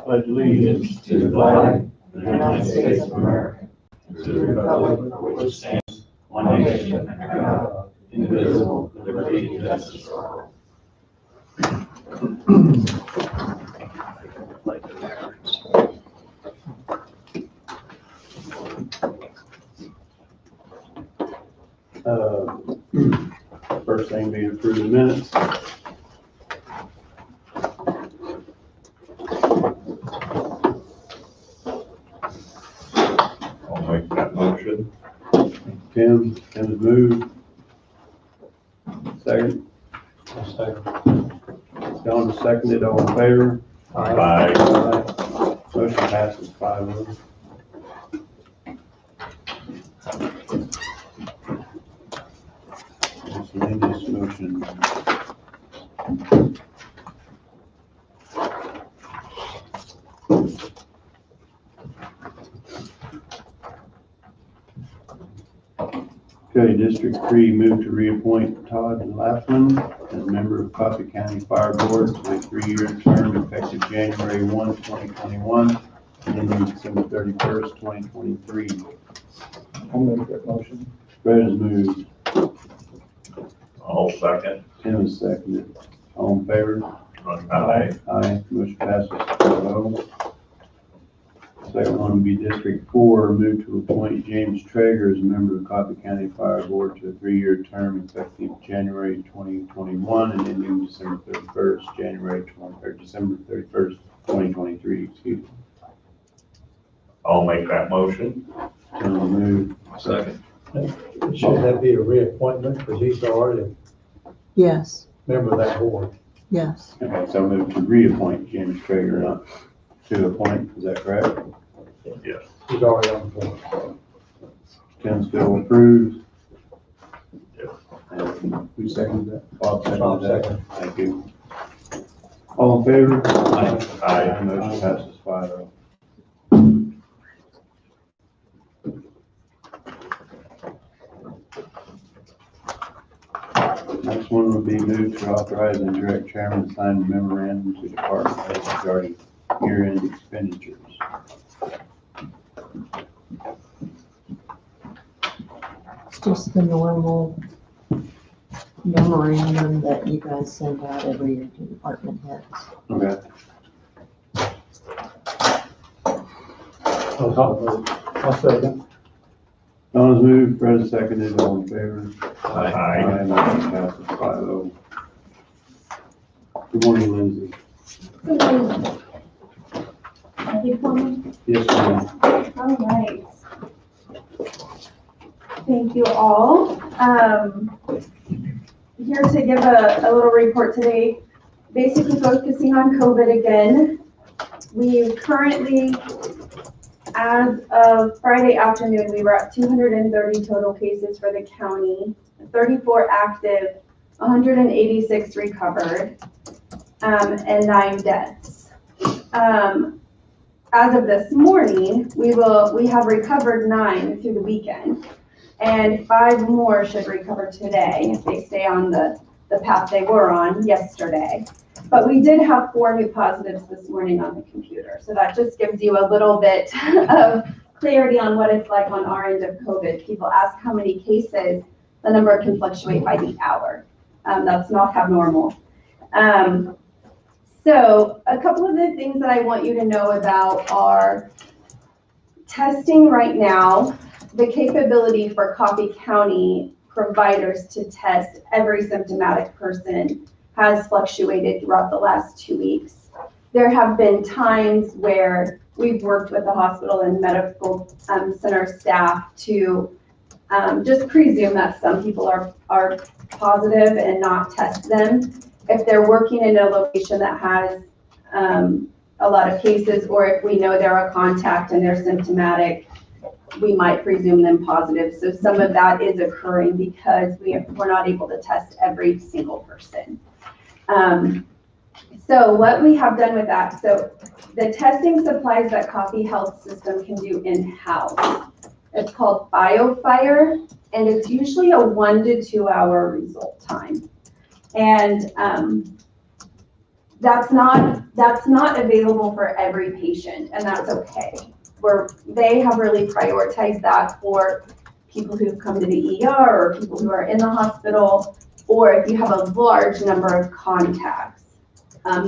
Pledge allegiance to the flag of the United States of America, to the republic for which stands one nation under God, indivisible, with liberty and justice for all. First thing being approved the minutes. I'll make that motion. Tim has moved. Second. Second. John has seconded. All in favor? Aye. Aye. Motion passes 5-0. Miscellaneous motion. Okay, District 3 moved to reappoint Todd Laughlin as member of Coffee County Fire Board to a 3-year term effective January 1, 2021 and ending December 31st, 2023. I'll make that motion. Fred has moved. I'll second. Tim has seconded. All in favor? Aye. Aye. Motion passes 4-0. Second one would be District 4, move to appoint James Traeger as a member of Coffee County Fire Board to a 3-year term effective January 2021 and ending December 31st, December 31st, 2023. Excuse me. I'll make that motion. Tim will move. Second. Should that be a reappointment, because he's already Yes, a member of that board? yes. Okay, so move to reappoint James Traeger, not to appoint. Is that correct? Yes. He's already on the board. Tim still approves. Yes. And who seconded that? Bob Bob seconded that. seconded. Thank you. All in favor? Aye. Motion passes 5-0. Next one would be moved to authorize and direct chairman to sign the memorandum to department heads regarding year-end expenditures. It's just the normal memorandum that you guys send out every year to department heads. Okay. I'll second. Don has moved, Fred has seconded, all in favor? Aye. Motion passes 5-0. Good morning, Lindsay. Ready for me? Yes, ma'am. All right. Thank you all. Here to give a little report today, basically focusing on COVID again. We currently, as of Friday afternoon, we were at 230 total cases for the county, 34 active, 186 recovered, and 9 deaths. As of this morning, we have recovered 9 through the weekend, and 5 more should recover today if they stay on the path they were on yesterday. But we did have 4 new positives this morning on the computer, so that just gives you a little bit of clarity on what it's like on our end of COVID. People ask how many cases, the number can fluctuate by the hour. That's not abnormal. So a couple of the things that I want you to know about are testing right now. The capability for Coffee County providers to test every symptomatic person has fluctuated throughout the last 2 weeks. There have been times where we've worked with the hospital and medical center staff to just presume that some people are positive and not test them. If they're working in a location that has a lot of cases, or if we know they're a contact and they're symptomatic, we might presume them positive. So some of that is occurring because we're not able to test every single person. So what we have done with that, so the testing supplies that Coffee Health System can do in-house, it's called BioFire, and it's usually a 1 to 2 hour result time. And That's not available for every patient, and that's okay. They have really prioritized that for people who've come to the ER or people who are in the hospital, or if you have a large number of contacts,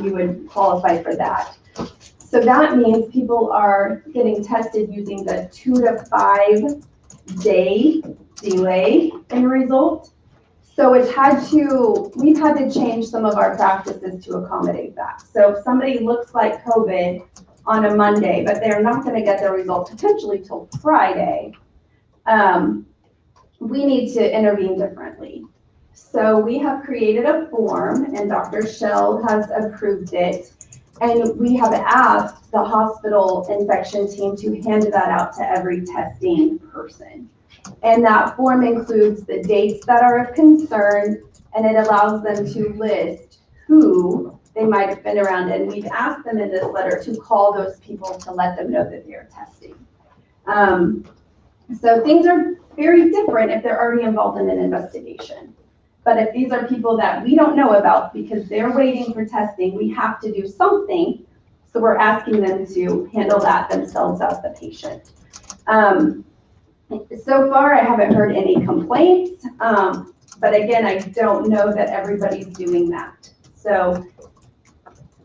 you would qualify for that. So that means people are getting tested using the 2 to 5 day delay in result. So we've had to change some of our practices to accommodate that. So if somebody looks like COVID on a Monday, but they're not going to get their result potentially till Friday, we need to intervene differently. So we have created a form, and Dr. Shell has approved it, and we have asked the hospital infection team to hand that out to every testing person. And that form includes the dates that are of concern, and it allows them to list who they might have been around. And we've asked them in this letter to call those people to let them know that they're testing. So things are very different if they're already involved in an investigation. But if these are people that we don't know about because they're waiting for testing, we have to do something. So we're asking them to handle that themselves as the patient. So far, I haven't heard any complaints, but again, I don't know that everybody's doing that. So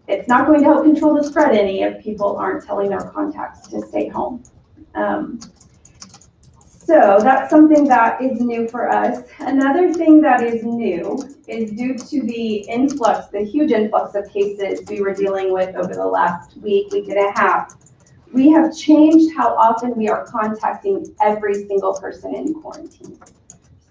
it's not going to help control the spread any if people aren't telling their contacts to stay home. So that's something that is new for us. Another thing that is new is due to the huge influx of cases we were dealing with over the last week and a half. We have changed how often we are contacting every single person in quarantine.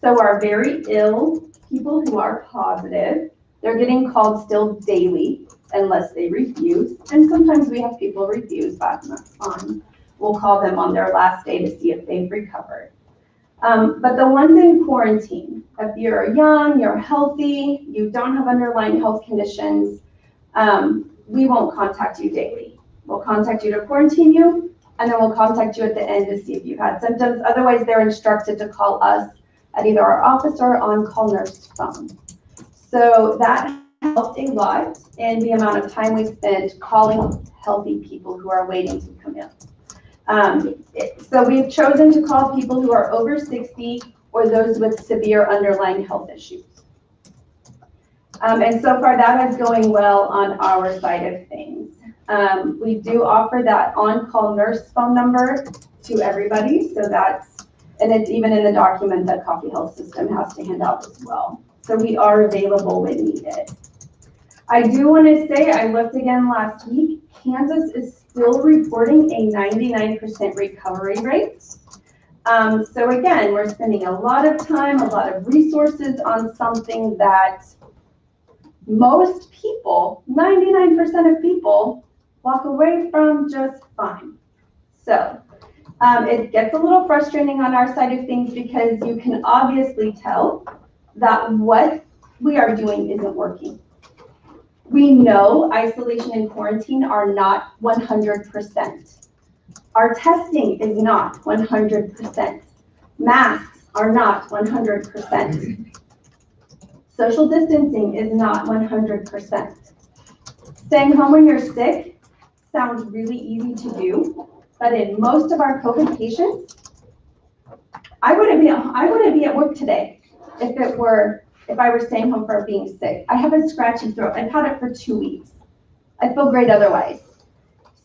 So our very ill people who are positive, they're getting called still daily unless they refuse. And sometimes we have people refuse, but that's fine. We'll call them on their last day to see if they've recovered. But the ones in quarantine, if you're young, you're healthy, you don't have underlying health conditions, we won't contact you daily. We'll contact you to quarantine you, and then we'll contact you at the end to see if you've had symptoms. Otherwise, they're instructed to call us at either our office or on-call nurse phone. So that helped a lot in the amount of time we spent calling healthy people who are waiting to come in. So we've chosen to call people who are over 60 or those with severe underlying health issues. And so far that is going well on our side of things. We do offer that on-call nurse phone number to everybody. So and it's even in the document that Coffee Health System has to hand out as well. So we are available when needed. I do want to say, I looked again last week, Kansas is still reporting a 99% recovery rate. So again, we're spending a lot of time, a lot of resources on something that most people, 99% of people, walk away from just fine. So it gets a little frustrating on our side of things because you can obviously tell that what we are doing isn't working. We know isolation and quarantine are not 100%. Our testing is not 100%. Masks are not 100%. Social distancing is not 100%. Staying home when you're sick sounds really easy to do, but in most of our COVID patients, I wouldn't be at work today if I were staying home for being sick. I have a scratchy throat. I've had it for 2 weeks. I feel great otherwise.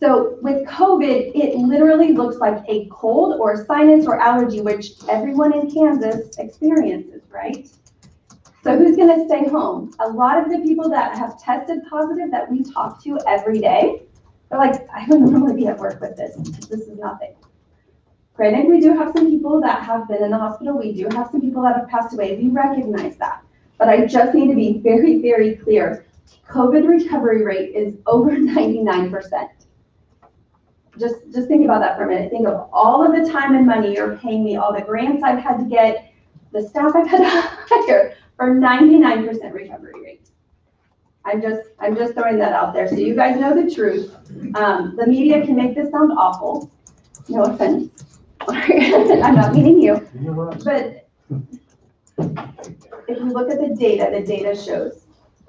So with COVID, it literally looks like a cold or sinus or allergy, which everyone in Kansas experiences, right? So who's gonna stay home? A lot of the people that have tested positive that we talk to every day, they're like, I would normally be at work with this. This is nothing. Granted, we do have some people that have been in the hospital. We do have some people that have passed away. We recognize that. But I just need to be very, very clear. COVID recovery rate is over 99%. Just think about that for a minute. Think of all of the time and money you're paying me, all the grants I've had to get, the staff I've had to hire for 99% recovery rate. I'm just throwing that out there so you guys know the truth. The media can make this sound awful. No offense. I'm not meaning you. But if you look at the data shows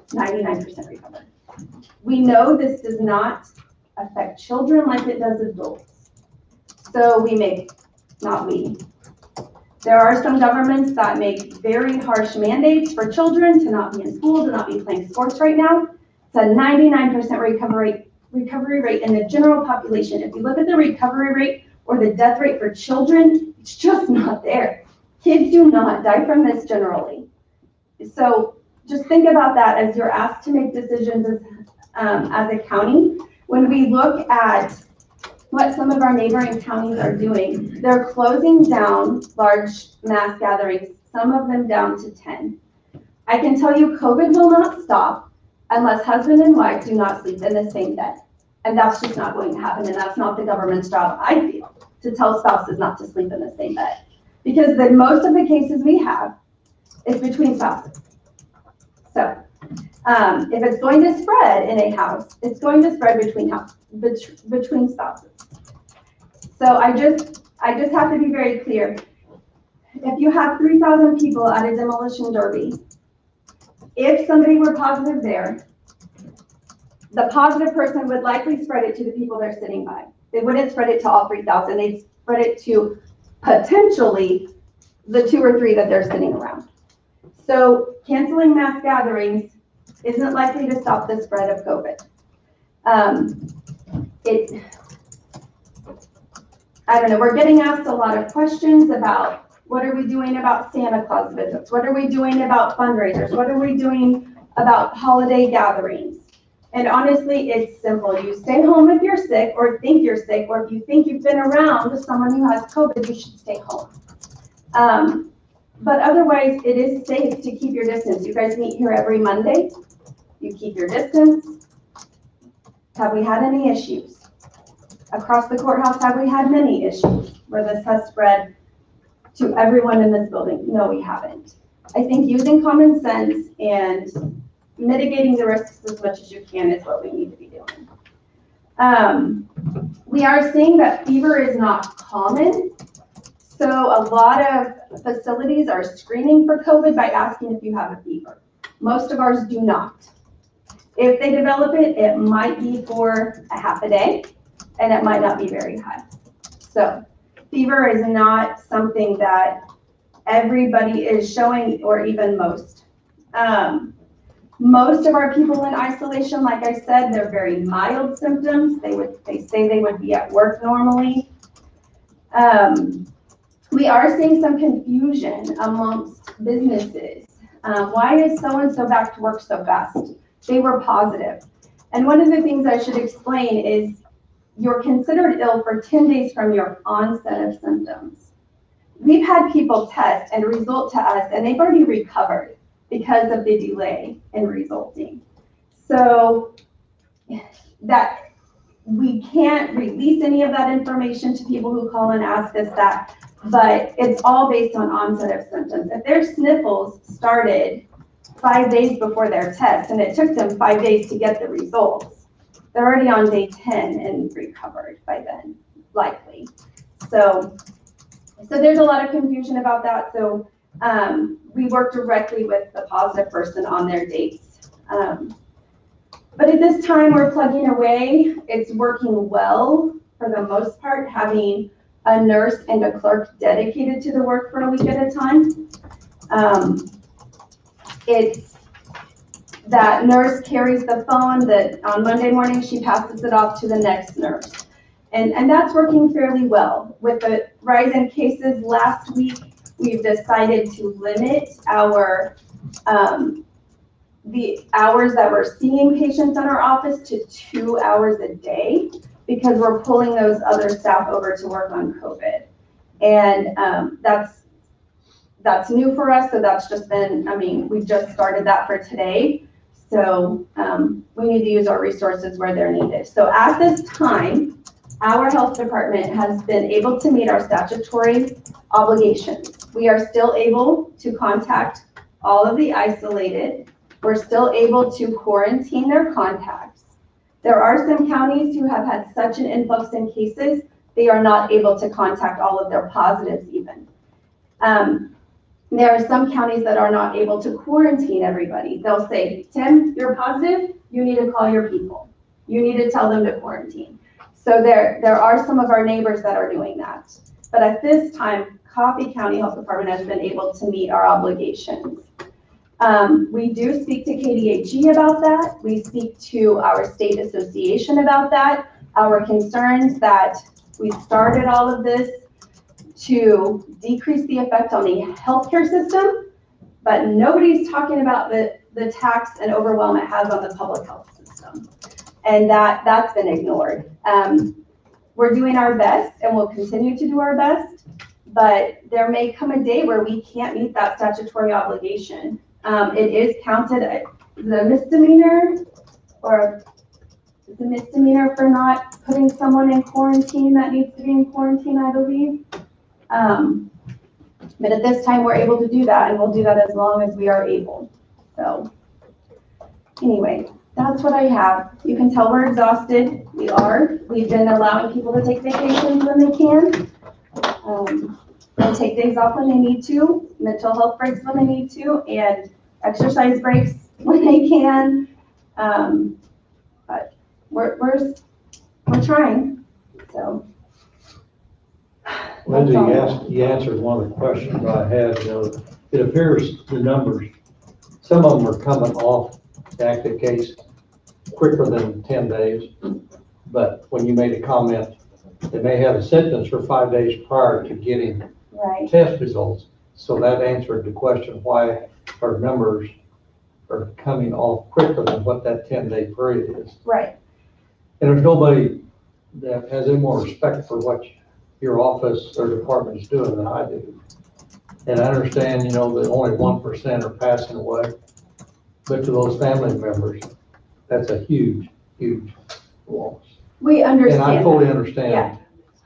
99% recovery. We know this does not affect children like it does adults. So there are some governments that make very harsh mandates for children to not be in school, to not be playing sports right now. It's a 99% recovery rate in the general population. If you look at the recovery rate or the death rate for children, it's just not there. Kids do not die from this generally. So just think about that as you're asked to make decisions as a county. When we look at what some of our neighboring counties are doing, they're closing down large mass gatherings, some of them down to 10. I can tell you COVID will not stop unless husband and wife do not sleep in the same bed. And that's just not going to happen, and that's not the government's job, I feel, to tell spouses not to sleep in the same bed. Because most of the cases we have is between spouses. So if it's going to spread in a house, it's going to spread between spouses. So I just have to be very clear. If you have 3,000 people at a demolition derby, if somebody were positive there, the positive person would likely spread it to the people they're sitting by. They wouldn't spread it to all 3,000. They'd spread it to potentially the 2 or 3 that they're sitting around. So canceling mass gatherings isn't likely to stop the spread of COVID. I don't know, we're getting asked a lot of questions about what are we doing about Santa Claus visits? What are we doing about fundraisers? What are we doing about holiday gatherings? And honestly, it's simple. You stay home if you're sick or think you're sick, or if you think you've been around someone who has COVID, you should stay home. But otherwise, it is safe to keep your distance. You guys meet here every Monday. You keep your distance. Have we had any issues? Across the courthouse, have we had many issues where this has spread to everyone in this building? No, we haven't. I think using common sense and mitigating the risks as much as you can is what we need to be doing. We are seeing that fever is not common. So a lot of facilities are screening for COVID by asking if you have a fever. Most of ours do not. If they develop it, it might be for a half a day, and it might not be very high. So fever is not something that everybody is showing, or even most. Most of our people in isolation, like I said, they're very mild symptoms. They say they would be at work normally. We are seeing some confusion amongst businesses. Why is so-and-so back to work so fast? They were positive. And one of the things I should explain is you're considered ill for 10 days from your onset of symptoms. We've had people test and result to us, and they've already recovered because of the delay in resulting. So that we can't release any of that information to people who call and ask us that, but it's all based on onset of symptoms. If their sniffles started 5 days before their test, and it took them 5 days to get the results, they're already on day 10 and recovered by then, likely. So there's a lot of confusion about that. So we work directly with the positive person on their dates. But at this time, we're plugging away. It's working well for the most part, having a nurse and a clerk dedicated to the work for a week at a time. It's that nurse carries the phone, that on Monday morning, she passes it off to the next nurse. And that's working fairly well. With the rise in cases last week, we've decided to limit our the hours that we're seeing patients in our office to 2 hours a day, because we're pulling those other staff over to work on COVID. And that's new for us. So that's just been, we've just started that for today. So we need to use our resources where they're needed. So at this time, our health department has been able to meet our statutory obligations. We are still able to contact all of the isolated. We're still able to quarantine their contacts. There are some counties who have had such an influx in cases, they are not able to contact all of their positives even. There are some counties that are not able to quarantine everybody. They'll say, Tim, you're positive, you need to call your people. You need to tell them to quarantine. So there are some of our neighbors that are doing that. But at this time, Coffee County Health Department has been able to meet our obligations. We do speak to KDHE about that. We speak to our state association about that. Our concerns that we started all of this to decrease the effect on the healthcare system, but nobody's talking about the tax and overwhelm it has on the public health system. And that's been ignored. We're doing our best and we'll continue to do our best, but there may come a day where we can't meet that statutory obligation. It is counted the misdemeanor, or it's a misdemeanor for not putting someone in quarantine that needs to be in quarantine, I believe. But at this time, we're able to do that, and we'll do that as long as we are able. So anyway, that's what I have. You can tell we're exhausted. We are. We've been allowing people to take vacations when they can. And take days off when they need to, mental health breaks when they need to, and exercise breaks when they can. But we're trying, so. Lindsay, you answered one of the questions I had. You know, it appears the numbers, some of them are coming off the active case quicker than 10 days. But when you made a comment, they may have a sentence for 5 days prior to getting Right. test results. So that answered the question, why our numbers are coming off quicker than what that 10-day period is. Right. And there's nobody that has any more respect for what your office or department is doing than I do. And I understand, you know, that only 1% are passing away, but to those family members, that's a huge, huge loss. We understand. And I fully Yeah. understand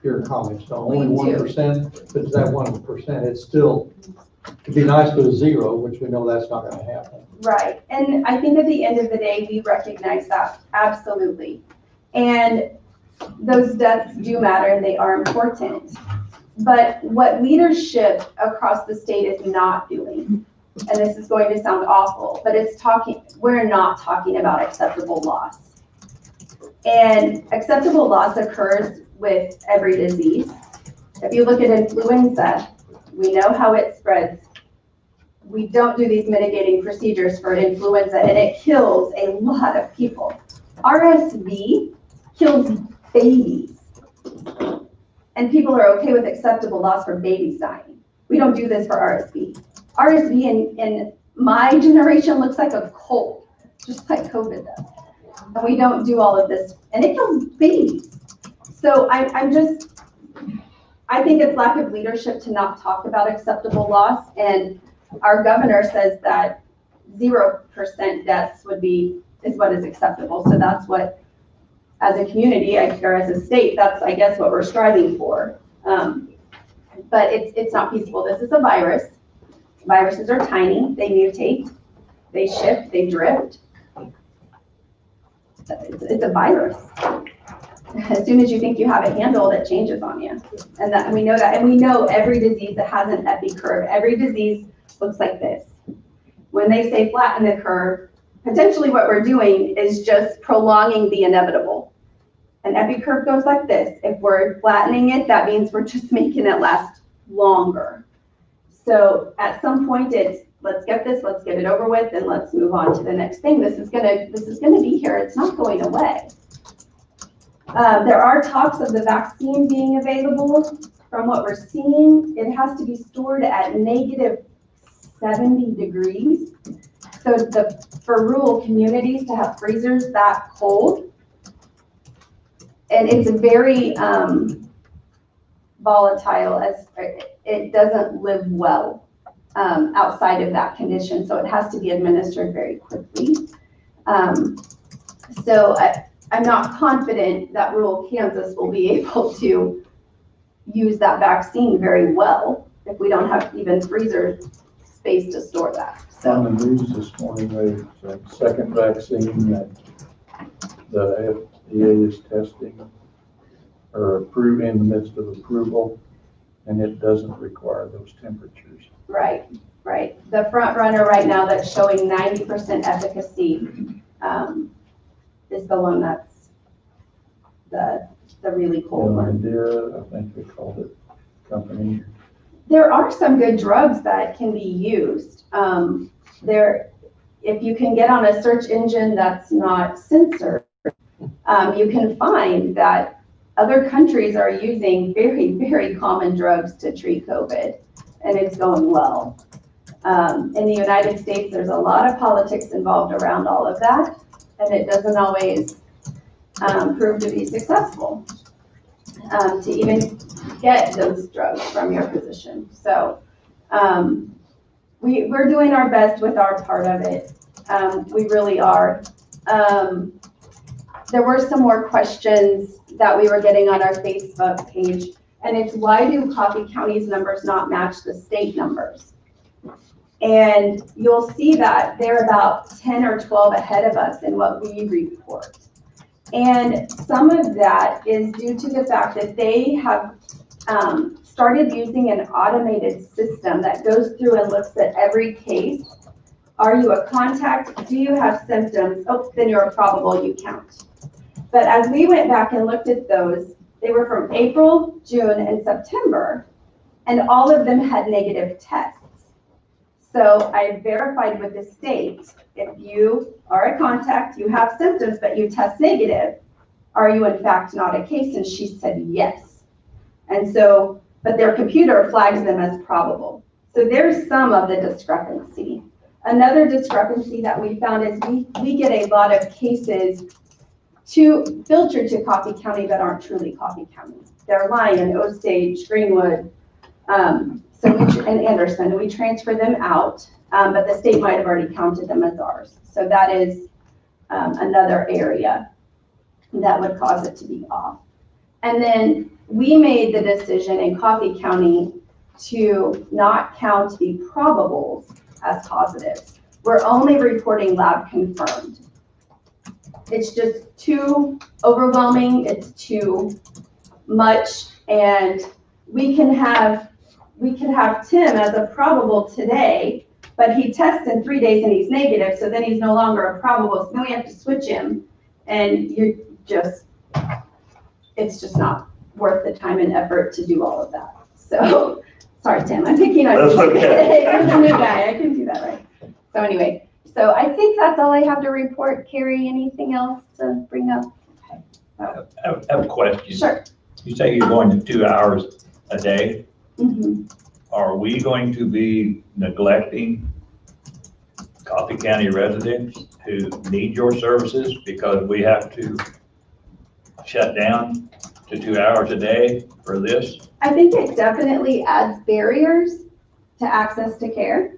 your comments. Not only We do. 1%, but it's that 1%, it's still, it'd be nice to a zero, which we know that's not gonna happen. Right. And I think at the end of the day, we recognize that, absolutely. And those deaths do matter and they are important. But what leadership across the state is not doing, and this is going to sound awful, but we're not talking about acceptable loss. And acceptable loss occurs with every disease. If you look at influenza, we know how it spreads. We don't do these mitigating procedures for influenza, and it kills a lot of people. RSV kills babies. And people are okay with acceptable loss for babies dying. We don't do this for RSV. RSV in my generation looks like a cold, just like COVID does. And we don't do all of this, and it kills babies. So I think it's lack of leadership to not talk about acceptable loss, and our governor says that 0% deaths is what is acceptable. So that's what, as a community or as a state, that's, I guess, what we're striving for. But it's not feasible. This is a virus. Viruses are tiny. They mutate. They shift. They drift. It's a virus. As soon as you think you have it handled, it changes on you. And we know that. And we know every disease that has an epi curve. Every disease looks like this. When they say flatten the curve, potentially what we're doing is just prolonging the inevitable. An epi curve goes like this. If we're flattening it, that means we're just making it last longer. So at some point it's, let's get it over with, and let's move on to the next thing. This is gonna be here. It's not going away. There are talks of the vaccine being available. From what we're seeing, it has to be stored at -70 degrees. So for rural communities to have freezers that cold, and it's very volatile, as it doesn't live well outside of that condition. So it has to be administered very quickly. So I'm not confident that rural Kansas will be able to use that vaccine very well if we don't have even freezer space to store that. So On the news this morning, there's a second vaccine that the FDA is testing or approving in the midst of approval, and it doesn't require those temperatures. right. The front runner right now that's showing 90% efficacy is the one that's the really cold one. Idea, I think they called it company. There are some good drugs that can be used. If you can get on a search engine that's not censored, you can find that other countries are using very, very common drugs to treat COVID, and it's going well. In the United States, there's a lot of politics involved around all of that, and it doesn't always prove to be successful to even get those drugs from your physician. So we're doing our best with our part of it. We really are. There were some more questions that we were getting on our Facebook page, and it's why do Coffee County's numbers not match the state numbers? And you'll see that they're about 10 or 12 ahead of us in what we report. And some of that is due to the fact that they have started using an automated system that goes through and looks at every case. Are you a contact? Do you have symptoms? Oh, then you're a probable, you count. But as we went back and looked at those, they were from April, June, and September, and all of them had negative tests. So I verified with the state, if you are a contact, you have symptoms, but you test negative, are you in fact not a case? And she said yes. And so, but their computer flags them as probable. So there's some of the discrepancy. Another discrepancy that we found is we get a lot of cases filtered to Coffee County that aren't truly Coffee County. They're Lyon, Osage, Greenwood, and Anderson, and we transfer them out, but the state might have already counted them as ours. So that is another area that would cause it to be off. And then we made the decision in Coffee County to not count the probables as positives. We're only reporting lab confirmed. It's just too overwhelming, it's too much, and we can have Tim as a probable today, but he tests in 3 days and he's negative, so then he's no longer a probable, so then we have to switch him, and it's just not worth the time and effort to do all of that. So, sorry, Tim, I'm picking on you. That's okay. I'm a new guy, I couldn't do that right. So anyway, so I think that's all I have to report. Carrie, anything else to bring up? Okay. I have a question. Sure. You say you're going to 2 hours a day. Mm-hmm. Are we going to be neglecting Coffee County residents who need your services because we have to shut down to 2 hours a day for this? I think it definitely adds barriers to access to care.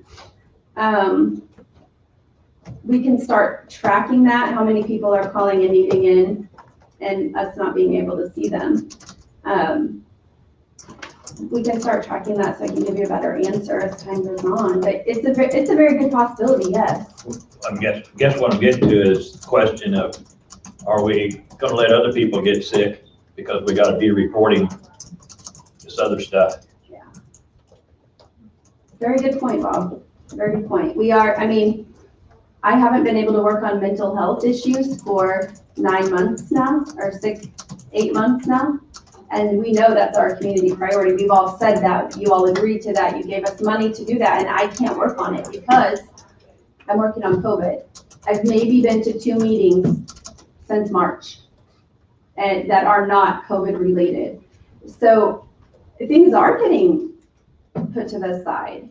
We can start tracking that, how many people are calling and needing in, and us not being able to see them. We can start tracking that so I can give you a better answer as time goes on, but it's a very good possibility, yes. I guess what I'm getting to is the question of, are we going to let other people get sick because we got to be reporting this other stuff? Yeah. Very good point, Bob. Very good point. We are, I haven't been able to work on mental health issues for 9 months now, or 8 months now. And we know that's our community priority. We've all said that. You all agreed to that. You gave us money to do that, and I can't work on it because I'm working on COVID. I've maybe been to 2 meetings since March, and that are not COVID related. So things are getting put to the side.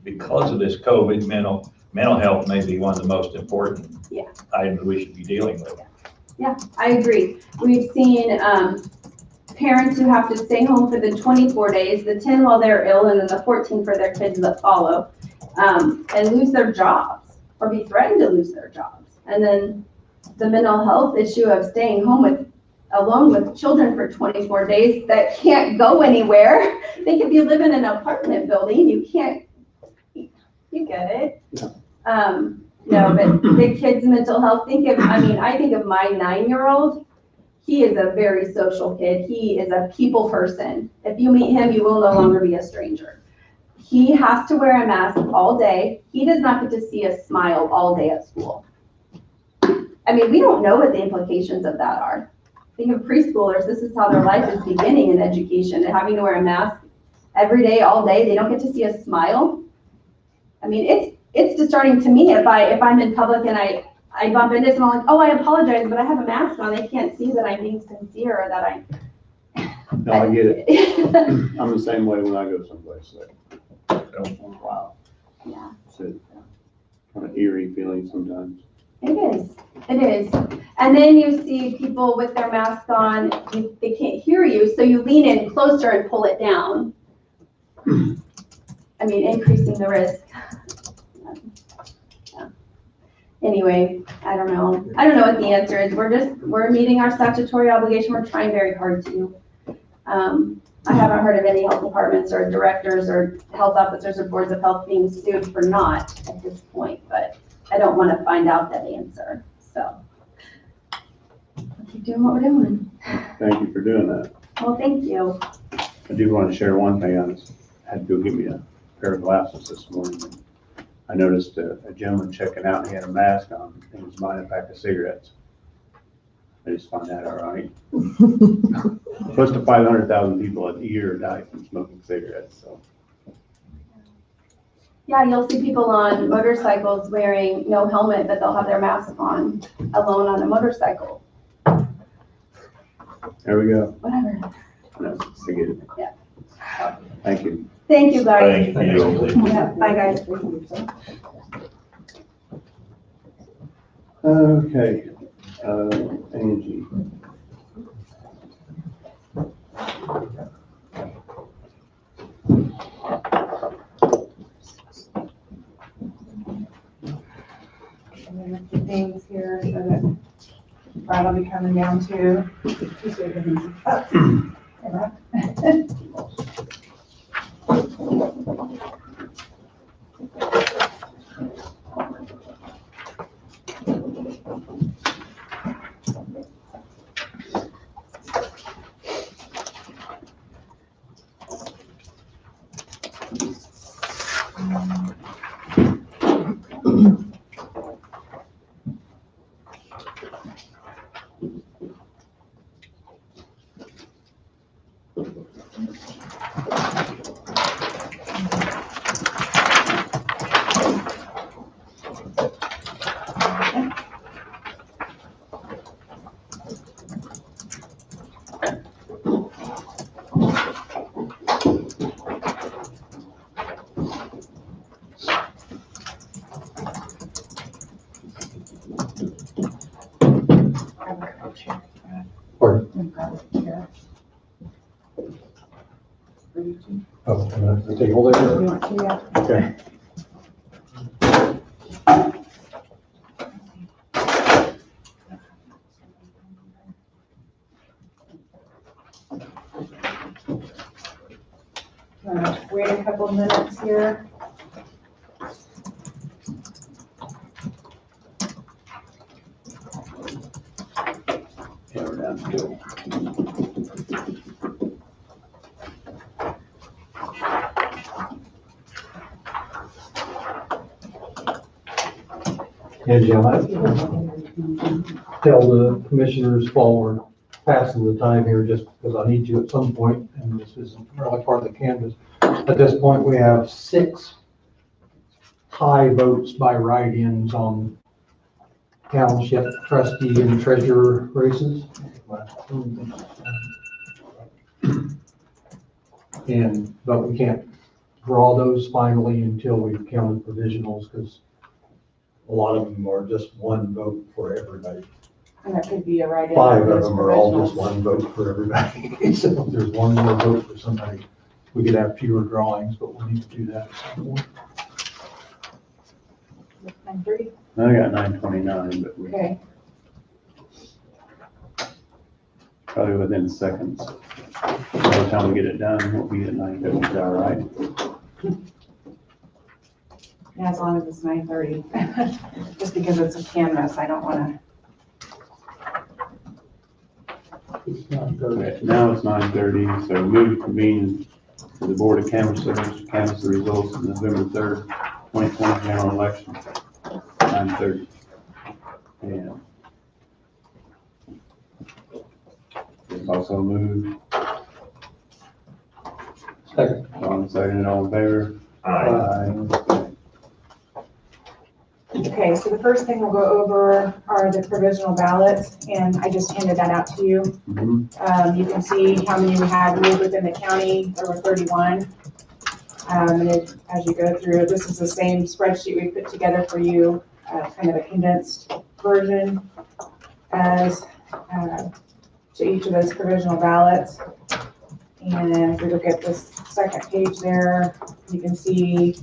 Because of this COVID, mental health may be one of the most important items we should be dealing with. Yeah, I agree. We've seen parents who have to stay home for the 24 days, the 10 while they're ill, and then the 14 for their kids that follow, and lose their jobs or be threatened to lose their jobs. And then the mental health issue of staying home alone with children for 24 days that can't go anywhere. Think if you live in an apartment building, you can't, you get it. No, but the kids' mental health, I think of my 9-year-old. He is a very social kid. He is a people person. If you meet him, you will no longer be a stranger. He has to wear a mask all day. He does not get to see a smile all day at school. I mean, we don't know what the implications of that are. Think of preschoolers, this is how their life is beginning in education, and having to wear a mask every day, all day, they don't get to see a smile. I mean, it's discerning to me if I'm in public and I bump into someone like, oh, I apologize, but I have a mask on, they can't see that I'm being sincere or that I. No, I get it. I'm the same way when I go someplace, wow. Yeah, It's a kind of eerie feeling sometimes. it is. And then you see people with their mask on, they can't hear you, so you lean in closer and pull it down. I mean, increasing the risk. Yeah. Anyway, I don't know what the answer is. We're meeting our statutory obligation. We're trying very hard to. I haven't heard of any health departments or directors or health officers or boards of health being sued for not at this point, but I don't want to find out that answer. So we'll keep doing what we're doing. Thank you for doing that. Well, thank you. I do want to share one thing. I had to go get me a pair of glasses this morning. I noticed a gentleman checking out and he had a mask on and he was buying a pack of cigarettes. I just find that ironic. Close to 500,000 people a year die from smoking cigarettes, so. Yeah, you'll see people on motorcycles wearing no helmet, but they'll have their mask on, alone on a motorcycle. There we go. Whatever. No, I get it. Yeah. Thank you. Thank you, guys. Thank you. Yeah, bye, guys. Okay, Angie. Things here so that Brad will be coming down too. Oh, I'm gonna take hold of it. You want to, yeah? Okay. Wait a couple of minutes here. Yeah, we're down to go. Angie, I tell the commissioners while we're passing the time here, just because I need you at some point, and this isn't really part of the canvas. At this point, we have 6 tie votes by write-ins on township trustee and treasurer races. But we can't draw those finally until we've counted provisionals, because a lot of them are just one vote for everybody. And that could be a write-in. 5 of them are all just one vote for everybody. So if there's one more vote for somebody, we could have fewer drawings, but we'll need to do that. 9:30? I got 9:29, but we Okay. probably within seconds. By the time we get it done, we'll be at 9:50, all right? Yeah, as long as it's 9:30. Just because it's a canvas, I don't want It's not good. Okay, now it's 9:30, so move to convene for the Board of Canvassers, canvass the results of November 3rd, 2020 general election, 9:30. And Also moved. Second. John seconded, all in favor? Aye. Okay, so the first thing we'll go over are the provisional ballots, and I just handed that out to you. Mhm. You can see how many we had moved within the county. There were 31. And as you go through, this is the same spreadsheet we put together for you, kind of a condensed version as to each of those provisional ballots. And if we look at this second page there, you can see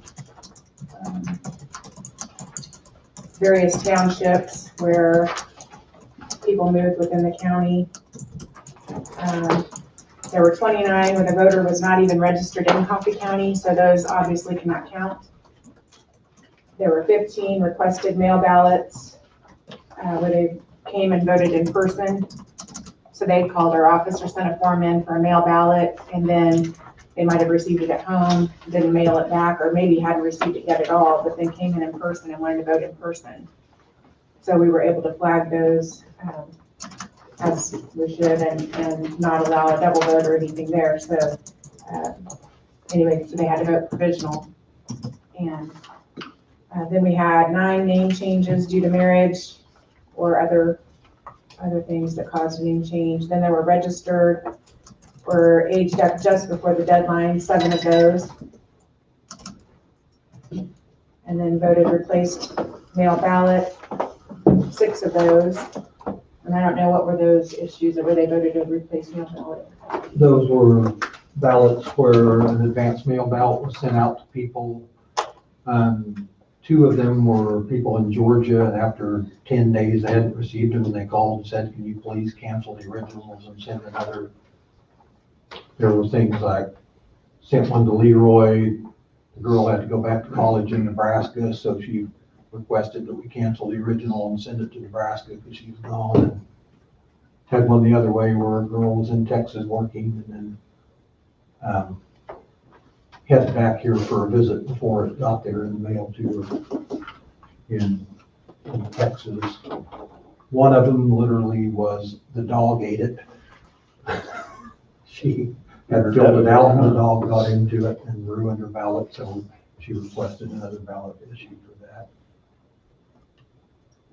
various townships where people moved within the county. There were 29 where the voter was not even registered in Coffee County, so those obviously cannot count. There were 15 requested mail ballots where they came and voted in person. So they called our office or sent a form in for a mail ballot, and then they might have received it at home, didn't mail it back, or maybe hadn't received it yet at all, but then came in person and wanted to vote in person. So we were able to flag those as we should and not allow a double vote or anything there. So anyway, so they had to vote provisional. And then we had 9 name changes due to marriage or other things that caused a name change. Then there were registered or aged up just before the deadline, 7 of those. And then voted replaced mail ballot, 6 of those. And I don't know what were those issues, or were they voted to replace mail ballot? Those were ballots where an advance mail ballot was sent out to people. 2 of them were people in Georgia, and after 10 days they hadn't received them, and they called and said, can you please cancel the originals and send another? There were things like, sent one to Leroy, the girl had to go back to college in Nebraska, so she requested that we cancel the original and send it to Nebraska because she was gone. And had one the other way where a girl was in Texas working and then headed back here for a visit before it got there in the mail to her in Texas. One of them literally was the dog ate it. She had filled it out and the dog got into it and ruined her ballot, so she requested another ballot issued for that.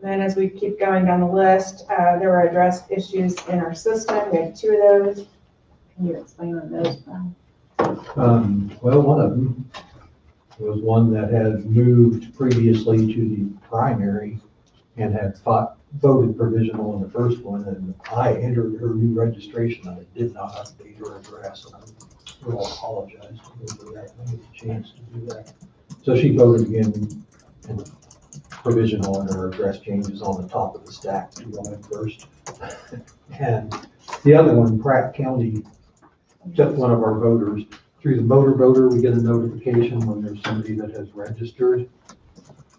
Then as we keep going down the list, there were address issues in our system. We had 2 of those. Can you explain on those, Brian? Well, one of them was one that had moved previously to the primary and had voted provisional in the first one, and I entered her new registration and I did not update her address, and I will apologize for that. I didn't get a chance to do that. So she voted again in provisional, and her address changes on the top of the stack to go in first. And the other one, Pratt County, just one of our voters. Through the motor voter, we get a notification when there's somebody that has registered,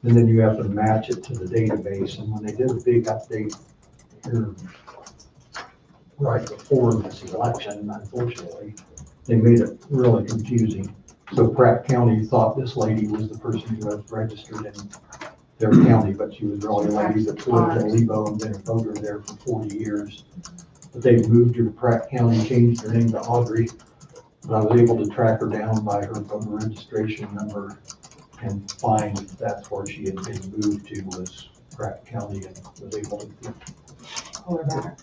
and then you have to match it to the database. And when they did a big update here right before this election, unfortunately, they made it really confusing. So Pratt County thought this lady was the person who was registered in their county, but she was really a lady that lived in Lebo and been a voter there for 40 years. But they moved her to Pratt County, changed her name to Audrey. But I was able to track her down by her voter registration number and find that's where she had been moved to, was Pratt County, and was able to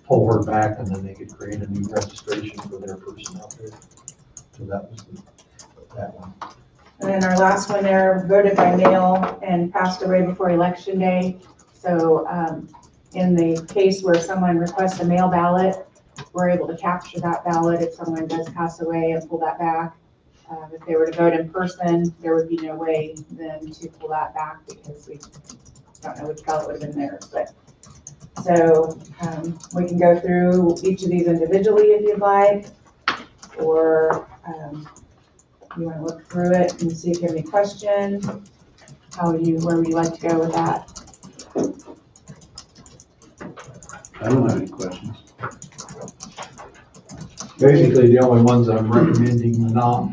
pull her back, and then they could create a new registration for their person out there. So that was that one. And then our last one there, voted by mail and passed away before election day. So in the case where someone requests a mail ballot, we're able to capture that ballot if someone does pass away and pull that back. If they were to vote in person, there would be no way then to pull that back because we don't know which ballot would have been theirs. But so we can go through each of these individually if you'd like, or you want to look through it and see if you have any questions. Where would you like to go with that? I don't have any questions. Basically, the only ones that I'm recommending not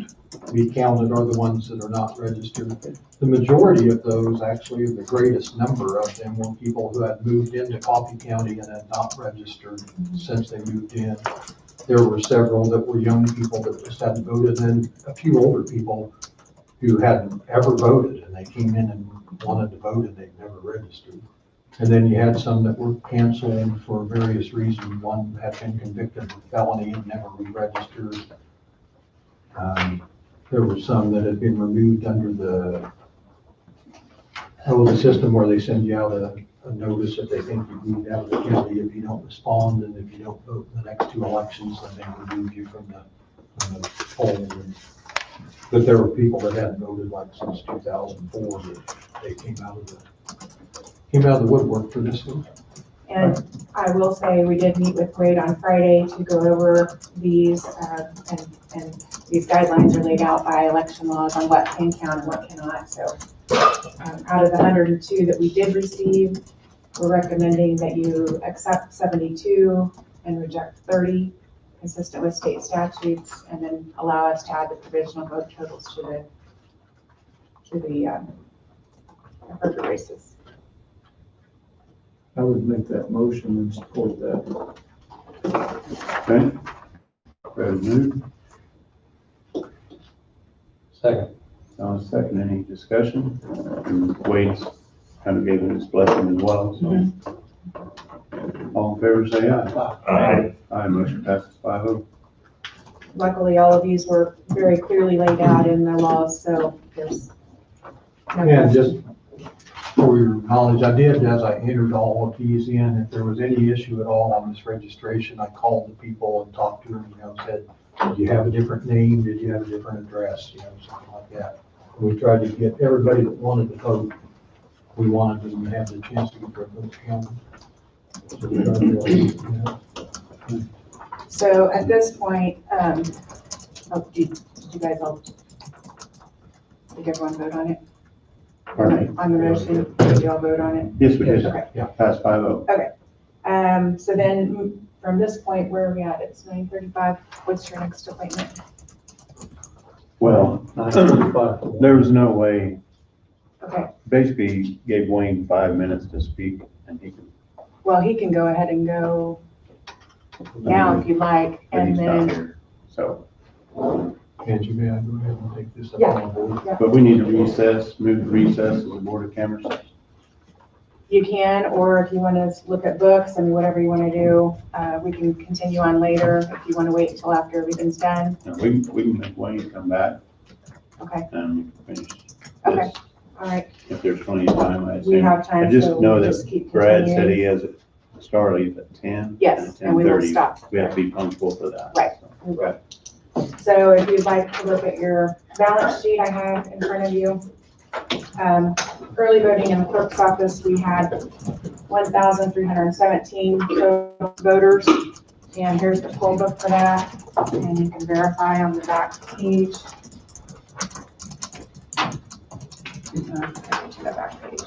be counted are the ones that are not registered. The majority of those, actually, the greatest number of them were people who had moved into Coffee County and had not registered since they moved in. there were several that were young people that just hadn't voted, and a few older people who hadn't ever voted, and they came in and wanted to vote and they'd never registered. And then you had some that were canceled for various reasons. One had been convicted of felony and never re-registered. There were some that had been removed under the system where they send you out a notice that they think you've moved out of the county if you don't respond, and if you don't vote in the next 2 elections, then they remove you from the poll. But there were people that hadn't voted like since 2004 that they came out of the woodwork for this one. And I will say, we did meet with Wade on Friday to go over these, and these guidelines are laid out by election laws on what can count and what cannot. So out of the 102 that we did receive, we're recommending that you accept 72 and reject 30, consistent with state statutes, and then allow us to add the provisional vote totals to the appropriate races. I would make that motion and support that. Okay. Fred moved. Second. I'll second. Any discussion? And Wade's kind of gave it his blessing as well, so. All in favor, say aye. Aye. Aye, motion passes 5-0. Luckily, all of these were very clearly laid out in the laws, so there's no And question. just for your knowledge, I did, as I entered all of these in, if there was any issue at all on this registration, I called the people and talked to them, said, did you have a different name? Did you have a different address? Something like that. We tried to get everybody that wanted to vote, we wanted them to have the chance to get their votes counted. So we tried to, So at this point, did you guys all, did everyone vote on it? Pardon me? On the motion, did you all vote on it? Yes, we did. Okay. Yeah, pass 5-0. So then from this point, where are we at? It's 9:35. What's your next appointment? Well, 9:45. there was no way, Okay, basically gave Wayne 5 minutes to speak and he could, well, he can go ahead and go now if you like, but and he's not then, here. So, Angie, may I go ahead and take this up Yeah. on board? but we need to recess, move to recess as a board of cameras. you can, or if you want to look at books and whatever you want to do, we can continue on later if you want to wait until after everything's done. And we can make Wayne come back Okay, and we can finish okay, this. all right. If there's plenty of time, I We assume. have time, I just so know we'll that just keep Brad said continuing. he has a start leave at 10. Yes, and we won't stop. We have to be punctual for that. Right. We will. So if you'd like to look at your balance sheet I have in front of you. Early voting in the clerk's office, we had 1,317 total voters. And here's the poll book for that. And you can verify on the back page. To the back page.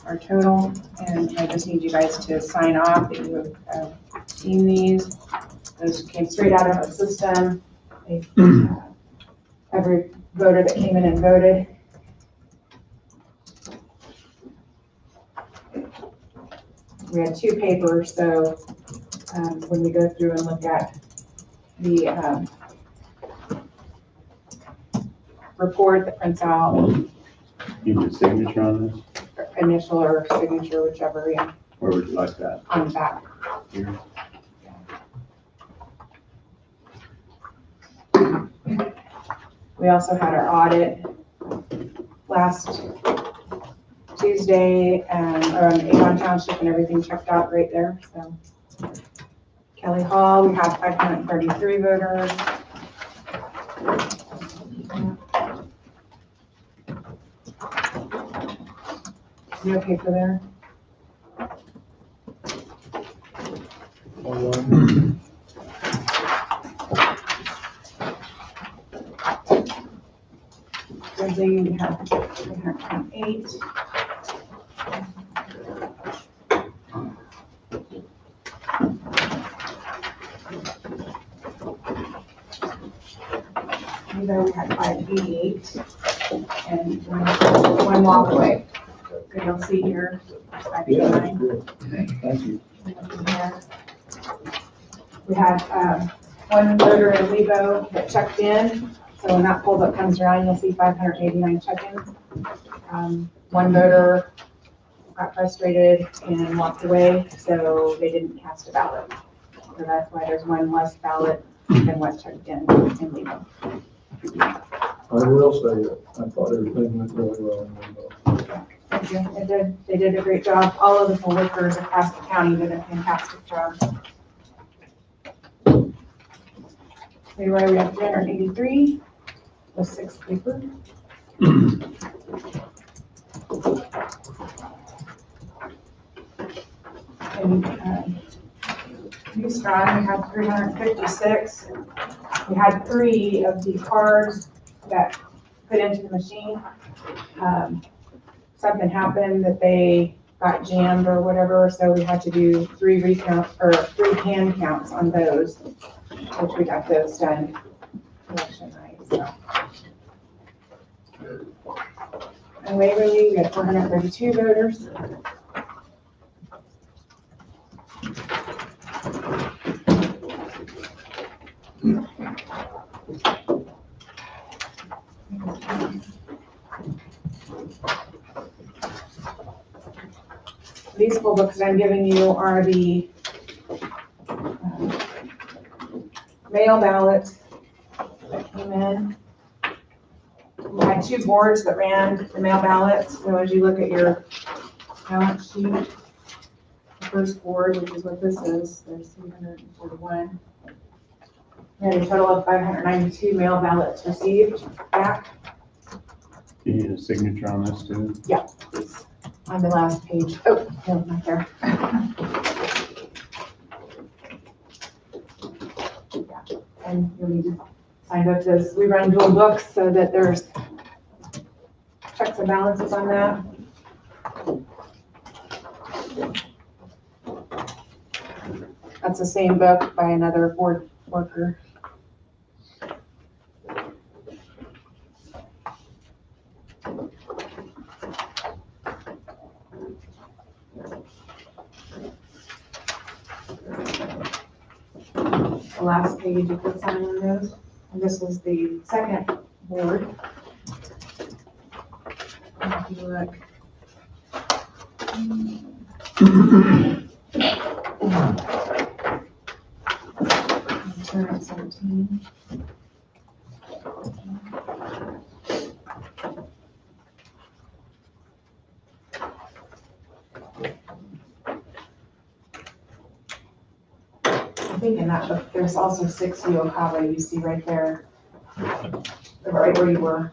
Our total, and I just need you guys to sign off that you have seen these. Those came straight out of our system. Every voter that came in and voted. We had 2 papers, so when we go through and look at the report that prints out, You need a signature on this, initial or signature, whichever, yeah, or would you like that on the back. here? We also had our audit last Tuesday, Avon Township, and everything checked out great there, so. Kelly Hall, we had 533 voters. You okay for there? Thursday, we had 8. We had 588 and one walk away. Good, you'll see here, 589. Thank you. We had, one voter in Lebo that checked in, so when that poll book comes around, you'll see 589 check-ins. One voter got frustrated and walked away, so they didn't cast a ballot. So that's why there's one less ballot than what checked in Lebo. I will say that I thought everything went really well in Limbo. Thank you. They did a great job. All of the poll workers across the county did a fantastic job. Anyway, we have 383 with 6 papers. And Houston, we had 356. We had 3 of the cards that put into the machine. Something happened that they got jammed or whatever, so we had to do 3 recounts or 3 hand counts on those, which we got those done election night. So. And Waverly, we had 432 voters. These poll books that I'm giving you are the mail ballots that came in. We had 2 boards that ran the mail ballots. So as you look at your balance sheet, the first board, which is what this is, there's 341. We had a total of 592 mail ballots received back. Do you need a signature on this too? Please. On the last page. Oh, no, not there. Yeah. And you'll need to sign up this. We run dual books so that there's checks and balances on that. That's the same book by another board worker. The last page, you can sign on those. And this is the second board. If you look. 17. I think in that book, there's also 6 Uokava you see right there, right where you were.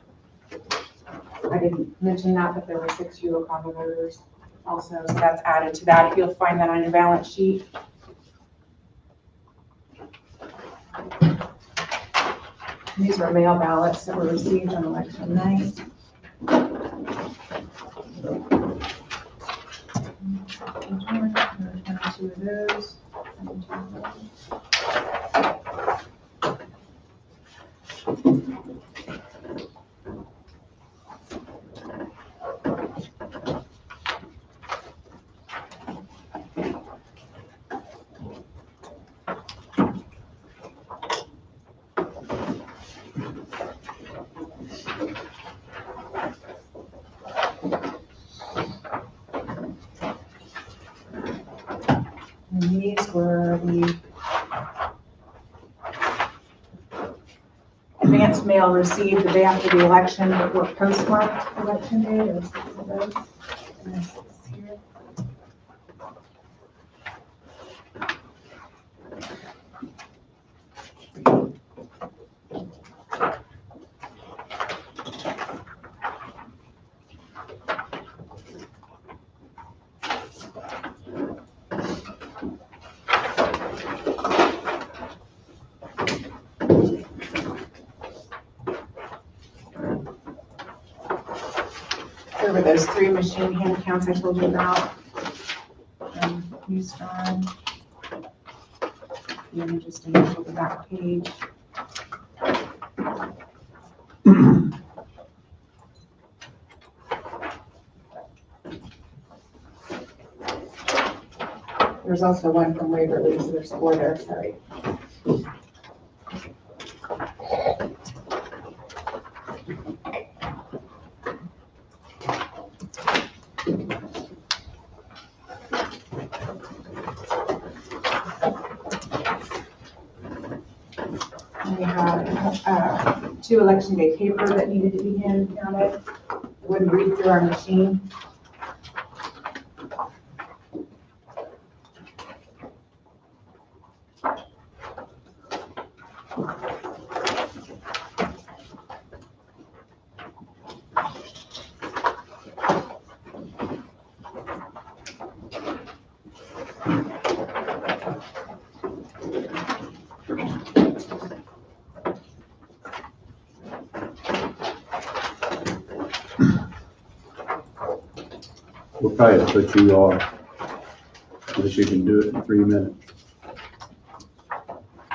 I didn't mention that, but there were 6 Uokava voters also, so that's added to that. You'll find that on your balance sheet. These were mail ballots that were received on election night. There's 22 of those. 17 of those. And these were the advanced mail received the day after the election, but were postmarked election day. There were 6 of those. And there's 6 here. There were those 3 machine hand counts I told you about. Houston. You just initial the back page. There's there's also one from Waverly, so there's 4 there, sorry. And we have 2 election day paper that needed to be hand counted. Wouldn't read through our machine. We'll probably put you off, unless you can do it in 3 minutes.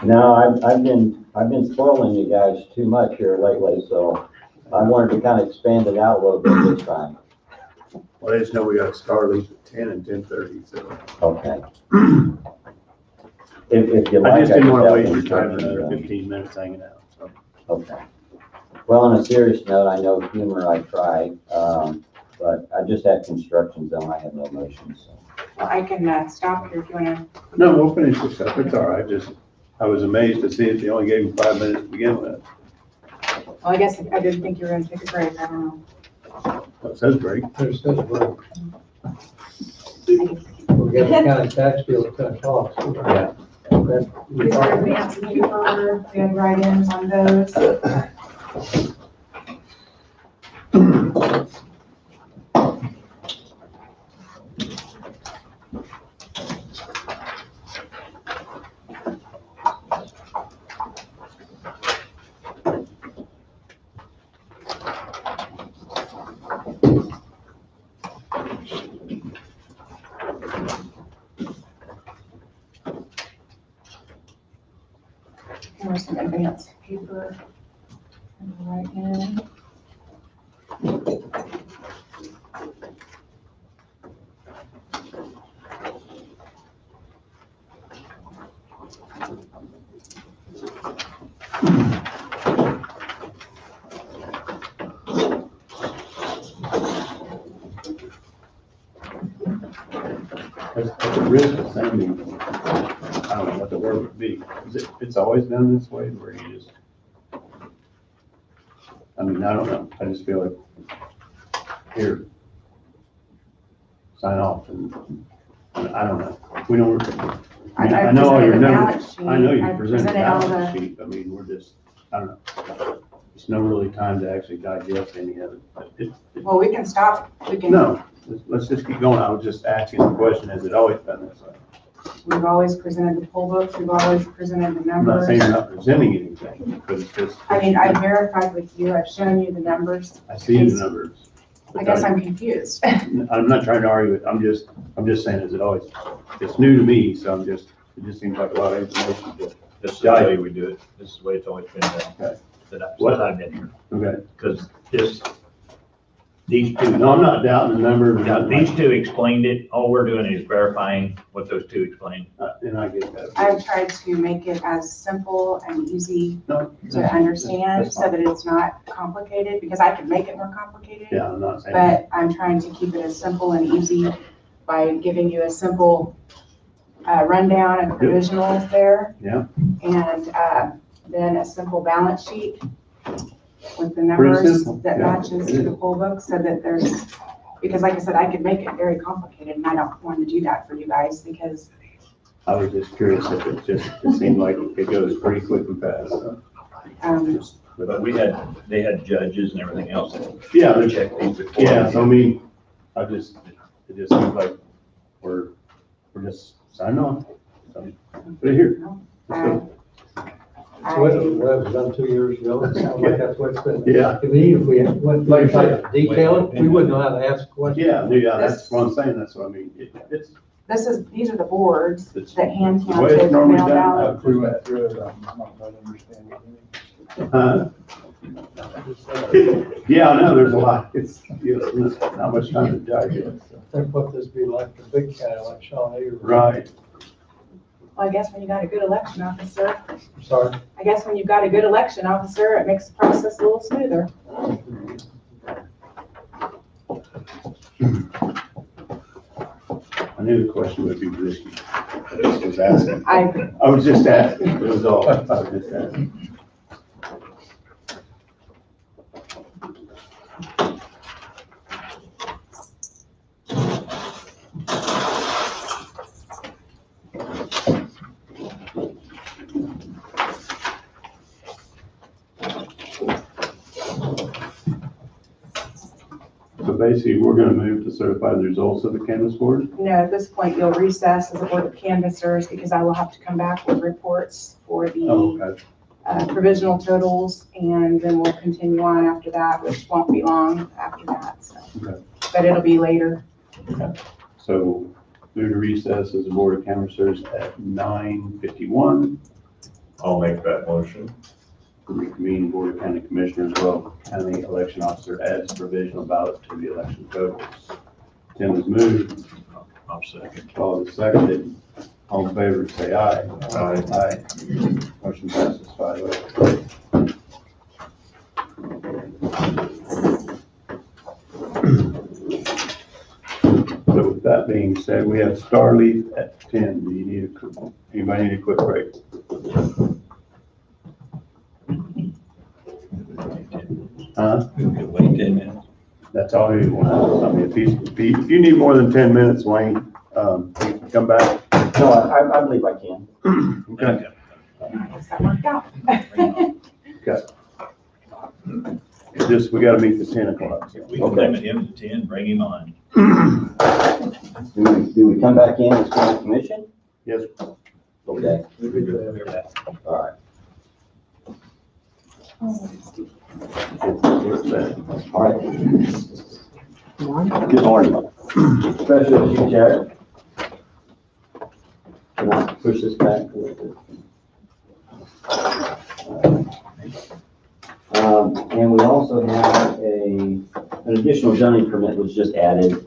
No, I've been spoiling you guys too much here lately, so I wanted to kind of expand it out a little bit this time. Well, I just know we got Starleaf at 10 and 10:30, so. Okay. If you like. I just didn't want to waste can your time definitely, another 15 minutes hanging out, so. Okay. Well, on a serious note, I know humor I tried, but I just had construction zone, I have no motions, so. Well, I can stop here if you want to. No, we'll finish this up, it's all right, I was amazed to see it, they only gave him 5 minutes to begin with. Well, I guess I didn't think you were going to take a break. I don't know. Well, it says break. There's still a break. We're getting the county tax bill at 10 o'clock. So Yeah. These are advanced paper. We had write-ins on those. Here's some advanced paper. Write-in. That's a risk of sounding, I don't know what the word would be. It's always done this way where you just, I mean, I don't know. I just feel like, here, sign off and I don't know. We don't, I know all your numbers. I know you presented the balance sheet. I mean, we're just, I don't know. There's no really time to actually digest any of it. But Well, we can stop. We can. no, let's just keep going. I was just asking the question, has it always been this way? We've always presented the poll books. We've always presented the I'm not numbers. saying you're not presenting anything, because it's just. I mean, I verified with you. I've shown you the numbers. I see the numbers. I guess I'm confused. I'm not trying to argue it. I'm just saying, is it always, it's new to me, so it just seems like a lot of information. This is the way we do it. This is the way it's always been done. Okay. Since I've been here. Okay. Because these two, No, I'm not doubting the numbers. now, these two explained it. All we're doing is verifying what those two explained. And I get that. I've tried to make it as simple and easy No, to understand that's so fine. that it's not complicated, because I could make it more complicated. Yeah, I'm not saying. But I'm trying to keep it as simple and easy by giving you a simple rundown and provisionals there. Yeah. And then a simple balance sheet with the Pretty numbers simple, that yeah, matches it to is. the poll book, so that there's, because like I said, I could make it very complicated, and I don't want to do that for you guys, because I was just curious if it seemed like it goes pretty quick and fast. So. But they had judges and everything else that Yeah, they- checked these before. Yeah, so I mean, it just seems like we're just signing on. So, put it here. Let's go. So what was done 2 years ago, it sounds like that's what it's been. Yeah. If we went, like, detail it, we wouldn't know how to ask questions. Yeah, that's what I'm saying. That's what I mean. It's these are the boards It's that hand the way it's counted normally mail done. ballots. Through that thread, I'm not understanding anything. Yeah, I know, there's a lot. It's, not much time to digest. Think what this be like for big county like Shawnee or. Right. Well, I guess when you got a good election officer, Sorry. I guess when you've got a good election officer, it makes the process a little smoother. I knew the question would be risky. I just was asking. I I was just asking, it was all, I was just asking. So basically, we're gonna move to certify the results of the canvas board? No, at this point, you'll recess as a board of canvassers because I will have to come back with reports for the Okay. provisional totals, and then we'll continue on after that, which won't be long after that, so. Okay. But it'll be later. So move to recess as a board of canvassers at 9:51. I'll make that motion. Reconvene Board of County Commissioners, well, county election officer adds provisional ballot to the election totals. Tim has moved, I'll second. Paul has seconded. All in favor, say aye. Aye. Aye. Motion passes 5-0. So with that being said, we have Starleaf at 10. Do you need anybody need a quick break? Huh? We could wait 10 minutes. That's all you want. I mean, if you need more than 10 minutes, Wayne, you can come back. No, I believe I can. Okay. I guess that worked out. Just, we gotta meet the 10 o'clock. We can limit him to 10, bring him on. Do we come back in as county commission? Yes. Okay, all right. All right. Good morning. Special issue check. Can I push this back a little bit? And we also have an additional zoning permit was just added.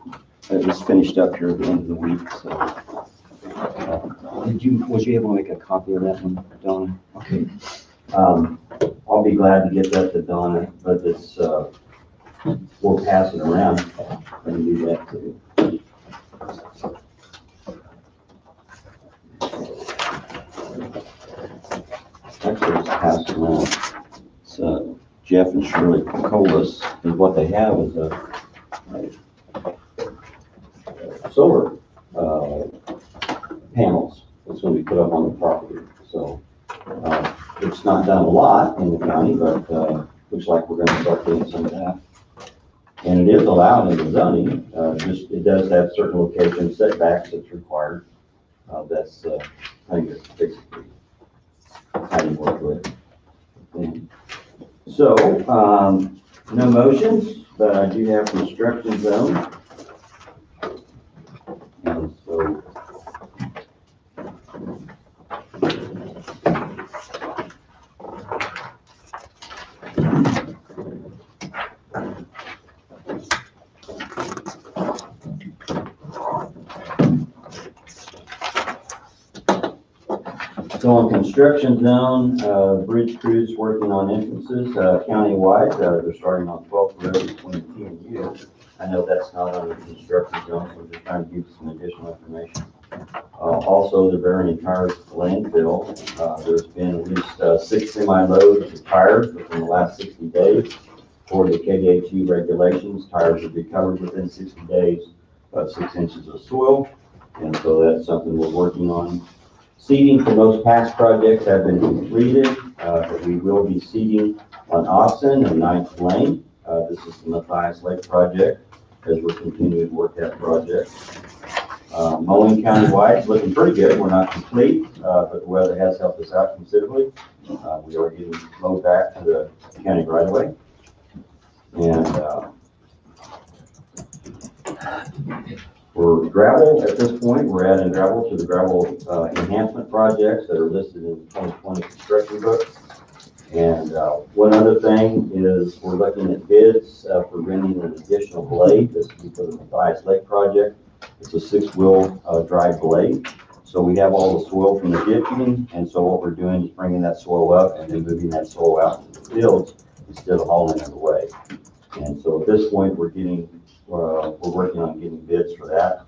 It was finished up here at the end of the week, so. Was you able to make a copy of that one, Donna? Okay. I'll be glad to get that to Donna, but it's, we'll pass it around. I can do that too. Actually, it's passed around. So Jeff and Shirley Colas, and what they have is a solar panels that's going to be put up on the property. So it's not done a lot in the county, but looks like we're going to start doing some of that. And it is allowed in the zoning. Just it does have certain location setbacks that's required. That's kind of basically how you work with it. And so no motions, but I do have construction zone. And so on construction zone, bridge crews working on entrances countywide. They're starting on 12th Road between T and U. I know that's not under the construction zone, so we're just trying to give you some additional information. Also, they're burying tires at the landfill. There's been at least 6 semi-loads of tires within the last 60 days. For the KDA2 regulations, tires will be covered within 60 days, about 6 inches of soil. And so that's something we're working on. Seeding for most past projects have been completed, but we will be seeding on Austin and 9th Lane. This is the Matthias Lake project as we're continuing to work that project. Mowing countywide is looking pretty good. We're not complete, but the weather has helped us out considerably. We are getting mowed back to the county right away. And for gravel, at this point, we're adding gravel to the gravel enhancement projects that are listed in the 2020 construction book. And one other thing is we're looking at bids for renting an additional blade. This will be for the Matthias Lake project. It's a 6-wheel drive blade. So we have all the soil from the ditching, and so what we're doing is bringing that soil up and then moving that soil out into the fields instead of hauling it away. And so at this point, we're working on getting bids for that.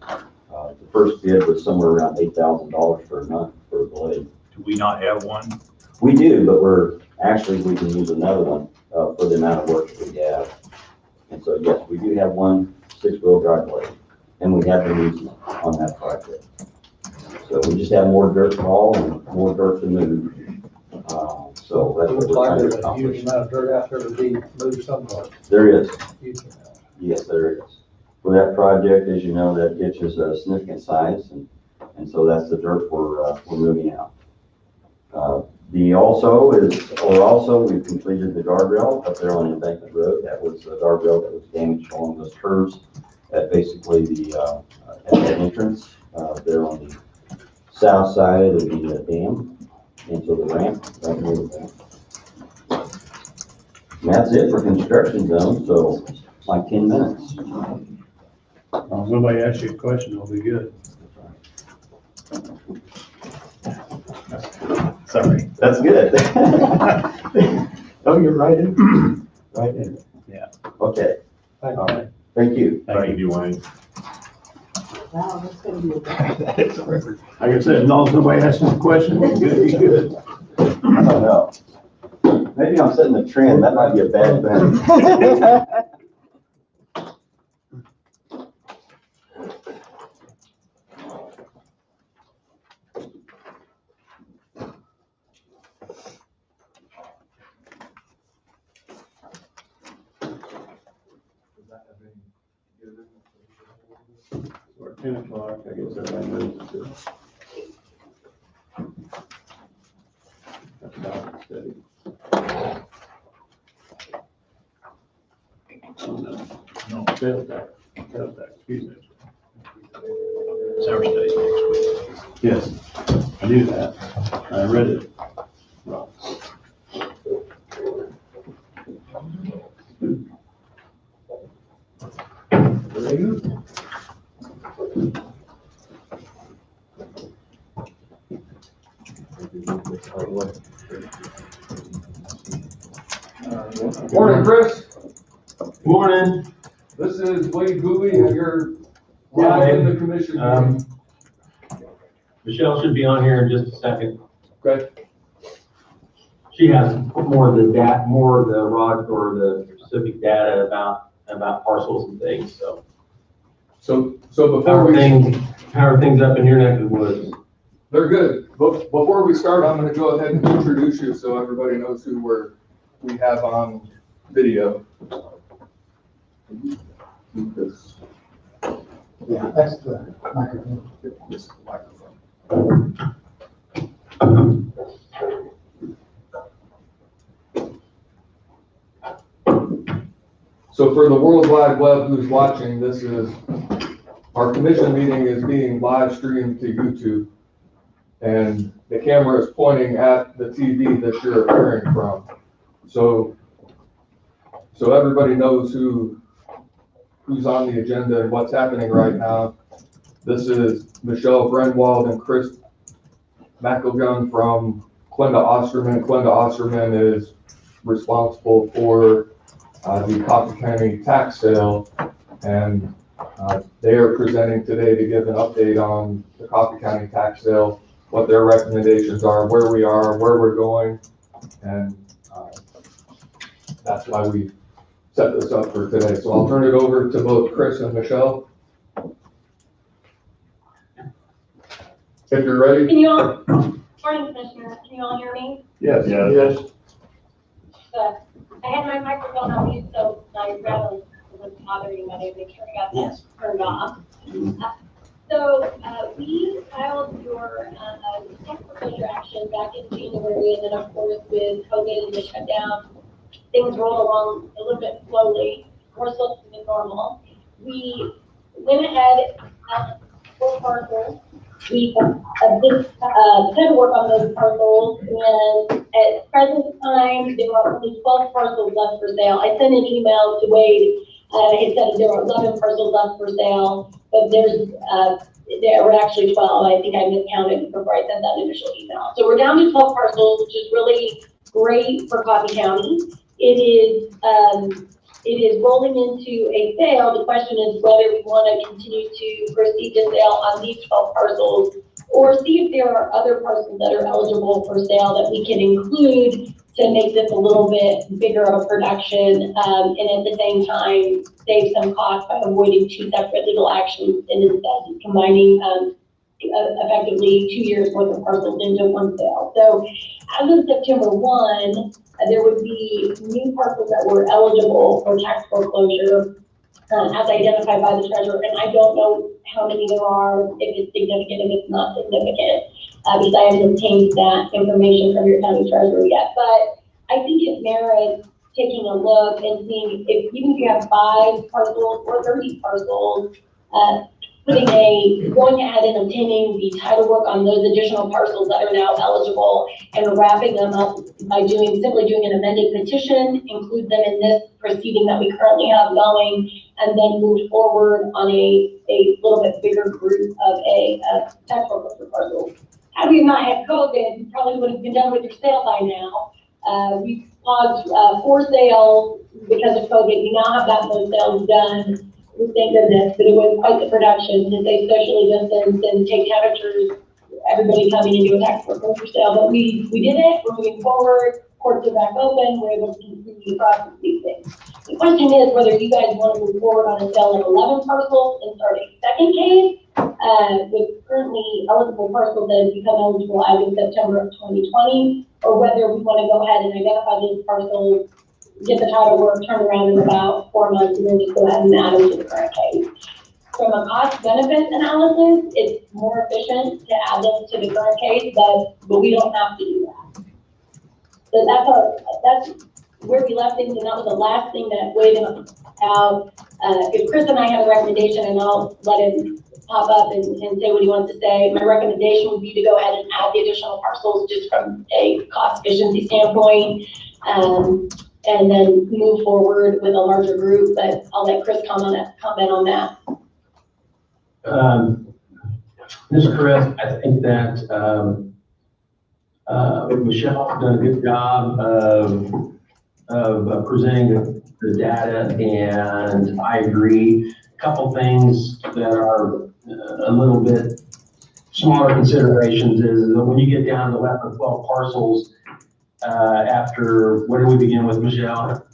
The first bid was somewhere around $8,000 for a month for a blade. Do we not have one? We do, but we can use another one for the amount of work that we have. And so, yes, we do have one 6-wheel drive blade, and we have been using it on that project. So we just have more dirt to haul and more dirt to move. So that's what Looks we're like trying to there's a accomplish. huge amount of dirt out there to be moved somewhere. There is, Huge amount. yes, there is. For that project, as you know, that ditch is a significant size, and so that's the dirt we're moving out. We've completed the guardrail up there on Embankment Road. That was the guardrail that was damaged along those curves at basically the at that entrance there on the south side of the dam, and so the ramp, right near the ramp. And that's it for construction zone, so like 10 minutes. If nobody asks you a question, it'll be good. Sorry. That's good. Oh, you're right in. Right in. Yeah. Okay, Thank all you. right. Thank you. Thank you, Dwayne. Wow, that's gonna be a. Like I said, as long as nobody asks us a question, we're good, be good. I don't know. Maybe I'm setting a trend. That might be a bad thing. Or 10 o'clock, I guess everybody knows it's good. That's about steady. Oh, no. No, Sales tax, excuse me. Thursday next week. Yes, I knew that. I read it. Well, Morning, Chris. Morning. This is Wade Bowie, and you're live in the commission meeting. Michelle should be on here in just a second. Okay. She has more of the raw or the specific data about parcels and things, so. So How before are things up in your neck of the woods? they're good. But before we start, I'm gonna go ahead and introduce you so everybody knows who we have on video. Yeah, that's the microphone. This microphone. So for the World Wide Web who's watching, our commission meeting is being live streamed to YouTube. And the camera is pointing at the TV that you're appearing from. So everybody knows who's on the agenda and what's happening right now. This is Michelle Brenwald and Chris McElgun from Glenda Osterman. Glenda Osterman is responsible for the Coffee County tax sale, and they are presenting today to give an update on the Coffee County tax sale, what their recommendations are, where we are, where we're going, and that's why we set this up for today. So I'll turn it over to both Chris and Michelle. If you're ready. Can you all, morning Commissioner, can you all hear me? yes, Yes. yes. Good. I had my microphone on mute, so I rather was bothering anybody, make sure I got that turned off. So we filed your tax foreclosure action back in January, and then of course with COVID and the shutdown, things rolled along a little bit slowly, more slow than normal. We went ahead out 4 parcels. We did kind of work on those parcels, and at present time, there are only 12 parcels left for sale. I sent an email to Wade, it said there are 11 parcels left for sale, but there's there were actually 12. I think I miscounted before I sent that initial email. So we're down to 12 parcels, which is really great for Coffee County. It is rolling into a sale. The question is whether we want to continue to proceed to sale on these 12 parcels or see if there are other parcels that are eligible for sale that we can include to make this a little bit bigger of a production, and at the same time save some cost by avoiding two separate legal actions and instead combining effectively 2 years worth of parcels into one sale. So as of September 1, there would be new parcels that were eligible for tax foreclosure as identified by the treasurer. And I don't know how many there are, if it's significant, if it's not significant, because I haven't obtained that information from your county treasurer yet. But I think it merits taking a look and seeing if, even if you have 5 parcels or 30 parcels, going ahead and obtaining the title work on those additional parcels that are now eligible and wrapping them up by simply doing an amended petition, include them in this proceeding that we currently have going, and then move forward on a little bit bigger group of tax foreclosure parcels. Had we not had COVID, you probably would have been done with your sale by now. We paused 4 sales because of COVID. We now have got those sales done. Thank goodness, but it was quite the production to stay socially distanced and take temperatures, everybody coming into a tax foreclosure sale. But we did it, we're moving forward, courts are back open, we're able to continue to process these things. The question is whether you guys want to move forward on a sale of 11 parcels and start a second case with currently eligible parcels that have become eligible as of September of 2020, or whether we want to go ahead and identify these parcels, get the title work, turn around in about 4 months, and then just go ahead and add them to the current case. From a cost benefit analysis, it's more efficient to add them to the current case, but we don't have to do that. So that's where we left things, and that was the last thing that weighed out. If Chris and I have a recommendation, and I'll let him pop up and say what he wants to say, my recommendation would be to go ahead and add the additional parcels just from a cost efficiency standpoint. And then move forward with a larger group, but I'll let Chris comment on that. This is Chris. I think that Michelle's done a good job of presenting the data, and I agree. A couple things that are a little bit smaller considerations is that when you get down to 11 or 12 parcels, after, where do we begin with, Michelle?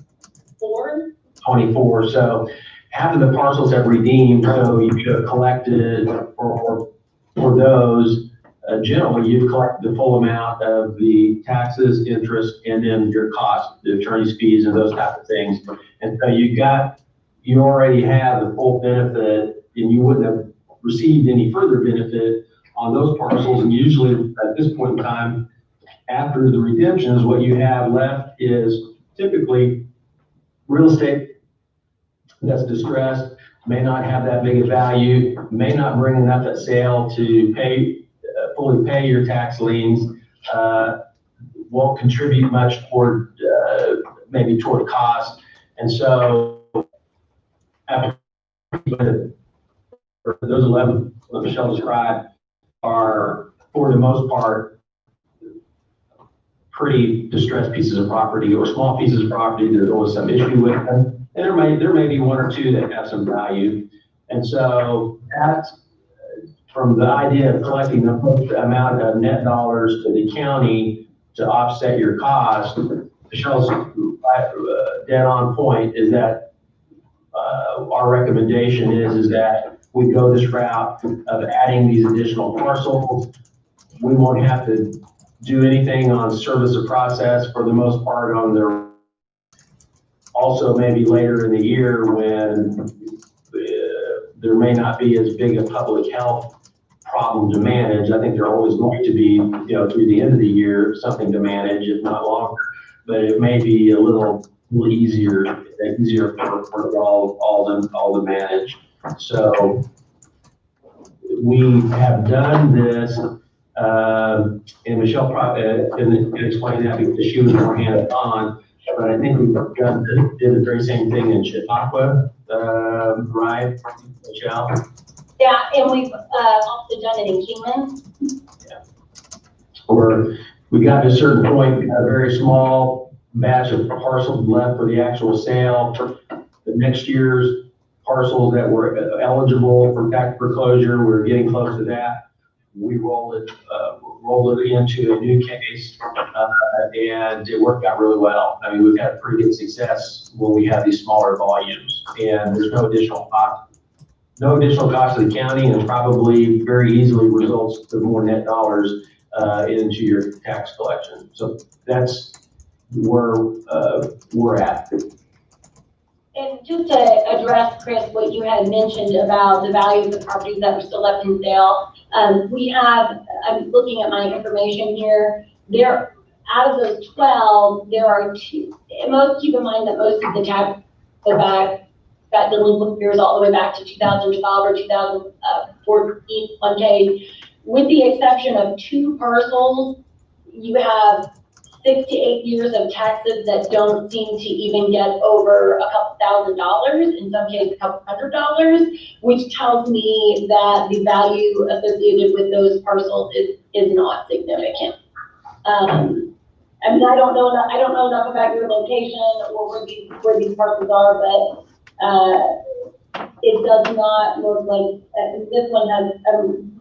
24. So half of the parcels have redeemed, so you should have collected for those. Generally, you've collected the full amount of the taxes, interest, and then your cost, the attorney's fees, and those type of things. And so you already have the full benefit, and you wouldn't have received any further benefit on those parcels. And usually, at this point in time, after the redemptions, what you have left is typically real estate that's distressed, may not have that big a value, may not bring enough at sale to fully pay your tax liens, won't contribute much toward cost. And so after those 11 that Michelle described are, for the most part, pretty distressed pieces of property or small pieces of property. There's always some issue with them, and there may be 1 or 2 that have some value. And so that, from the idea of collecting the amount of net dollars to the county to offset your cost, Michelle's dead on point, is that our recommendation is that we go this route of adding these additional parcels. We won't have to do anything on service of process for the most part on their. Also, maybe later in the year when there may not be as big a public health problem to manage. I think there always going to be, through the end of the year, something to manage, if not longer. But it may be a little easier for all to manage. So we have done this. And Michelle can explain that because she was more hands-on, but I think we did the very same thing in Chautauqua, right, Michelle? Yeah, and we've also done it in Kingman. Or we got to a certain point, a very small batch of parcels left for the actual sale. The next year's parcels that were eligible for tax foreclosure, we're getting close to that. We rolled it into a new case, and it worked out really well. I mean, we've had pretty good success when we have these smaller volumes, and there's no additional cost to the county, and probably very easily results to more net dollars into your tax collection. So that's where we're at. And just to address, Chris, what you had mentioned about the value of the properties that are still left in sale, I'm looking at my information here, out of those 12, there are two, keep in mind that most of the tax go back, that delinquent years all the way back to 2012 or 2014, one case. With the exception of 2 parcels, you have 6 to 8 years of taxes that don't seem to even get over a couple $1,000s, in some cases a couple $100, which tells me that the value associated with those parcels is not significant. I mean, I don't know enough about your location or where these parcels are, but it does not look like this one has.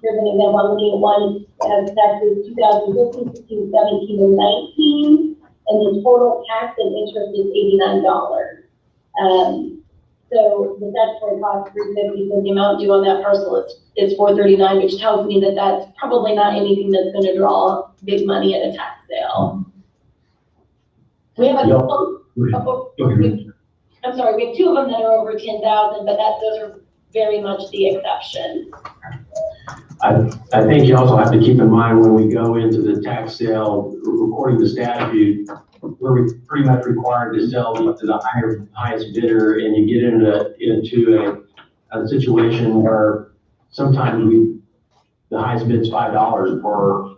Here's an example. I'm looking at one that has taxes 2015, 16, 17, and 19, and the total tax and interest is $89. So the statutory cost $350, so the amount due on that parcel is $439, which tells me that that's probably not anything that's going to draw big money at a tax sale. We have I'm sorry, we have 2 of them that are over 10,000, but those are very much the exception. I think you also have to keep in mind when we go into the tax sale, according to statute, we're pretty much required to sell to the highest bidder, and you get into a situation where sometimes the highest bid is $5 for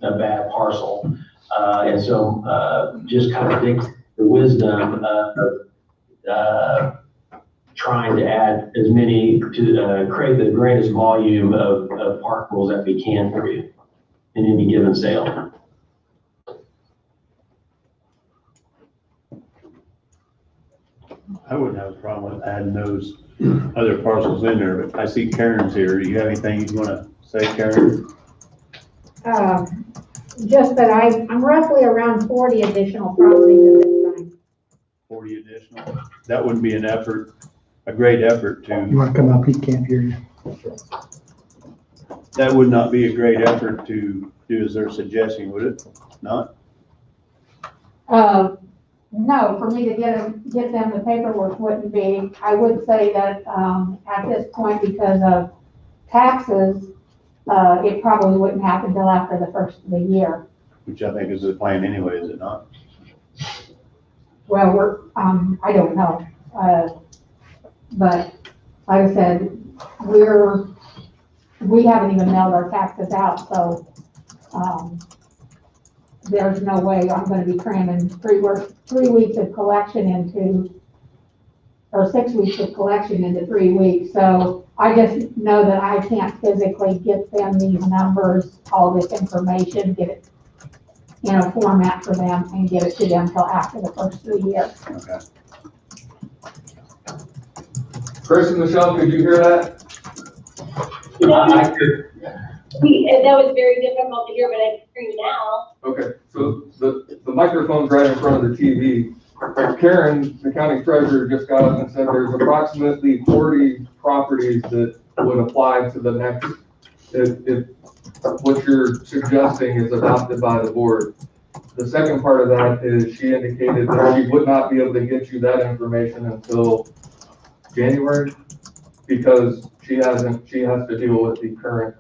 a bad parcel. And so just kind of think the wisdom of trying to add as many to create the greatest volume of parcels that we can for you in any given sale. I wouldn't have a problem with adding those other parcels in there, but I see Karen's here. Do you have anything you want to say, Karen? Just that I'm roughly around 40 additional properties at this time. 40 additional? That wouldn't be a great effort to. You want to come up? He can't hear you. That would not be a great effort to do as they're suggesting, would it? Not? No, for me to get them the paperwork wouldn't be. I would say that at this point, because of taxes, it probably wouldn't happen until after the first of the year. Which I think is the plan anyway, is it not? Well, I don't know. But like I said, we haven't even mailed our taxes out, so there's no way I'm going to be cramming 3 weeks of collection or 6 weeks of collection into 3 weeks. So I just know that I can't physically get them these numbers, all this information, get it in a format for them and get it to them until after the first of the year. Okay. Chris and Michelle, could you hear that? I could. That was very difficult to hear, but I can hear you now. Okay, so the microphone's right in front of the TV. Karen, the county treasurer, just got up and said there's approximately 40 properties that would apply to the next, if what you're suggesting is adopted by the board. The second part of that is she indicated that she would not be able to get you that information until January because she has to deal with the current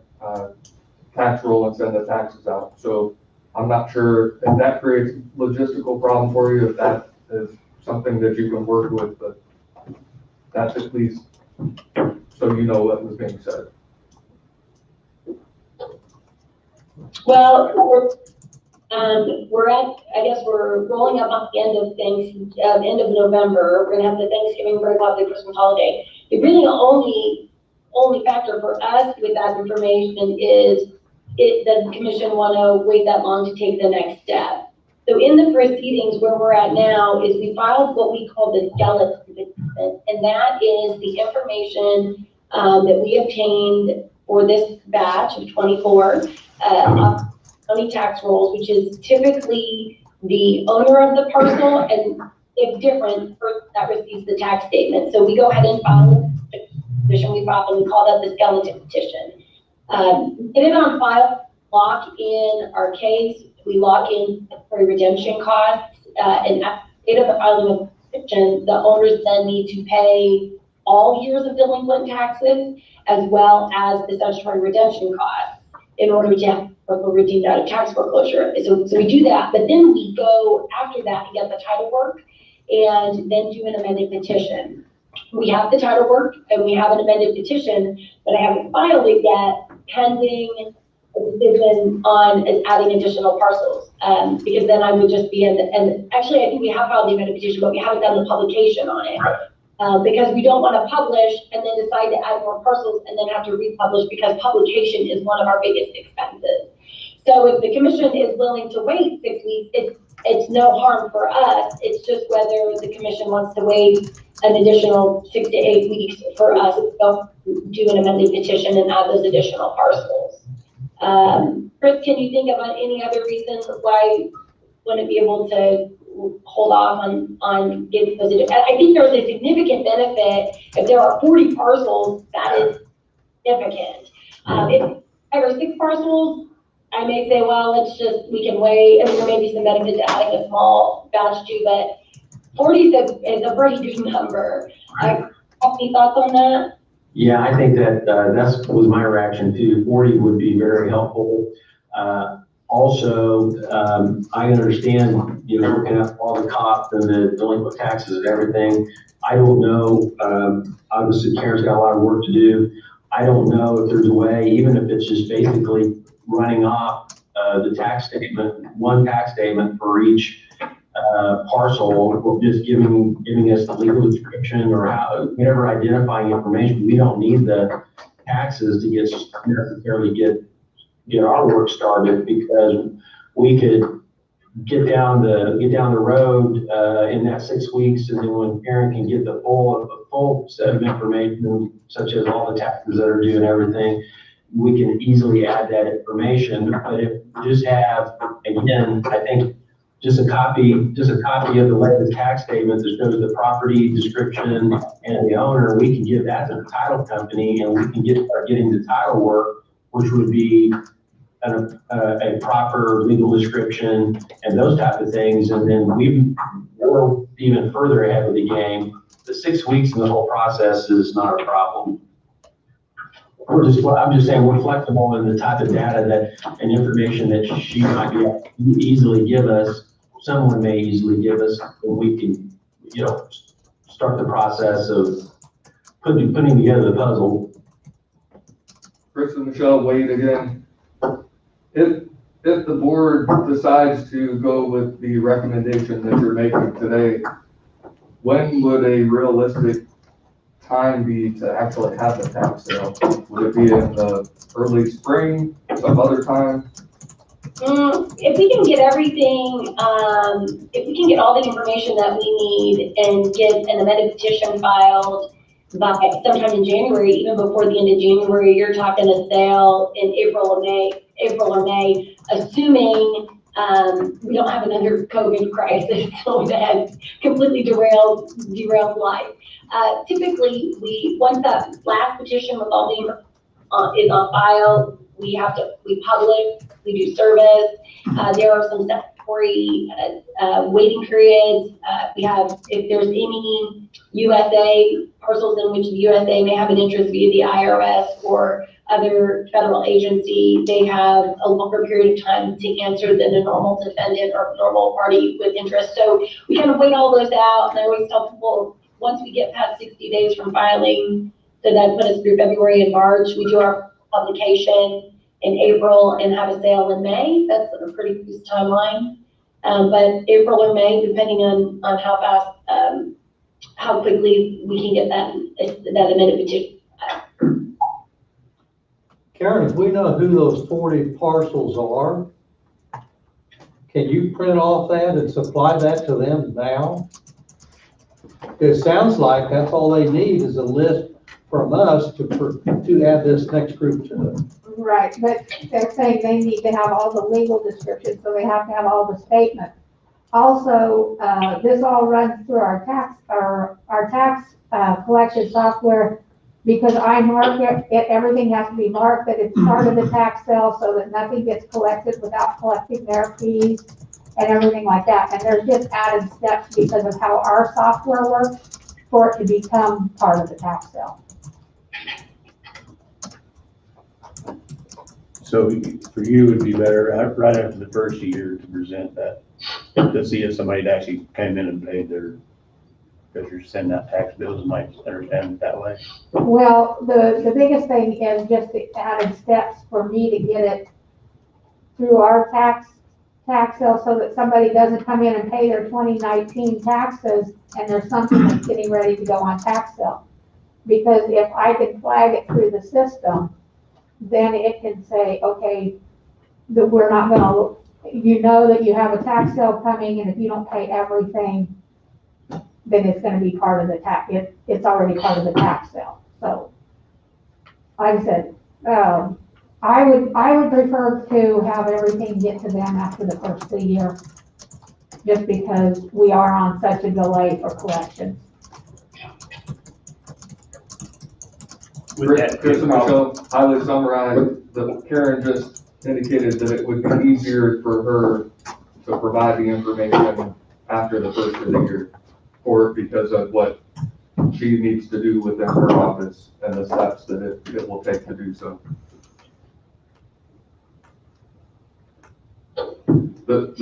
tax roll and send the taxes out. So I'm not sure if that creates a logistical problem for you, if that is something that you can work with, but that's at least so you know what was being said. Well, we're rolling up on the end of November. We're gonna have the Thanksgiving break off, the Christmas holiday. It really only only factor for us with that information is, does the commission want to wait that long to take the next step? So in the proceedings where we're at now is we filed what we call the skeleton statement, and that is the information that we obtained for this batch of 24 county tax rolls, which is typically the owner of the parcel, and if different, person that receives the tax statement. So we go ahead and file the petition. We file and we call that the skeleton petition. Get it on file, lock in our case. We lock in for redemption costs, and at the date of the filing of the petition, the owners then need to pay all years of delinquent taxes as well as the statutory redemption costs in order to have redeemed out of tax foreclosure. So we do that, but then we go after that and get the title work and then do an amended petition. We have the title work and we have an amended petition, but I haven't filed it yet, pending a decision on adding additional parcels. Because then I would just be in, and actually I think we have filed the amended petition, but we haven't done the publication on it. Because we don't want to publish and then decide to add more parcels and then have to republish, because publication is one of our biggest expenses. So if the commission is willing to wait 6 weeks, it's no harm for us. It's just whether the commission wants to wait an additional 6 to 8 weeks for us to do an amended petition and add those additional parcels. Chris, can you think of any other reasons why wouldn't be able to hold off on getting those? I think there's a significant benefit if there are 40 parcels. That is significant. If there are 6 parcels, I may say, well, we can wait. I mean, there may be some benefit to adding a small batch too, but 40 is a pretty good number. Any thoughts on that? Yeah, I think that was my reaction too. 40 would be very helpful. Also, I understand, looking at all the costs and the delinquent taxes and everything. I don't know, obviously Karen's got a lot of work to do. I don't know if there's a way, even if it's just basically running off the tax statement, one tax statement for each parcel, or just giving us the legal description or whatever identifying information. We don't need the taxes to necessarily get our work started, because we could get down the road in that 6 weeks, and then when Karen can get the full set of information, such as all the taxes that are due and everything, we can easily add that information. But if we just have, again, I think just a copy of the latest tax statement that shows the property description and the owner, we can give that to the title company, and we can start getting the title work, which would be a proper legal description and those type of things. And then we're even further ahead of the game. The 6 weeks in the whole process is not a problem. I'm just saying we're flexible in the type of data and information that she might be easily give us. Someone may easily give us, and we can, start the process of putting together the puzzle. Chris and Michelle, Wade again. If the board decides to go with the recommendation that you're making today, when would a realistic time be to actually have the tax sale? Would it be in the early spring, some other time? If we can get everything, if we can get all the information that we need and get an amended petition filed by sometime in January, even before the end of January, you're talking a sale in April or May, assuming we don't have another COVID crisis, so that has completely derailed life. Typically, once that last petition with all the is on file, we publish, we do service. There are some statutory waiting periods. If there's any USA parcels in which the USA may have an interest via the IRS or other federal agency, they have a longer period of time to answer than a normal defendant or normal party with interest. So we kind of wait all those out, and I always tell people, once we get past 60 days from filing, so that put us through February and March, we do our publication in April and have a sale in May. That's a pretty loose timeline. But April or May, depending on how fast, how quickly we can get that amended petition. Karen, if we know who those 40 parcels are, can you print off that and supply that to them now? It sounds like that's all they need is a list from us to add this next group to it. Right, but they're saying they need to have all the legal descriptions, so they have to have all the statements. Also, this all runs through our tax collection software, because I mark it, everything has to be marked that it's part of the tax sale, so that nothing gets collected without collecting their fees and everything like that. And there's just added steps because of how our software works for it to become part of the tax sale. So for you, it'd be better right after the first year to present that, to see if somebody actually came in and paid their, because you're sending out tax bills, and might understand it that way. Well, the biggest thing is just the added steps for me to get it through our tax sale, so that somebody doesn't come in and pay their 2019 taxes and there's something that's getting ready to go on tax sale. Because if I can flag it through the system, then it can say, okay, that we're not gonna, you know that you have a tax sale coming, and if you don't pay everything, then it's gonna be part of the tax, it's already part of the tax sale. So, like I said, I would prefer to have everything get to them after the first of the year, just because we are on such a delay for collections. Chris and Michelle, highly summarized, Karen just indicated that it would be easier for her to provide the information after the first of the year, or because of what she needs to do within her office and the steps that it will take to do so. That's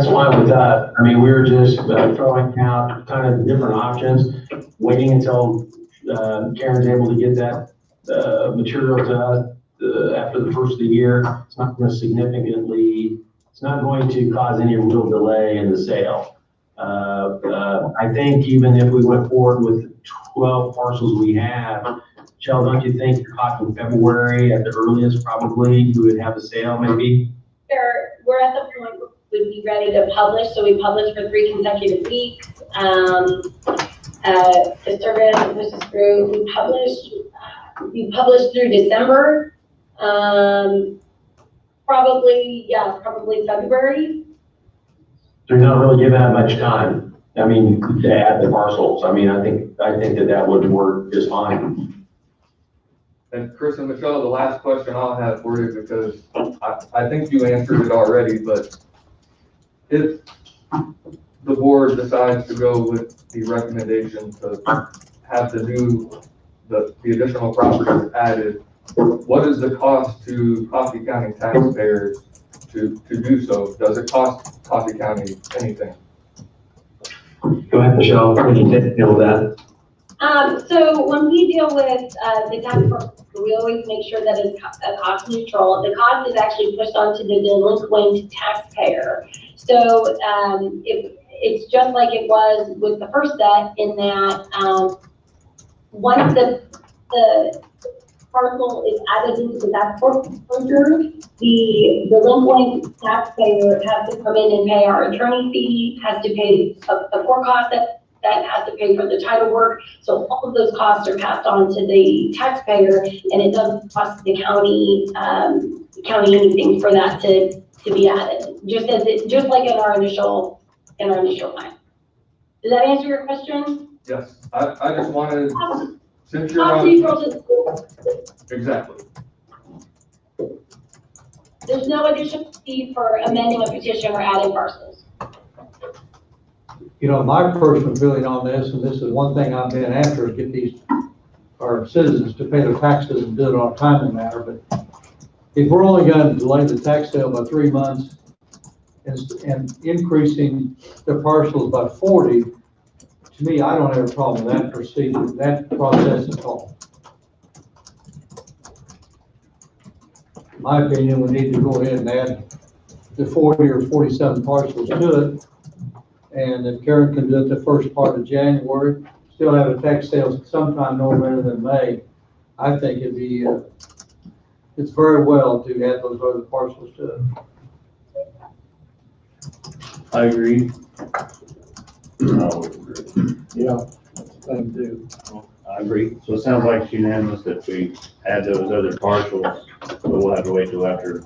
fine with us. I mean, we were just throwing out kind of different options, waiting until Karen's able to get that material to us after the first of the year. It's not going to significantly, it's not going to cause any real delay in the sale. I think even if we went forward with the 12 parcels we have, Michelle, don't you think you're talking February at the earliest, probably, you would have a sale maybe? We're at the point where we'd be ready to publish, so we publish for 3 consecutive weeks. To survey and push us through, we published through December. Probably February. They're not really giving that much time. I mean, to add the parcels. I mean, I think that would work just fine. And Chris and Michelle, the last question I'll have for you, because I think you answered it already, but if the board decides to go with the recommendation to have the additional properties added, what is the cost to Coffee County taxpayers to do so? Does it cost Coffee County anything? Go ahead, Michelle. What do you deal with that? So when we deal with the tax form, we always make sure that it's cost neutral. The cost is actually pushed onto the delinquent taxpayer. So it's just like it was with the first set, in that once the parcel is added into the tax foreclosure, the delinquent taxpayer has to come in and pay our attorney fee, has to pay a court cost that has to pay for the title work. So all of those costs are passed on to the taxpayer, and it doesn't cost the county anything for that to be added. Just like in our initial plan. Does that answer your question? Yes, I just wanted, since you're Cost on. neutral to the school. Exactly. There's no additional fee for amending a petition or adding parcels. You know, my personal feeling on this, and this is one thing I've been after, is get our citizens to pay their taxes and do it on a timely manner. But if we're only going to delay the tax sale by 3 months and increasing the parcels by 40, to me, I don't have a problem with that procedure, that process at all. In my opinion, we need to go ahead and add the 40 or 47 parcels to it. And if Karen can do it the first part of January, still have a tax sale sometime no later than May, I think it'd be, it's very well to add those other parcels to it. I agree. Yeah, that's the thing too. I agree. So it sounds like it's unanimous that we add those other parcels, but we'll have to wait till after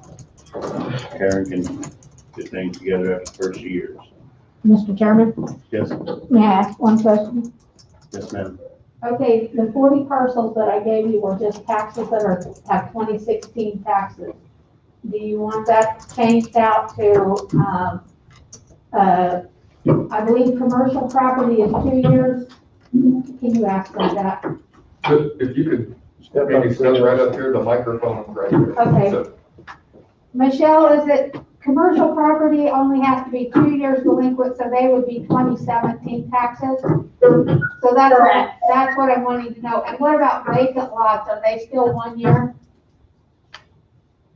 Karen can get things together after the first year. Mr. Chairman, Yes, may I ask one question? yes, ma'am. Okay, the 40 parcels that I gave you were just taxes that have 2016 taxes. Do you want that changed out to, I believe commercial property is 2 years? Can you ask them that? If you could maybe step right up here, the microphone right here. Okay. So, Michelle, is it commercial property only has to be 2 years delinquent, so they would be 2017 taxes? So that's what I'm wanting to know. And what about vacant lots? Are they still 1 year?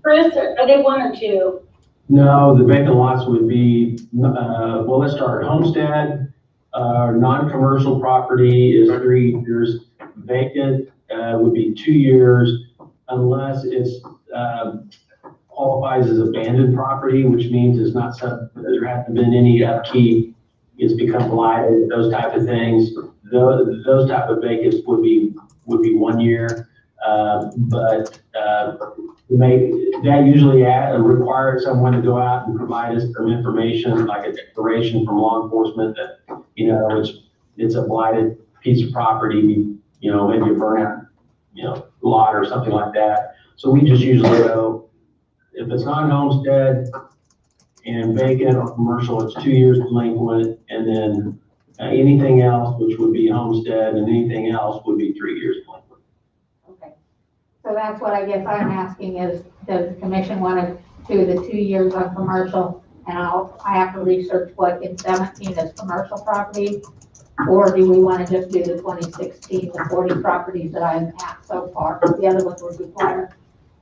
Chris, are they 1 or 2? No, the vacant lots would be, well, let's start. Homestead, non-commercial property is 3 years. Vacant, would be 2 years unless it's, qualifies as abandoned property, which means it's not there hasn't been any upkeep. It's become blighted, those type of things. Those type of vacants would be 1 year. But that usually requires someone to go out and provide us some information, like a declaration from law enforcement that, you know, it's a blighted piece of property, you know, maybe a burnout, you know, lot or something like that. So we just usually go, if it's not homestead and vacant or commercial, it's 2 years delinquent, and then anything else, which would be homestead, and anything else would be 3 years delinquent. Okay. So that's what I guess I'm asking is, does the commission want to do the 2 years on commercial? And I have to research what in 17 is commercial property, or do we want to just do the 2016, the 40 properties that I'm at so far? The other ones would require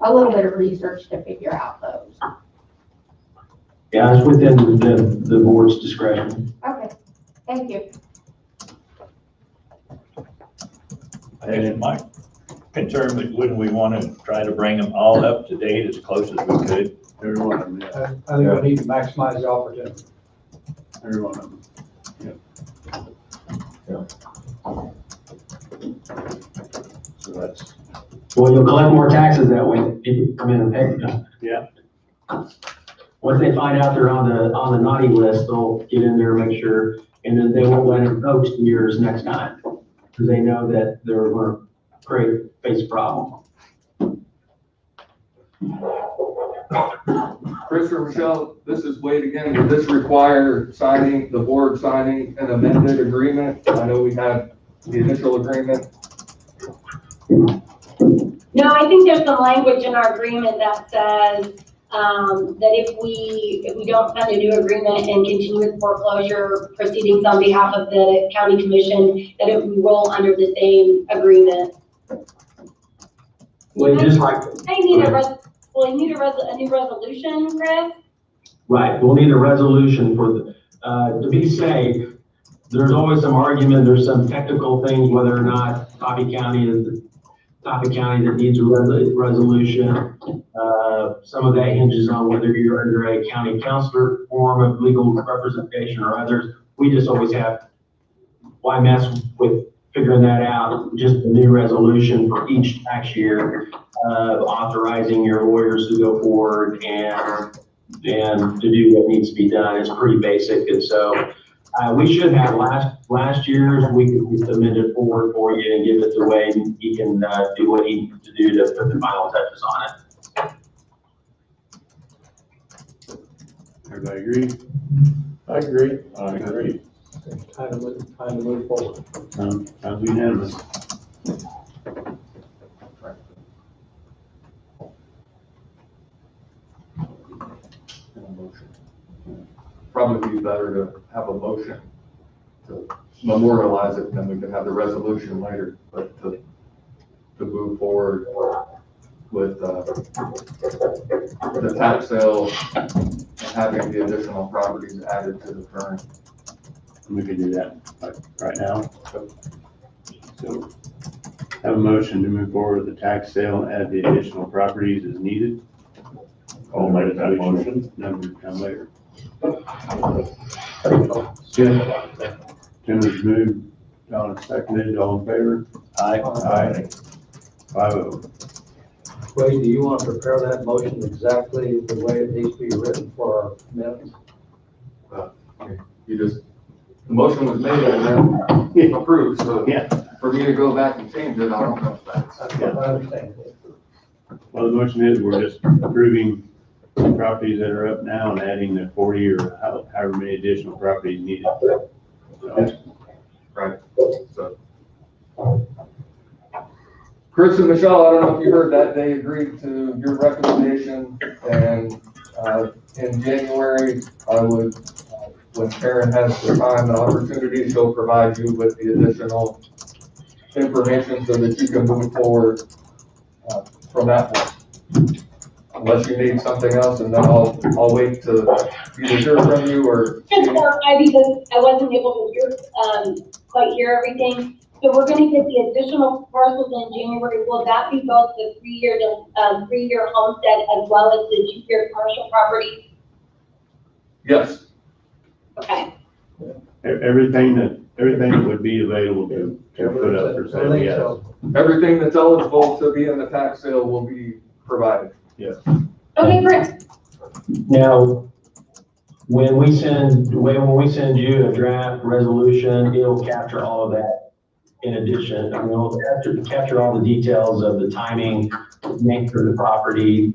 a little bit of research to figure out those. Yeah, it's within the board's discretion. Okay, thank you. And my concern was, wouldn't we want to try to bring them all up to date as close as we could? Every one of them, yeah. I think we need to maximize the opportunity. Every one of them. So that's, Well, you'll collect more taxes that way if people come in and pay them. yeah. Once they find out they're on the naughty list, they'll get in there and make sure, and then they won't let them poach years next time, because they know that they're going to face a problem. Chris or Michelle, this is Wade again. Would this require signing, the board signing an amended agreement? I know we had the initial agreement. No, I think there's some language in our agreement that says, that if we don't sign a new agreement and continue with foreclosure proceedings on behalf of the county commission, that it will roll under the same agreement. Well, just like. Will you need a new resolution, Chris? Right, we'll need a resolution for the, to be safe, there's always some argument, there's some technical things, whether or not Coffee County is the type of county that needs a resolution. Some of that hinges on whether you're under a county councilor form of legal representation or others. We just always have, why mess with figuring that out? Just a new resolution for each tax year, authorizing your lawyers to go forward and to do what needs to be done. It's pretty basic. And so we should have last year's, we can submit it forward for you and give it to Wade, and he can do what he needs to do to put the final touches on it. Everybody agree? I agree. I agree. Time to move forward. Sounds unanimous. Probably be better to have a motion to memorialize it, and then we can have the resolution later, but to move forward with the tax sale and having the additional properties added to the current. We can do that right now. So Have a motion to move forward with the tax sale and add the additional properties as needed. I'll make that motion. Number to come later. Jim, Tim has moved, John has seconded, all in favor? Aye. Aye. 5-0. Wade, do you want to prepare that motion exactly the way it needs to be written for our minutes? You just, the motion was made and then approved, so Yeah. for me to go back and change it, I don't know if that's. I understand. Well, the motion is we're just approving the properties that are up now and adding the 40 or however many additional properties needed. So, Right. So. Chris and Michelle, I don't know if you heard that, they agreed to your recommendation, and in January, I would, when Karen has the time and opportunity, she'll provide you with the additional information so that you can move forward from that point. Unless you need something else, and then I'll wait to either hear from you or. Just clarify, because I wasn't able to quite hear everything. So we're gonna get the additional parcels in January. Will that be both the 3-year homestead as well as the 2-year commercial property? Yes. Okay. everything that would be available to put up for sale, yes. Everything that's eligible to be in the tax sale will be provided. Yes. Okay, great. Now, when we send you a draft resolution, it'll capture all of that. In addition, I mean, it'll capture all the details of the timing, nature of the property,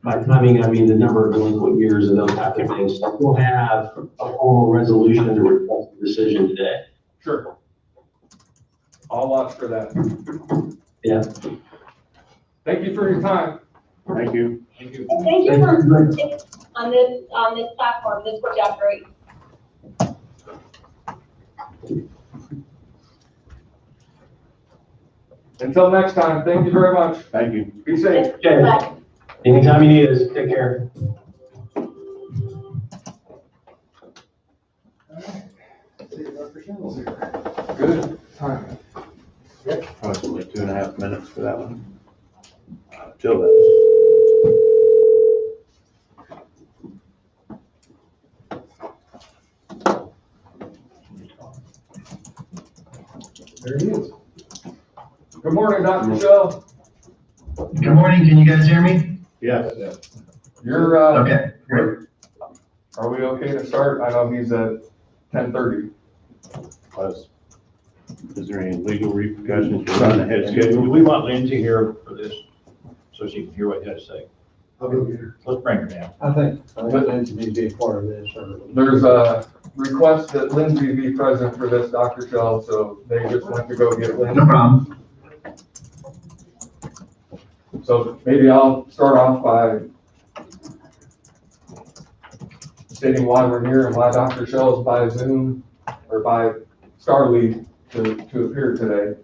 by timing, I mean the number of delinquent years and those type of things. So we'll have a formal resolution to request a decision today. Sure. I'll watch for that. Yeah. Thank you for your time. Thank you. Thank you for on this platform. This worked out great. Until next time, thank you very much. Thank you. Be safe. Okay. Bye. Anytime you need us, take care. Good time. Approximately 2.5 minutes for that one. Till then. There he is. Good morning, Dr. Shell. Good morning, can you guys hear me? Yeah. You're, Okay, great. are we okay to start? I know he's at 10:30. Is there any legal repercussions for running ahead of schedule? Do we want Lindsay here for this, so she can hear what you have to say? I'll go get her. Let's bring her down. I think Lindsay needs to be a part of this, or. There's a request that Lindsay be present for this, Dr. Shell, so they just went to go get Lindsay. No problem. So maybe I'll start off by stating why we're here and why Dr. Shell is by Zoom or by Starlead to appear today.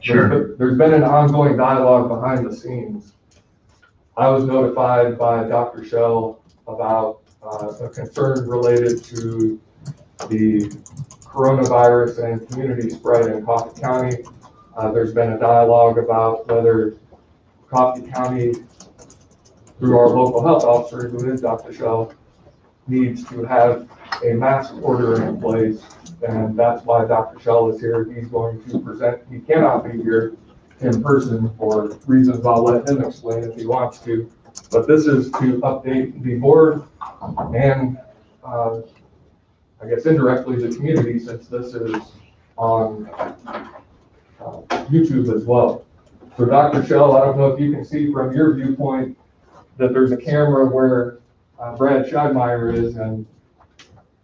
Sure. There's been an ongoing dialogue behind the scenes. I was notified by Dr. Shell about a concern related to the coronavirus and community spread in Coffee County. There's been a dialogue about whether Coffee County, through our local health officer, who is Dr. Shell, needs to have a mask order in place, and that's why Dr. Shell is here. He's going to present. He cannot be here in person for reasons I'll let him explain if he wants to, but this is to update the board and I guess indirectly the community, since this is on YouTube as well. So Dr. Shell, I don't know if you can see from your viewpoint that there's a camera where Brad Scheidmeyer is, and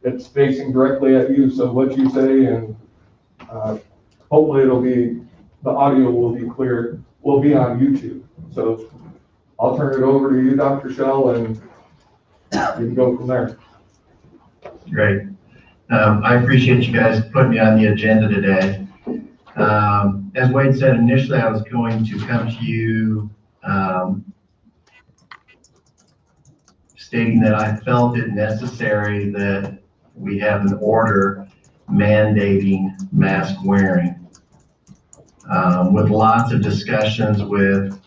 it's facing directly at you. So what you say, and hopefully the audio will be clear, will be on YouTube. So I'll turn it over to you, Dr. Shell, and you can go from there. Great. I appreciate you guys putting me on the agenda today. As Wade said, initially I was going to come to you stating that I felt it necessary that we have an order mandating mask wearing. with lots of discussions with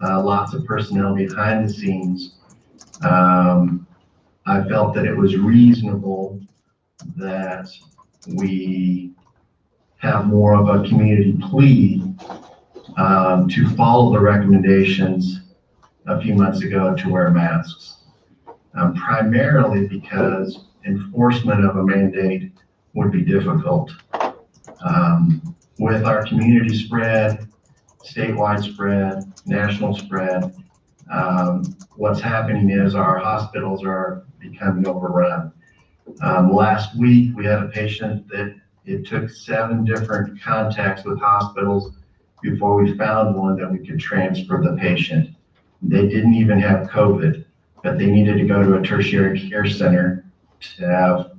lots of personnel behind the scenes. I felt that it was reasonable that we have more of a community plea to follow the recommendations a few months ago to wear masks, primarily because enforcement of a mandate would be difficult. With our community spread, statewide spread, national spread, what's happening is our hospitals are becoming overrun. Last week, we had a patient that it took 7 different contacts with hospitals before we found one that we could transfer the patient. They didn't even have COVID, but they needed to go to a tertiary care center to have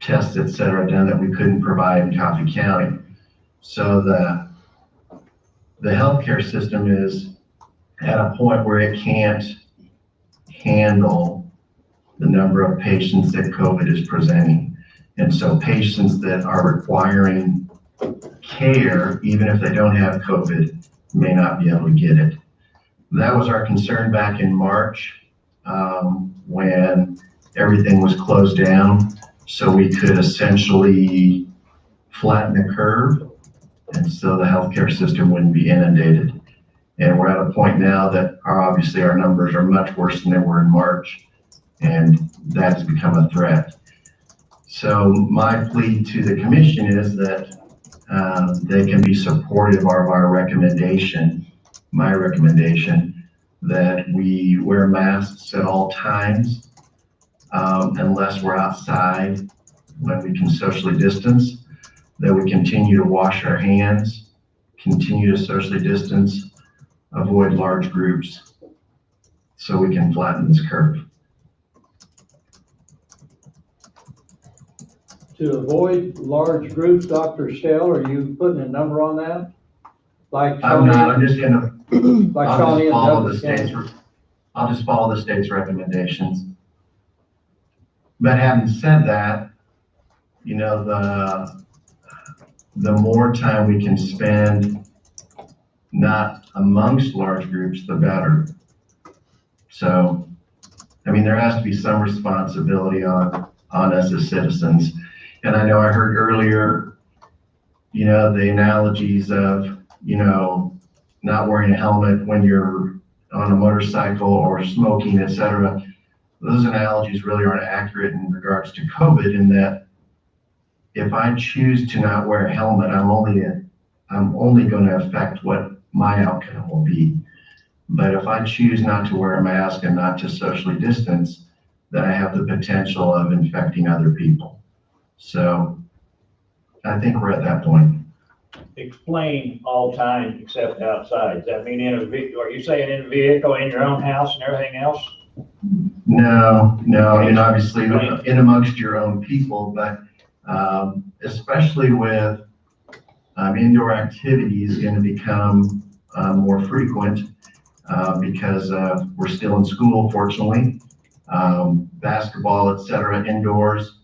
tests, et cetera, done that we couldn't provide in Coffee County. So the healthcare system is at a point where it can't handle the number of patients that COVID is presenting. And so patients that are requiring care, even if they don't have COVID, may not be able to get it. That was our concern back in March when everything was closed down, so we could essentially flatten the curve, and so the healthcare system wouldn't be inundated. And we're at a point now that obviously our numbers are much worse than they were in March, and that has become a threat. So my plea to the commission is that they can be supportive of our recommendation, my recommendation, that we wear masks at all times, unless we're outside when we can socially distance, that we continue to wash our hands, continue to socially distance, avoid large groups, so we can flatten this curve. To avoid large groups, Dr. Stell, are you putting a number on that? Like I'm not, I'm just gonna, like I'll Shawnee just and follow the Douglas state's, County? I'll just follow the state's recommendations. But having said that, you know, the more time we can spend not amongst large groups, the better. So, I mean, there has to be some responsibility on us as citizens. And I know I heard earlier, you know, the analogies of, you know, not wearing a helmet when you're on a motorcycle or smoking, et cetera. Those analogies really aren't accurate in regards to COVID, in that if I choose to not wear a helmet, I'm only going to affect what my outcome will be. But if I choose not to wear a mask and not to socially distance, then I have the potential of infecting other people. So I think we're at that point. Explain all time except outside. Does that mean in a vehicle? Are you saying in a vehicle, in your own house and everything else? No, and obviously in amongst your own people, but especially with indoor activities going to become more frequent because we're still in school, fortunately. Basketball, et cetera, indoors.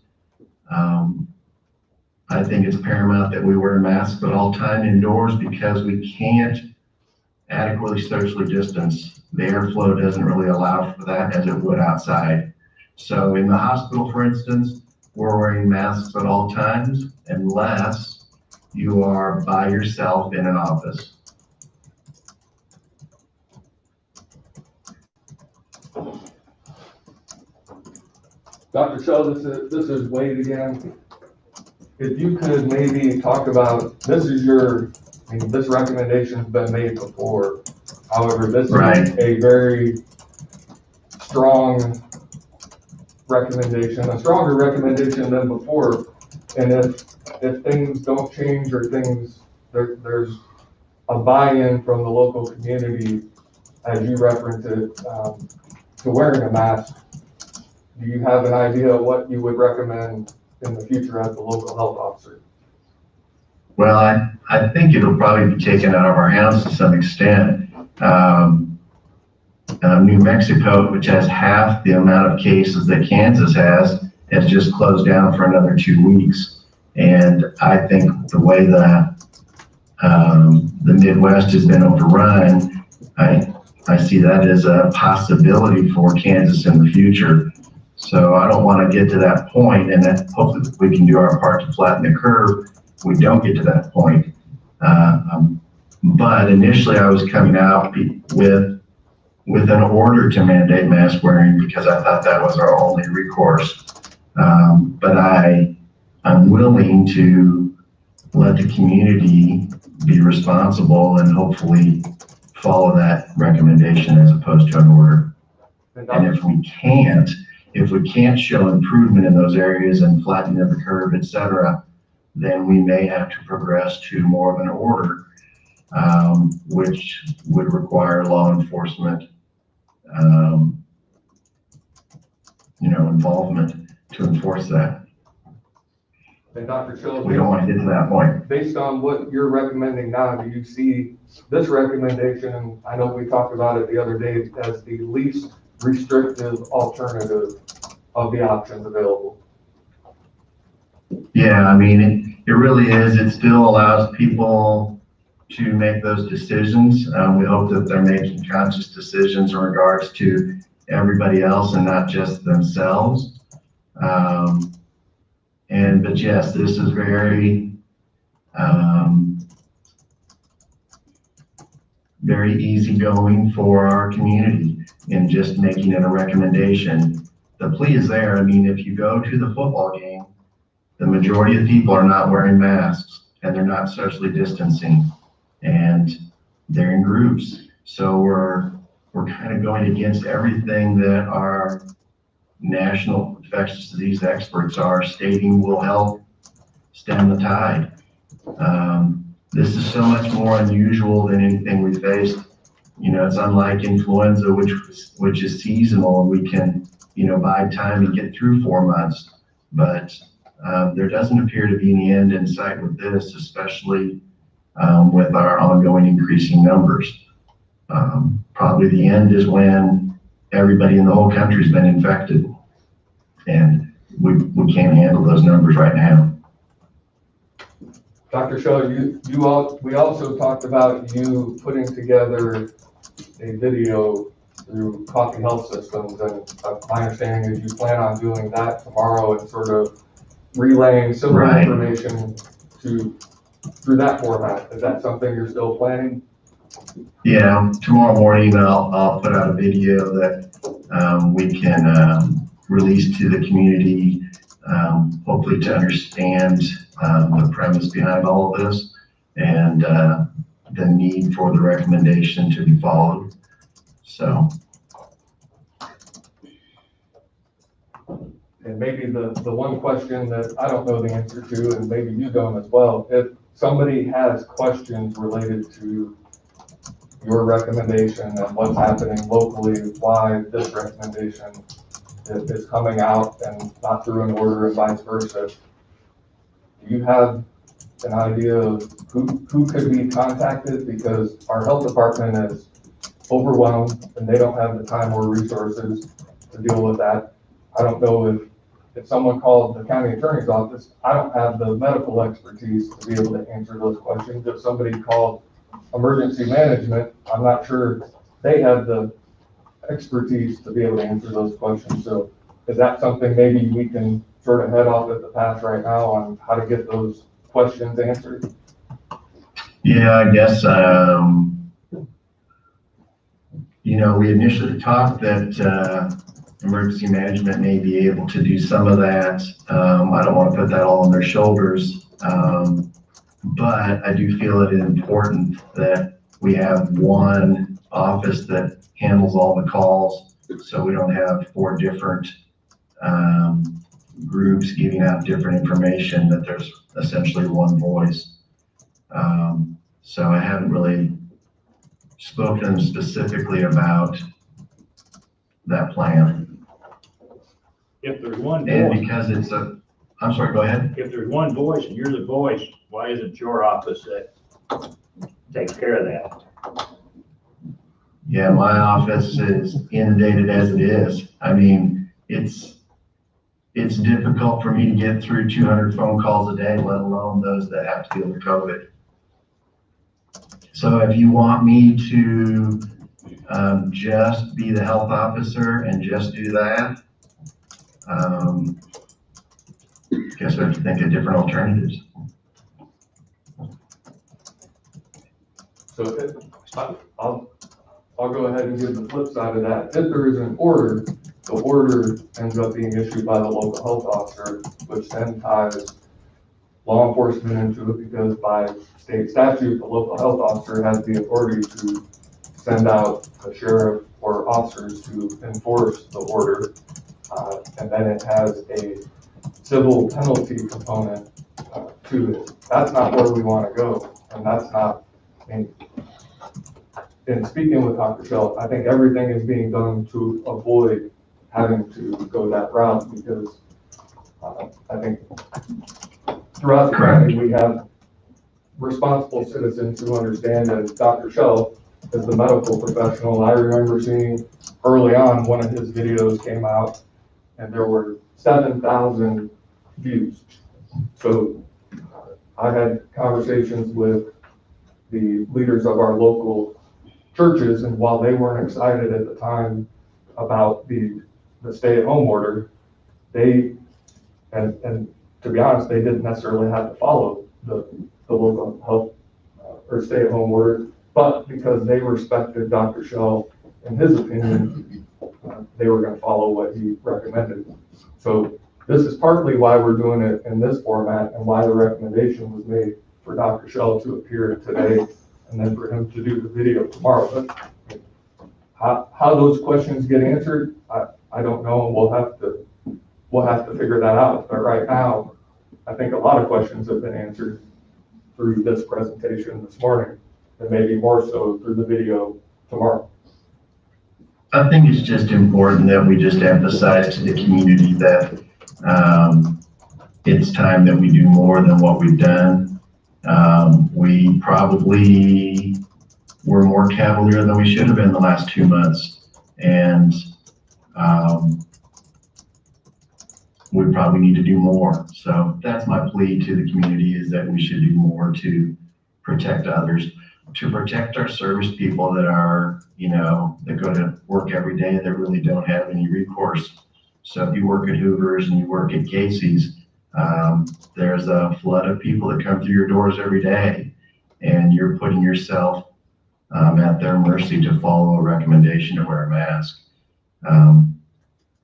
I think it's paramount that we wear masks at all time indoors because we can't adequately socially distance. The airflow doesn't really allow for that as it would outside. So in the hospital, for instance, we're wearing masks at all times unless you are by yourself in an office. Dr. Shell, this is Wade again. If you could maybe talk about, this recommendation's been made before. However, this is a very strong recommendation, a stronger recommendation than before. And if things don't change or there's a buy-in from the local community, as you referenced it, to wearing a mask, do you have an idea of what you would recommend in the future as the local health officer? Well, I think it'll probably be taken out of our hands to some extent. New Mexico, which has half the amount of cases that Kansas has just closed down for another 2 weeks. And I think the way the Midwest has been overrun, I see that as a possibility for Kansas in the future. So I don't want to get to that point, and then hope that we can do our part to flatten the curve. We don't get to that point. But initially I was coming out with an order to mandate mask wearing because I thought that was our only recourse. But I'm willing to let the community be responsible and hopefully follow that recommendation as opposed to an order. And if we can't show improvement in those areas and flattening of the curve, et cetera, then we may have to progress to more of an order, which would require law enforcement, involvement to enforce that. And Dr. Schultz, We don't want to get to that point. based on what you're recommending now, do you see this recommendation, and I know we talked about it the other day, as the least restrictive alternative of the options available? Yeah, I mean, it really is. It still allows people to make those decisions. We hope that they're making conscious decisions in regards to everybody else and not just themselves. But yes, this is very, very easygoing for our community in just making it a recommendation. The plea is there. I mean, if you go to the football game, the majority of people are not wearing masks and they're not socially distancing and they're in groups. So we're kind of going against everything that our national infectious disease experts are stating will help stem the tide. This is so much more unusual than anything we faced. It's unlike influenza, which is seasonal, and we can, bide time and get through 4 months. But there doesn't appear to be any end in sight with this, especially with our ongoing increasing numbers. Probably the end is when everybody in the whole country's been infected, and we can't handle those numbers right now. Dr. Shaw, we also talked about you putting together a video through Coffee Health Systems, and my understanding is you plan on doing that tomorrow and sort of relaying similar information through that format. Is that something you're still planning? Yeah, tomorrow morning I'll put out a video that we can release to the community, hopefully to understand the premise behind all of this and the need for the recommendation to be followed. So. And maybe the one question that I don't know the answer to, and maybe you don't as well, if somebody has questions related to your recommendation and what's happening locally, why this recommendation is coming out and not through an order and vice versa, do you have an idea of who could be contacted? Because our health department is overwhelmed and they don't have the time or resources to deal with that. I don't know if someone called the county attorney's office, I don't have the medical expertise to be able to answer those questions. If somebody called emergency management, I'm not sure they have the expertise to be able to answer those questions. So is that something maybe we can sort of head off at the pass right now on how to get those questions answered? Yeah, I guess, we initially talked that emergency management may be able to do some of that. I don't want to put that all on their shoulders, but I do feel it important that we have one office that handles all the calls, so we don't have 4 different groups giving out different information, that there's essentially one voice. So I haven't really spoken specifically about that plan. If there's one And voice, because I'm sorry, go ahead. if there's one voice and you're the voice, why isn't your office that takes care of that? Yeah, my office is inundated as it is. I mean, it's difficult for me to get through 200 phone calls a day, let alone those that have to deal with COVID. So if you want me to just be the health officer and just do that, guess I have to think of different alternatives. So I'll go ahead and give the flip side of that. If there is an order, the order ends up being issued by the local health officer, which then ties law enforcement into it, because by state statute, the local health officer has the authority to send out a sheriff or officers to enforce the order. And then it has a civil penalty component to it. That's not where we want to go. And that's not, in speaking with Dr. Schell, I think everything is being done to avoid having to go that route, because I think throughout the country we have responsible citizens who understand that Dr. Schell is the medical professional. I remember seeing early on one of his videos came out and there were 7,000 views. So I had conversations with the leaders of our local churches, and while they weren't excited at the time about the stay-at-home order, they, and to be honest, they didn't necessarily have to follow the local health or stay-at-home order, but because they respected Dr. Schell and his opinion, they were going to follow what he recommended. So this is partly why we're doing it in this format, and why the recommendation was made for Dr. Schell to appear today and then for him to do the video tomorrow. But how those questions get answered, I don't know, and we'll have to figure that out. But right now, I think a lot of questions have been answered through this presentation this morning, and maybe more so through the video tomorrow. I think it's just important that we just emphasize to the community that it's time that we do more than what we've done. We probably were more cavalier than we should have been the last 2 months. And we probably need to do more. So that's my plea to the community, is that we should do more to protect others, to protect our service people that are, that go to work every day that really don't have any recourse. So if you work at Hoover's and you work at Casey's, there's a flood of people that come through your doors every day, and you're putting yourself at their mercy to follow a recommendation to wear a mask.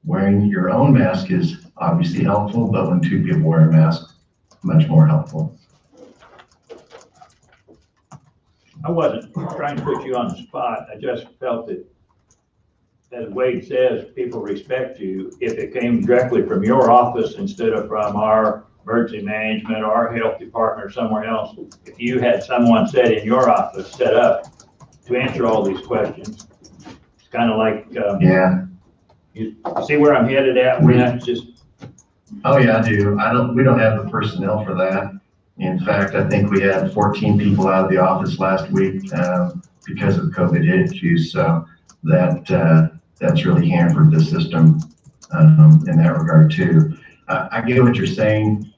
Wearing your own mask is obviously helpful, but when 2 people wear a mask, much more helpful. I wasn't trying to put you on the spot. I just felt that, as Wade says, people respect you. If it came directly from your office instead of from our emergency management or our health department or somewhere else, if you had someone set in your office set up to answer all these questions, it's kind of like, yeah. You see where I'm headed at? That's just. Oh yeah, I do. We don't have the personnel for that. In fact, I think we had 14 people out of the office last week because of COVID issues. So that's really hampered the system in that regard too. I get what you're saying.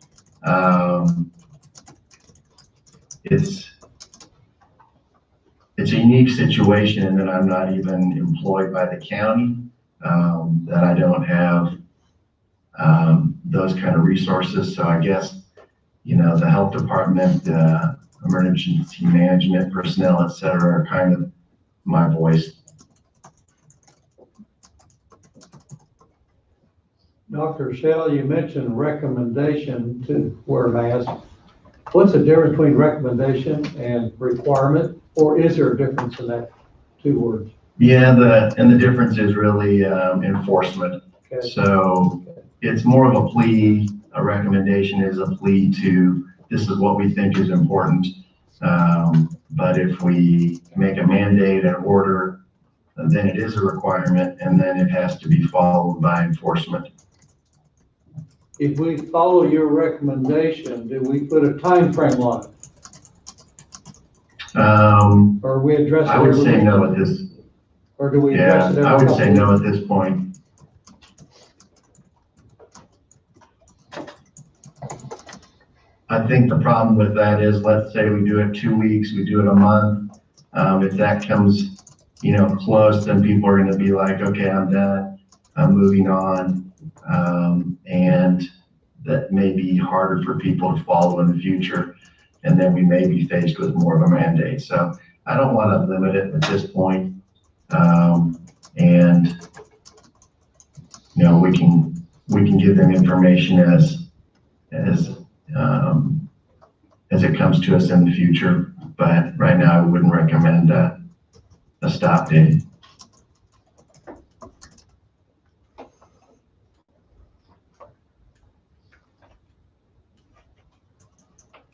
It's a unique situation in that I'm not even employed by the county, that I don't have those kind of resources. So I guess, the health department, emergency management personnel, et cetera, are kind of my voice. Dr. Schell, you mentioned recommendation to wear a mask. What's the difference between recommendation and requirement, or is there a difference in that 2 words? Yeah, the difference is really enforcement. Okay. So it's more of a plea. A recommendation is a plea to, this is what we think is important. But if we make a mandate and order, then it is a requirement, and then it has to be followed by enforcement. If we follow your recommendation, do we put a time frame on it? Or we address it? I would say no at this. Or do we address it? I would say no at this point. I think the problem with that is, let's say we do it 2 weeks, we do it a month. If that comes, close, then people are gonna be like, okay, I'm done, I'm moving on. And that may be harder for people to follow in the future. And then we may be faced with more of a mandate. So I don't want to limit it at this point. And we can give them information as it comes to us in the future. But right now, I wouldn't recommend a stop date.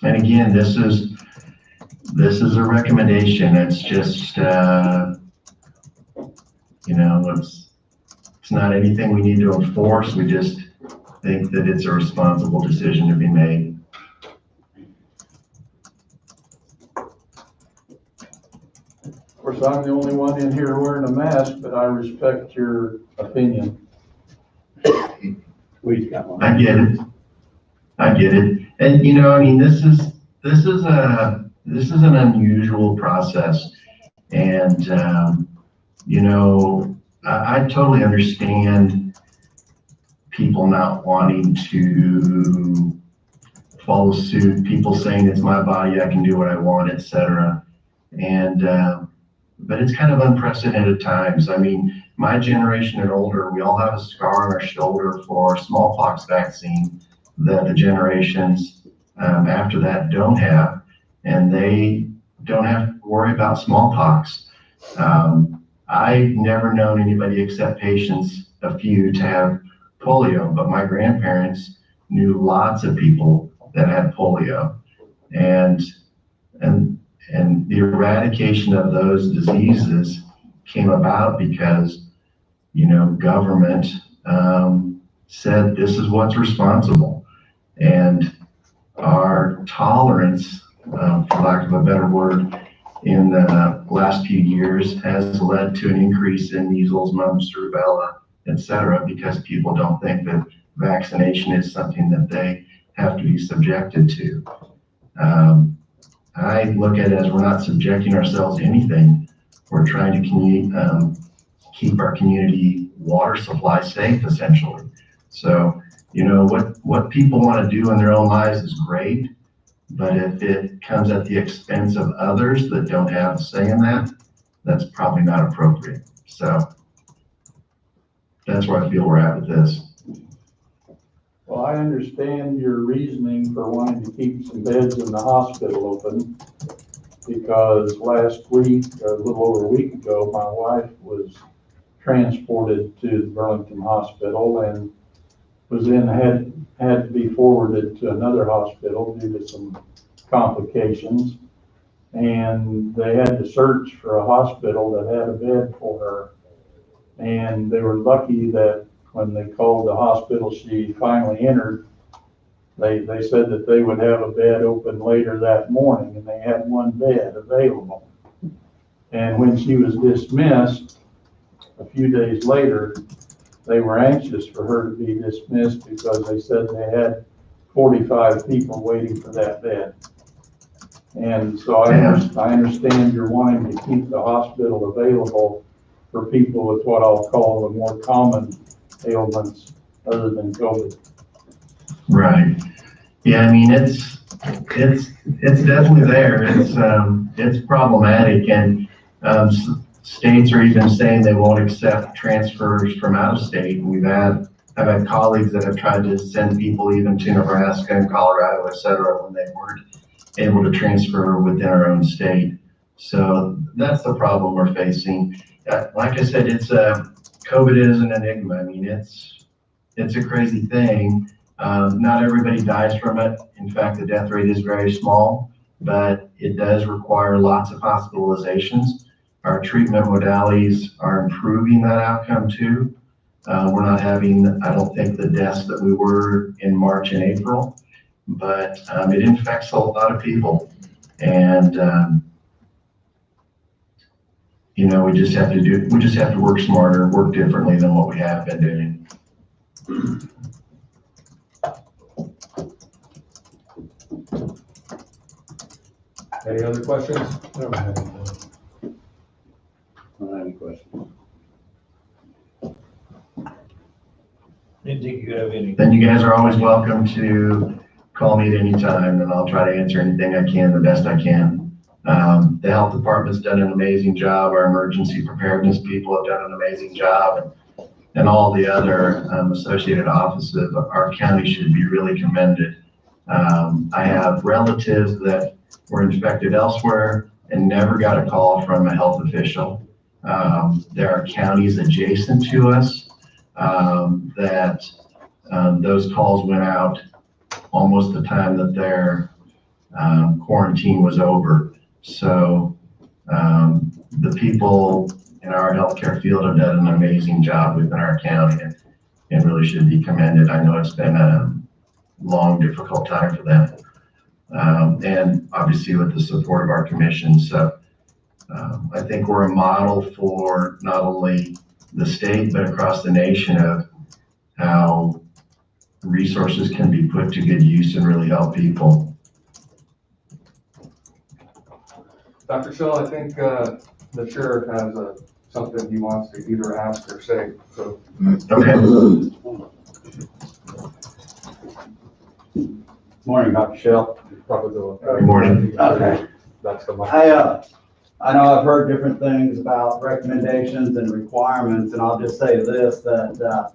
And again, this is a recommendation. It's just it's not anything we need to enforce. We just think that it's a responsible decision to be made. Of course, I'm the only one in here wearing a mask, but I respect your opinion. We've got one. I get it. And this is an unusual process. And I totally understand people not wanting to follow suit, people saying it's my body, I can do what I want, etc. And but it's kind of unprecedented times. I mean, my generation and older, we all have a scar on our shoulder for smallpox vaccine that the generations after that don't have, and they don't have to worry about smallpox. I've never known anybody except patients, a few, to have polio, but my grandparents knew lots of people that had polio, and the eradication of those diseases came about because government said this is what's responsible, and our tolerance, for lack of a better word, in the last few years has led to an increase in measles, mumps, rubella, etc., because people don't think that vaccination is something that they have to be subjected to. I look at it as we're not subjecting ourselves to anything. We're trying to keep our community water supply safe, essentially. So, what people want to do in their own lives is great, but if it comes at the expense of others that don't have a say in that, that's probably not appropriate. So that's where I feel we're at with this. Well, I understand your reasoning for wanting to keep some beds in the hospital open, because last week, or a little over a week ago, my wife was transported to the Burlington Hospital and had to be forwarded to another hospital due to some complications. And they had to search for a hospital that had a bed for her. And they were lucky that when they called the hospital she finally entered, they said that they would have a bed open later that morning, and they had one bed available. And when she was dismissed a few days later, they were anxious for her to be dismissed because they said they had 45 people waiting for that bed. And so I understand you're wanting to keep the hospital available for people with what I'll call the more common ailments other than COVID. Right. Yeah, I mean, it's definitely there. It's problematic, and states are even saying they won't accept transfers from out of state. I've had colleagues that have tried to send people even to Nebraska and Colorado, et cetera, when they weren't able to transfer within our own state. So that's the problem we're facing. Like I said, COVID is an enigma. I mean, it's a crazy thing. Not everybody dies from it. In fact, the death rate is very small, but it does require lots of hospitalizations. Our treatment modalities are improving that outcome too. We're not having, I don't think, the deaths that we were in March and April, but it infects a lot of people. And we just have to work smarter, work differently than what we have been doing. Any other questions? I don't have any questions. Didn't think you have any. Then you guys are always welcome to call me at any time, and I'll try to answer anything I can the best I can. The health department's done an amazing job. Our emergency preparedness people have done an amazing job, and all the other associated offices of our county should be really commended. I have relatives that were infected elsewhere and never got a call from a health official. There are counties adjacent to us that those calls went out almost the time that their quarantine was over. So the people in our healthcare field have done an amazing job within our county and really should be commended. I know it's been a long, difficult time for them. And obviously with the support of our commission. So I think we're a model for not only the state, but across the nation of how resources can be put to good use and really help people. Dr. Shell, I think the sheriff has something he wants to either ask or say. So. Okay. Morning, Dr. Shell. Good morning. Okay. That's the mic. I know I've heard different things about recommendations and requirements, and I'll just say this, that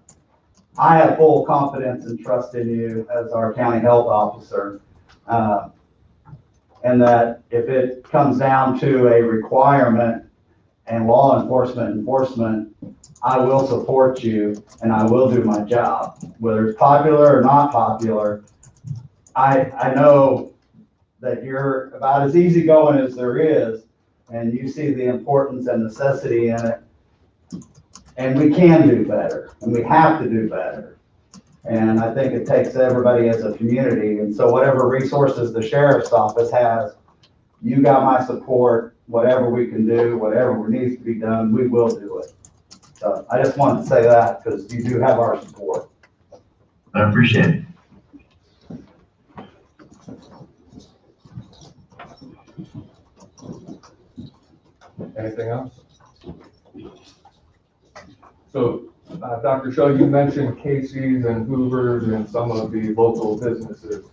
I have full confidence and trust in you as our county health officer. And that if it comes down to a requirement and law enforcement, I will support you and I will do my job. Whether it's popular or not popular, I know that you're about as easygoing as there is, and you see the importance and necessity in it. And we can do better, and we have to do better. And I think it takes everybody as a community. And so whatever resources the sheriff's office has, you got my support. Whatever we can do, whatever needs to be done, we will do it. So I just wanted to say that because you do have our support. I appreciate it. Anything else? So, Dr. Shaw, you mentioned Casey's and Hoover's and some of the local businesses.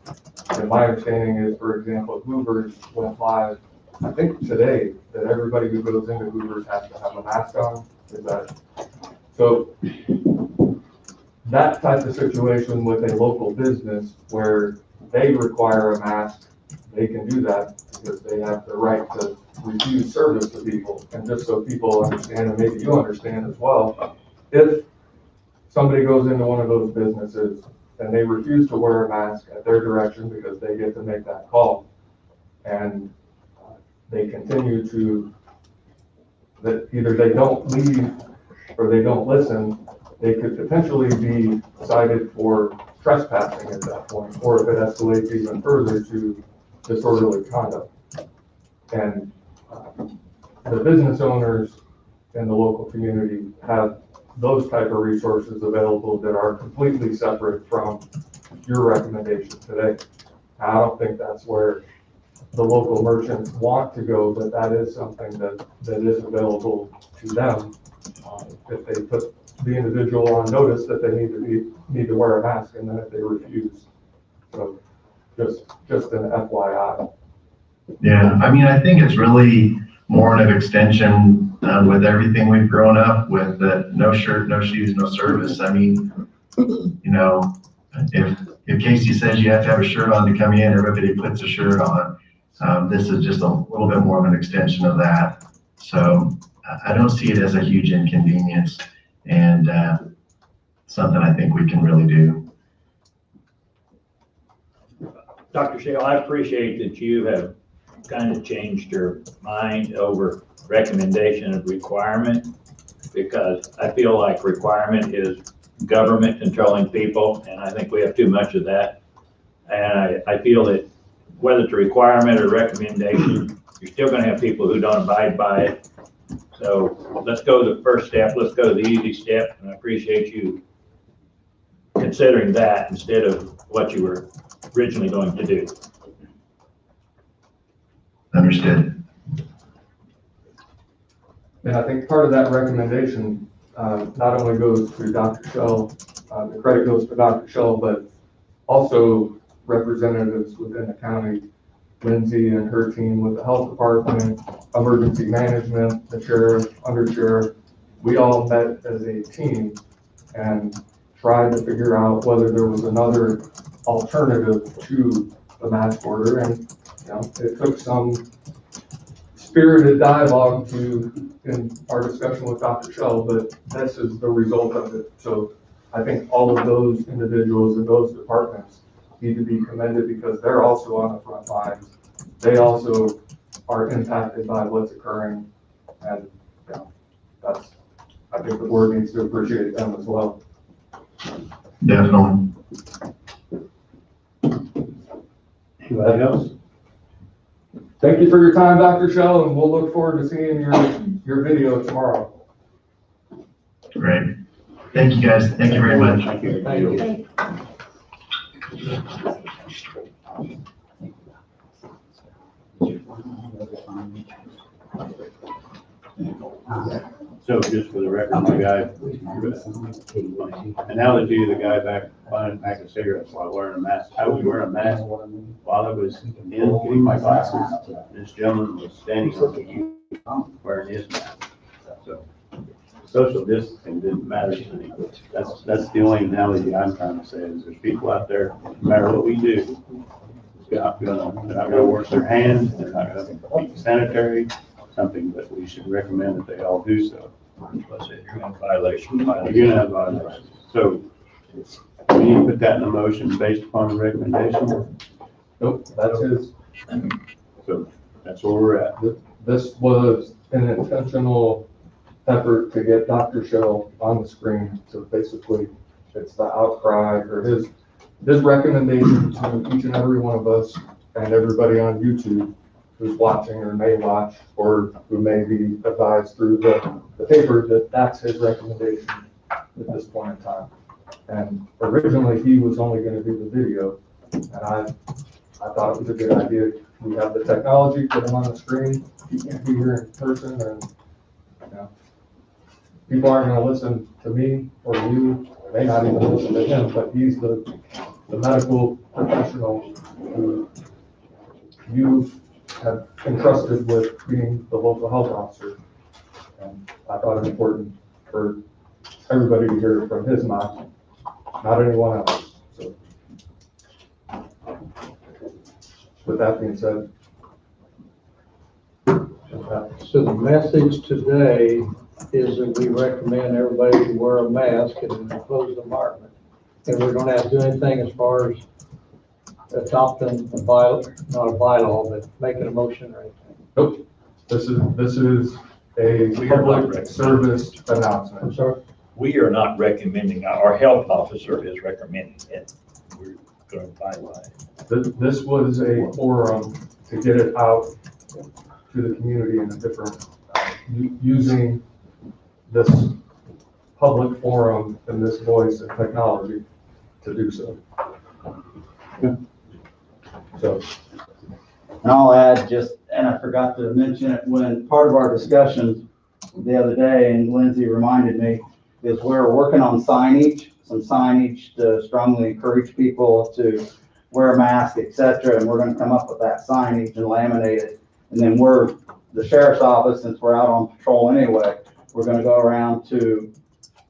And my understanding is, for example, Hoover's went live, I think today, that everybody who goes into Hoover's has to have a mask on. Is that so? That type of situation with a local business where they require a mask, they can do that because they have the right to refuse service to people. And just so people understand, and maybe you understand as well, if somebody goes into one of those businesses and they refuse to wear a mask at their direction because they get to make that call, and they continue to, that either they don't leave or they don't listen, they could potentially be cited for trespassing at that point, or if it escalates even further to disorderly conduct. And the business owners in the local community have those type of resources available that are completely separate from your recommendation today. I don't think that's where the local merchants want to go, but that is something that is available to them if they put the individual on notice that they need to wear a mask, and then if they refuse. So just an FYI. Yeah, I mean, I think it's really more of an extension with everything we've grown up with, that no shirt, no shoes, no service. I mean, you know, if Casey says you have to have a shirt on to come in, everybody puts a shirt on. This is just a little bit more of an extension of that. So I don't see it as a huge inconvenience, and something I think we can really do. Dr. Shale, I appreciate that you have kind of changed your mind over recommendation of requirement, because I feel like requirement is government controlling people, and I think we have too much of that. And I feel that whether it's a requirement or recommendation, you're still going to have people who don't abide by it. So let's go to the first step. Let's go to the easy step, and I appreciate you considering that instead of what you were originally going to do. Understood. And I think part of that recommendation, not only goes to Dr. Shell, the credit goes to Dr. Shell, but also representatives within the county, Lindsay and her team with the health department, emergency management, the sheriff, undersheriff. We all met as a team and tried to figure out whether there was another alternative to the mask order. And, you know, it took some spirited dialogue in our discussion with Dr. Shell, but this is the result of it. So I think all of those individuals in those departments need to be commended because they're also on the front lines. They also are impacted by what's occurring. And, you know, I think the board needs to appreciate them as well. Definitely. Anybody else? Thank you for your time, Dr. Shell, and we'll look forward to seeing your video tomorrow. Great. Thank you, guys. Thank you very much. Thank you. Thank you. Thank So just for the record, my guy, analogy to the guy back buying a pack of cigarettes while wearing a mask. I was wearing a mask while I was in getting my glasses. This gentleman was standing on the queue wearing his mask. So social distancing didn't matter to me. That's the only analogy I'm trying to say is there's people out there, no matter what we do, they're not gonna wash their hands, they're not gonna be sanitary, something that we should recommend that they all do so. Plus, if you're in violation. You're gonna have violations. So we need to put that in a motion based upon the recommendation. Nope, that's his. So that's where we're at. This was an intentional effort to get Dr. Shell on the screen. So basically, it's the outcry or his recommendation to each and every one of us and everybody on YouTube who's watching or may watch or who may be advised through the paper that that's his recommendation at this point in time. And originally he was only going to do the video, and I thought it was a good idea. We have the technology, put him on the screen. He can't be here in person, and you know, people aren't going to listen to me or you. They may not even listen to him, but he's the medical professional who you have entrusted with being the local health officer. And I thought it was important for everybody to hear from his mouth, not anyone else. So with that being said. So the message today is that we recommend everybody to wear a mask in an enclosed environment. And we don't have to do anything as far as adopting a bylaw, not a bylaw, but making a motion or anything. Nope. This is a public service announcement. I'm sorry? We are not recommending, our health officer is recommending it. We're going to bylaw. This was a forum to get it out to the community in a different, using this public forum and this voice and technology to do so. Yeah. So. And I'll add just, and I forgot to mention it when part of our discussion the other day, and Lindsay reminded me, is we're working on signage, some signage to strongly encourage people to wear a mask, etc. And we're going to come up with that signage and laminate it. And then the sheriff's office, since we're out on patrol anyway, we're going to go around to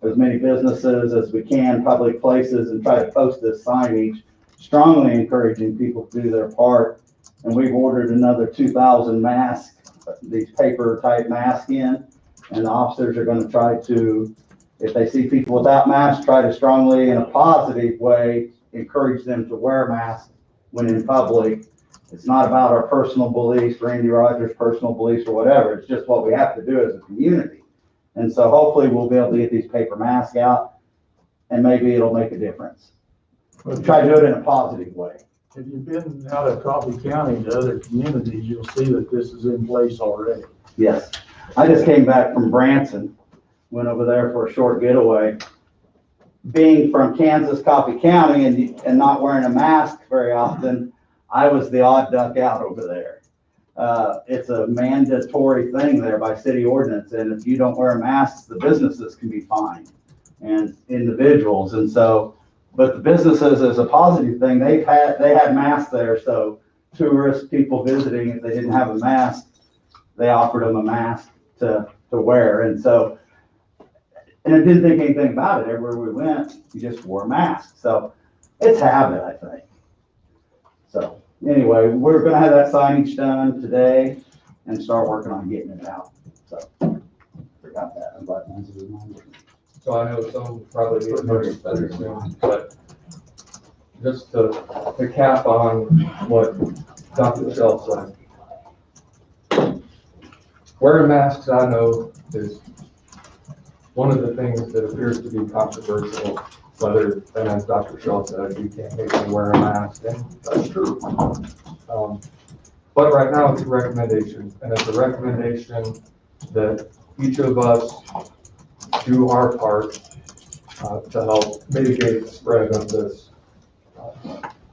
as many businesses as we can, public places, and try to post this signage, strongly encouraging people to do their part. And we've ordered another 2,000 masks, these paper type masks in, and the officers are going to try to, if they see people without masks, try to strongly, in a positive way, encourage them to wear masks when in public. It's not about our personal beliefs, Randy Rogers' personal beliefs or whatever. It's just what we have to do as a community. And so hopefully we'll be able to get these paper masks out, and maybe it'll make a difference. We'll try to do it in a positive way. If you've been out of Coffee County to other communities, you'll see that this is in place already. Yes. I just came back from Branson, went over there for a short getaway. Being from Kansas, Coffee County, and not wearing a mask very often, I was the odd duck out over there. it's a mandatory thing there by city ordinance, and if you don't wear masks, the businesses can be fined and individuals, and so, but the businesses is a positive thing, they had masks there, so tourists, people visiting, if they didn't have a mask, they offered them a mask to wear, and so, and I didn't think anything about it, everywhere we went, you just wore masks, so it's habit, I think. So, anyway, we're gonna have that signage done today and start working on getting it out, so, forgot that, I'm glad Lindsay reminded me. So I know some probably get noticed better soon, but just to cap on what Dr. Shell said. Wearing masks, I know, is one of the things that appears to be controversial, whether, and as Dr. Shell said, you can't make me wear a mask, and that's true. But right now it's a recommendation, and it's a recommendation that each of us do our part to help mitigate the spread of this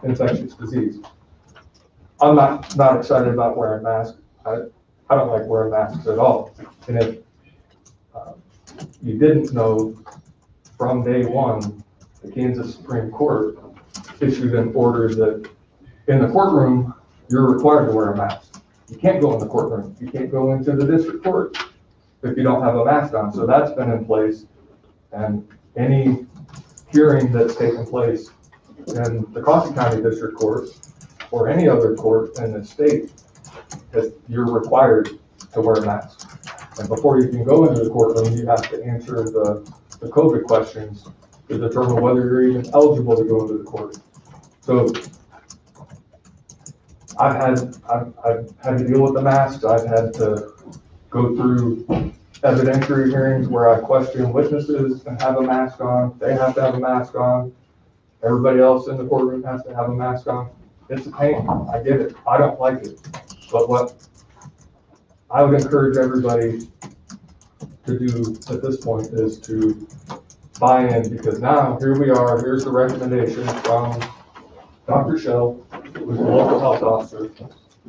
infectious disease. I'm not excited about wearing masks. I don't like wearing masks at all. And if you didn't know, from day one, the Kansas Supreme Court issued an order that in the courtroom, you're required to wear a mask. You can't go in the courtroom. You can't go into the district court if you don't have a mask on. So that's been in place. And any hearing that's taken place in the Coffee County District Court or any other court in the state, that you're required to wear a mask. And before you can go into the courtroom, you have to answer the COVID questions to determine whether you're even eligible to go into the court. So I've had to deal with the masks. I've had to go through evidentiary hearings where I question witnesses and have a mask on. They have to have a mask on. Everybody else in the courtroom has to have a mask on. It's a pain. I get it. I don't like it. But what I would encourage everybody to do at this point is to buy in, because now here we are. Here's the recommendation from Dr. Shell, who's the local health officer.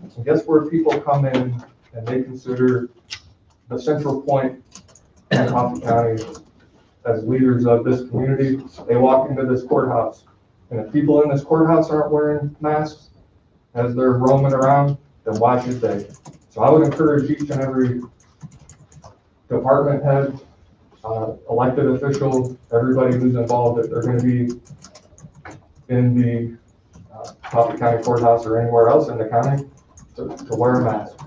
And guess where people come in and they consider the central point in Coffee County as leaders of this community. They walk into this courthouse, and if people in this courthouse aren't wearing masks as they're roaming around, then why should they? So I would encourage each and every department head, elected official, everybody who's involved, if they're going to be in the Coffee County Courthouse or anywhere else in the county, to wear a mask.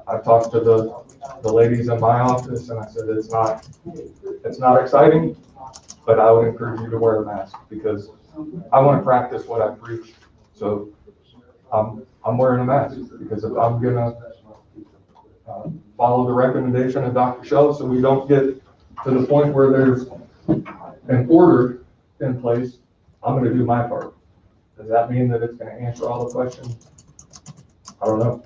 I've talked to the ladies in my office, and I said it's not exciting, but I would encourage you to wear a mask, because I want to practice what I preach. So I'm wearing a mask, because if I'm gonna follow the recommendation of Dr. Shell, so we don't get to the point where there's an order in place, I'm going to do my part. Does that mean that it's going to answer all the questions? I don't know.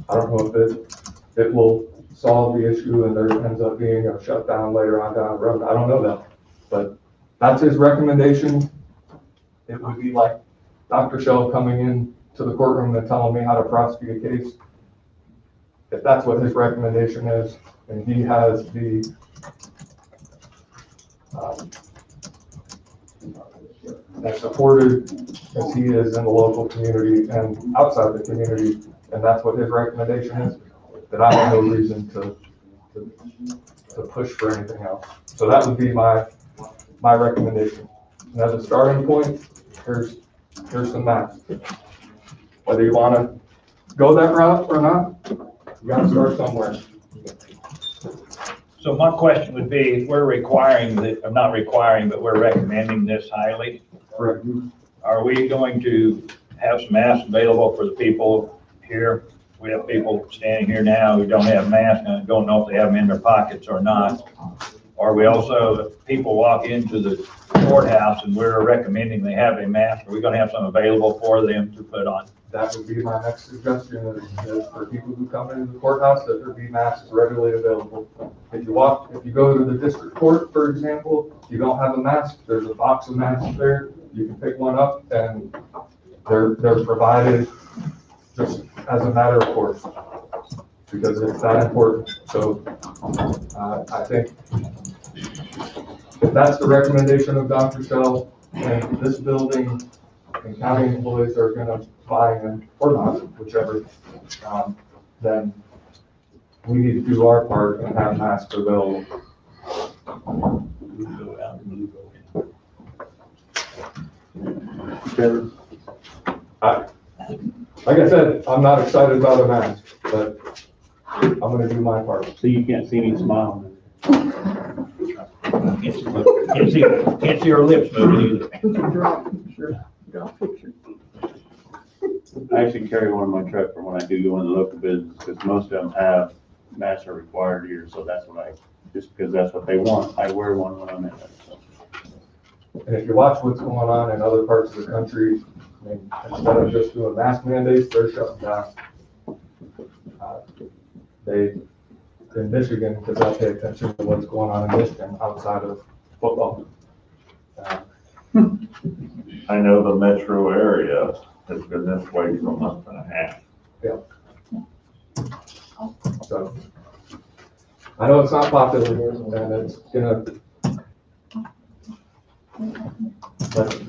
I don't know if it will solve the issue and there ends up being a shutdown later on down the road. I don't know that, but that's his recommendation. It would be like Dr. Shell coming in to the courtroom and telling me how to prosecute a case. If that's what his recommendation is, and he has the as supported as he is in the local community and outside the community, and that's what his recommendation is, then I have no reason to push for anything else. So that would be my recommendation. And as a starting point, here's some math. Whether you want to go that route or not, you got to start somewhere. So my question would be, if we're requiring that, I'm not requiring, but we're recommending this highly. Correct. Are we going to have some masks available for the people here? We have people standing here now who don't have masks and don't know if they have them in their pockets or not. Are we also, if people walk into the courthouse and we're recommending they have a mask, are we going to have some available for them to put on? That would be my next suggestion, is for people who come into the courthouse, that there be masks readily available. If you go to the district court, for example, you don't have a mask, there's a box of masks there. You can pick one up, and they're provided just as a matter of course, because it's that important. So, I think if that's the recommendation of Dr. Shell, and this building and county employees are gonna buy in, or not, whichever, then we need to do our part and have masks available. Trevor? Like I said, I'm not excited about a mask, but I'm gonna do my part. So you can't see me smiling. Can't see her lips moving either. I actually carry one in my truck for when I do go in the local business, because most of them have masks are required here, so that's what just because that's what they want, I wear one when I'm in it, so. And if you watch what's going on in other parts of the country, I mean, instead of just doing mask mandates, they're shutting down. In Michigan, because I pay attention to what's going on in Michigan outside of football. I know the metro area has been this way for a month and a half. So, I know it's not popular here, and it's gonna, but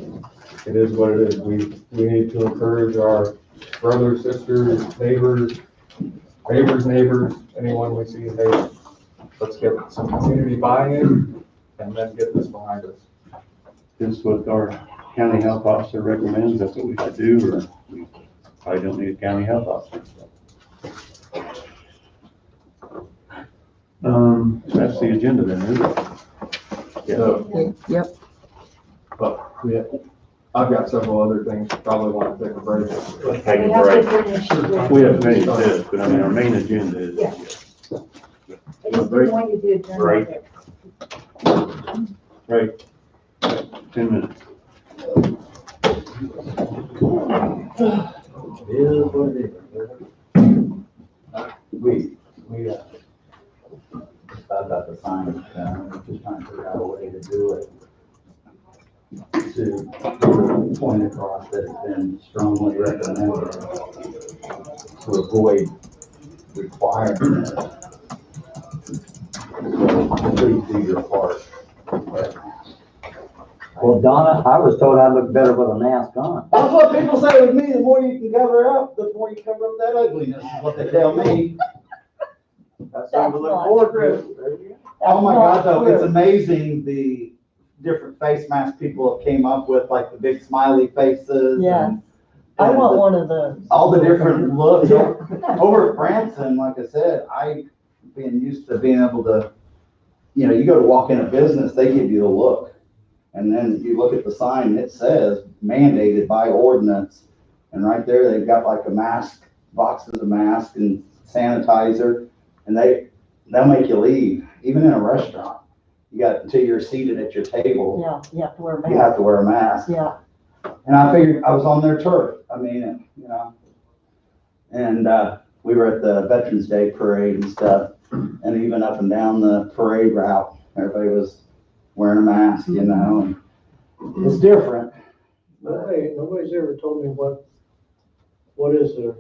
it is what it is. We need to encourage our brothers, sisters, neighbors, anyone we see, hey, let's get some community buy-in and then get this behind us. Just what our county health officer recommends, that's what we should do, or we probably don't need a county health officer. That's the agenda then, isn't it? Yeah. So, Yep. but I've got several other things, probably want to take a break. Let's take a break. We have many this, but I mean, our main agenda is. Yeah. I just didn't want you to. Break. Break. 10 minutes. We about the sign, just trying to figure out a way to do it. To point across that it's been strongly recommended to avoid requiring it. So please do your part. Well, Donna, I was told I look better with a mask on. That's what people say with me, the more you can cover up, the more you cover up that ugliness, is what they tell me. That's something to look forward to. Oh my God, though, it's amazing the different face masks people have came up with, like the big smiley faces. Yeah. and I want the- one of those. All the different looks. Over at Branson, like I said, being used to being able to, you go to walk in a business, they give you the look. And then you look at the sign, it says mandated by ordinance. And right there, they've got like a mask, boxes of masks and sanitizer, and they'll make you leave, even in a restaurant. Until you're seated at your table, Yeah, you have to wear a mask. you have to wear a mask. Yeah. And I figured I was on their turf. I mean, and we were at the Veterans Day parade and stuff, and even up and down the parade route, everybody was wearing a mask, and it's different. Nobody's ever told me what is the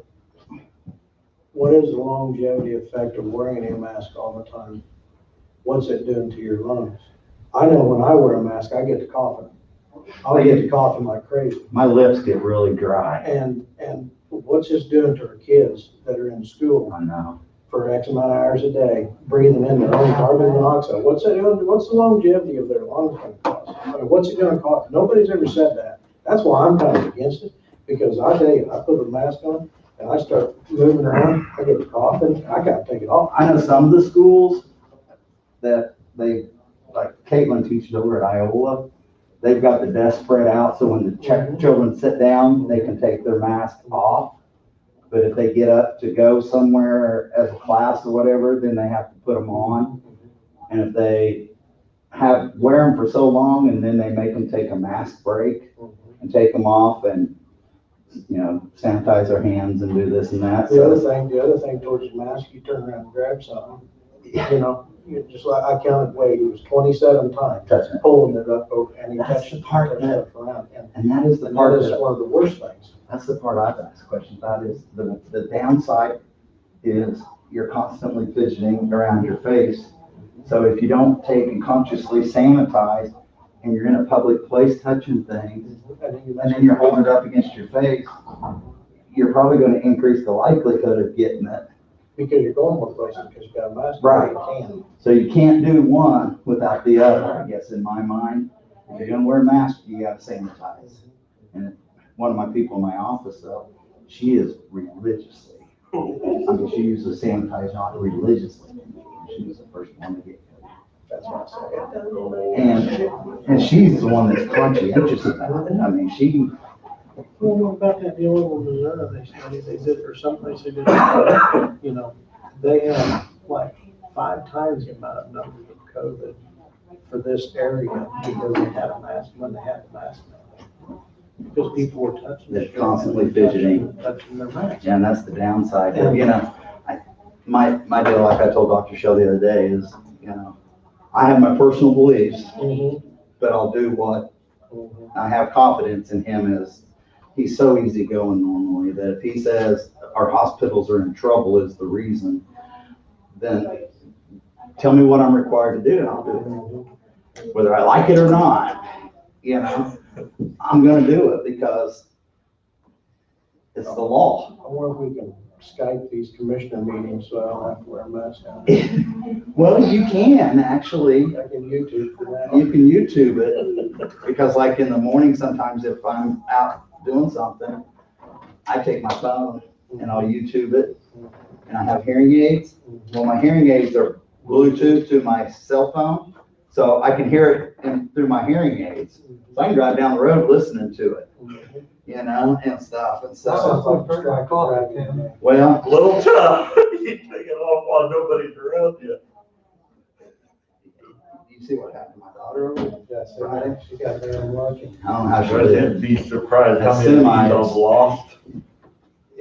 longevity effect of wearing a mask all the time? What's it doing to your lungs? I know when I wear a mask, I get to coughing. I'll get to coughing like crazy. My lips get really dry. And what's this doing to our kids that are in school I know. for X amount of hours a day, breathing in their own carbon monoxide? What's the longevity of their lungs going to cost? I mean, what's it going to cost? Nobody's ever said that. That's why I'm kind of against it, because I tell you, I put a mask on and I start moving around, I get to coughing, I got to take it off. I know some of the schools that like Caitlin teaches over at Iowa, they've got the desk spread out, so when the children sit down, they can take their mask off. But if they get up to go somewhere as a class or whatever, then they have to put them on. And if they wear them for so long, and then they make them take a mask break and take them off and, sanitize their hands and do this and that. The other thing towards the mask, you turn around and grab something, you just like, I counted Wade, it was 27 times pulling it up over, and he touched the part stuff around. And that is the And part that is one of the worst things. That's the part I've asked questions about is the downside is you're constantly fidgeting around your face. So if you don't take and consciously sanitize and you're in a public place touching things and then you're holding it up against your face, you're probably going to increase the likelihood of getting it. Because you're going more places because you got a mask. Right. You can. So you can't do one without the other, I guess, in my mind. If you're gonna wear a mask, you gotta sanitize. And one of my people in my office, though, she is religiously, I mean, she uses sanitizer not religiously. She was the first one to get COVID. That's what I said. And she's the one that's conscientious about it. I mean, she, Well, what about that deal over Missouri, they did, or someplace they did, you know, they had like 5 times the amount of numbers of COVID for this area because they had a mask, when they had the mask on. Because people were touching. they're constantly fidgeting. Touching their mask. Yeah, and that's the downside. But, you know, my deal, like I told Dr. Shell the other day, is, you know, I have my personal beliefs, but I'll do what I have confidence in him is. He's so easygoing normally that if he says our hospitals are in trouble is the reason, then tell me what I'm required to do and I'll do it. Whether I like it or not, you know, I'm gonna do it because it's the law. I wonder if we can Skype these commissioner meetings so I don't have to wear a mask on. Well, you can actually. I can YouTube for that. You can YouTube it because like in the morning, sometimes if I'm out doing something, I take my phone and I'll YouTube it, and I have hearing aids. Well, my hearing aids are Bluetooth to my cell phone, so I can hear it through my hearing aids. So I can drive down the road listening to it, you know, and stuff. And so, well, A little tough. You take it off while nobody's around you. you see what happened to my daughter over Yes, Friday? she got there and watching. I don't know how she But did. it'd be surprised how That's many semis. people lost.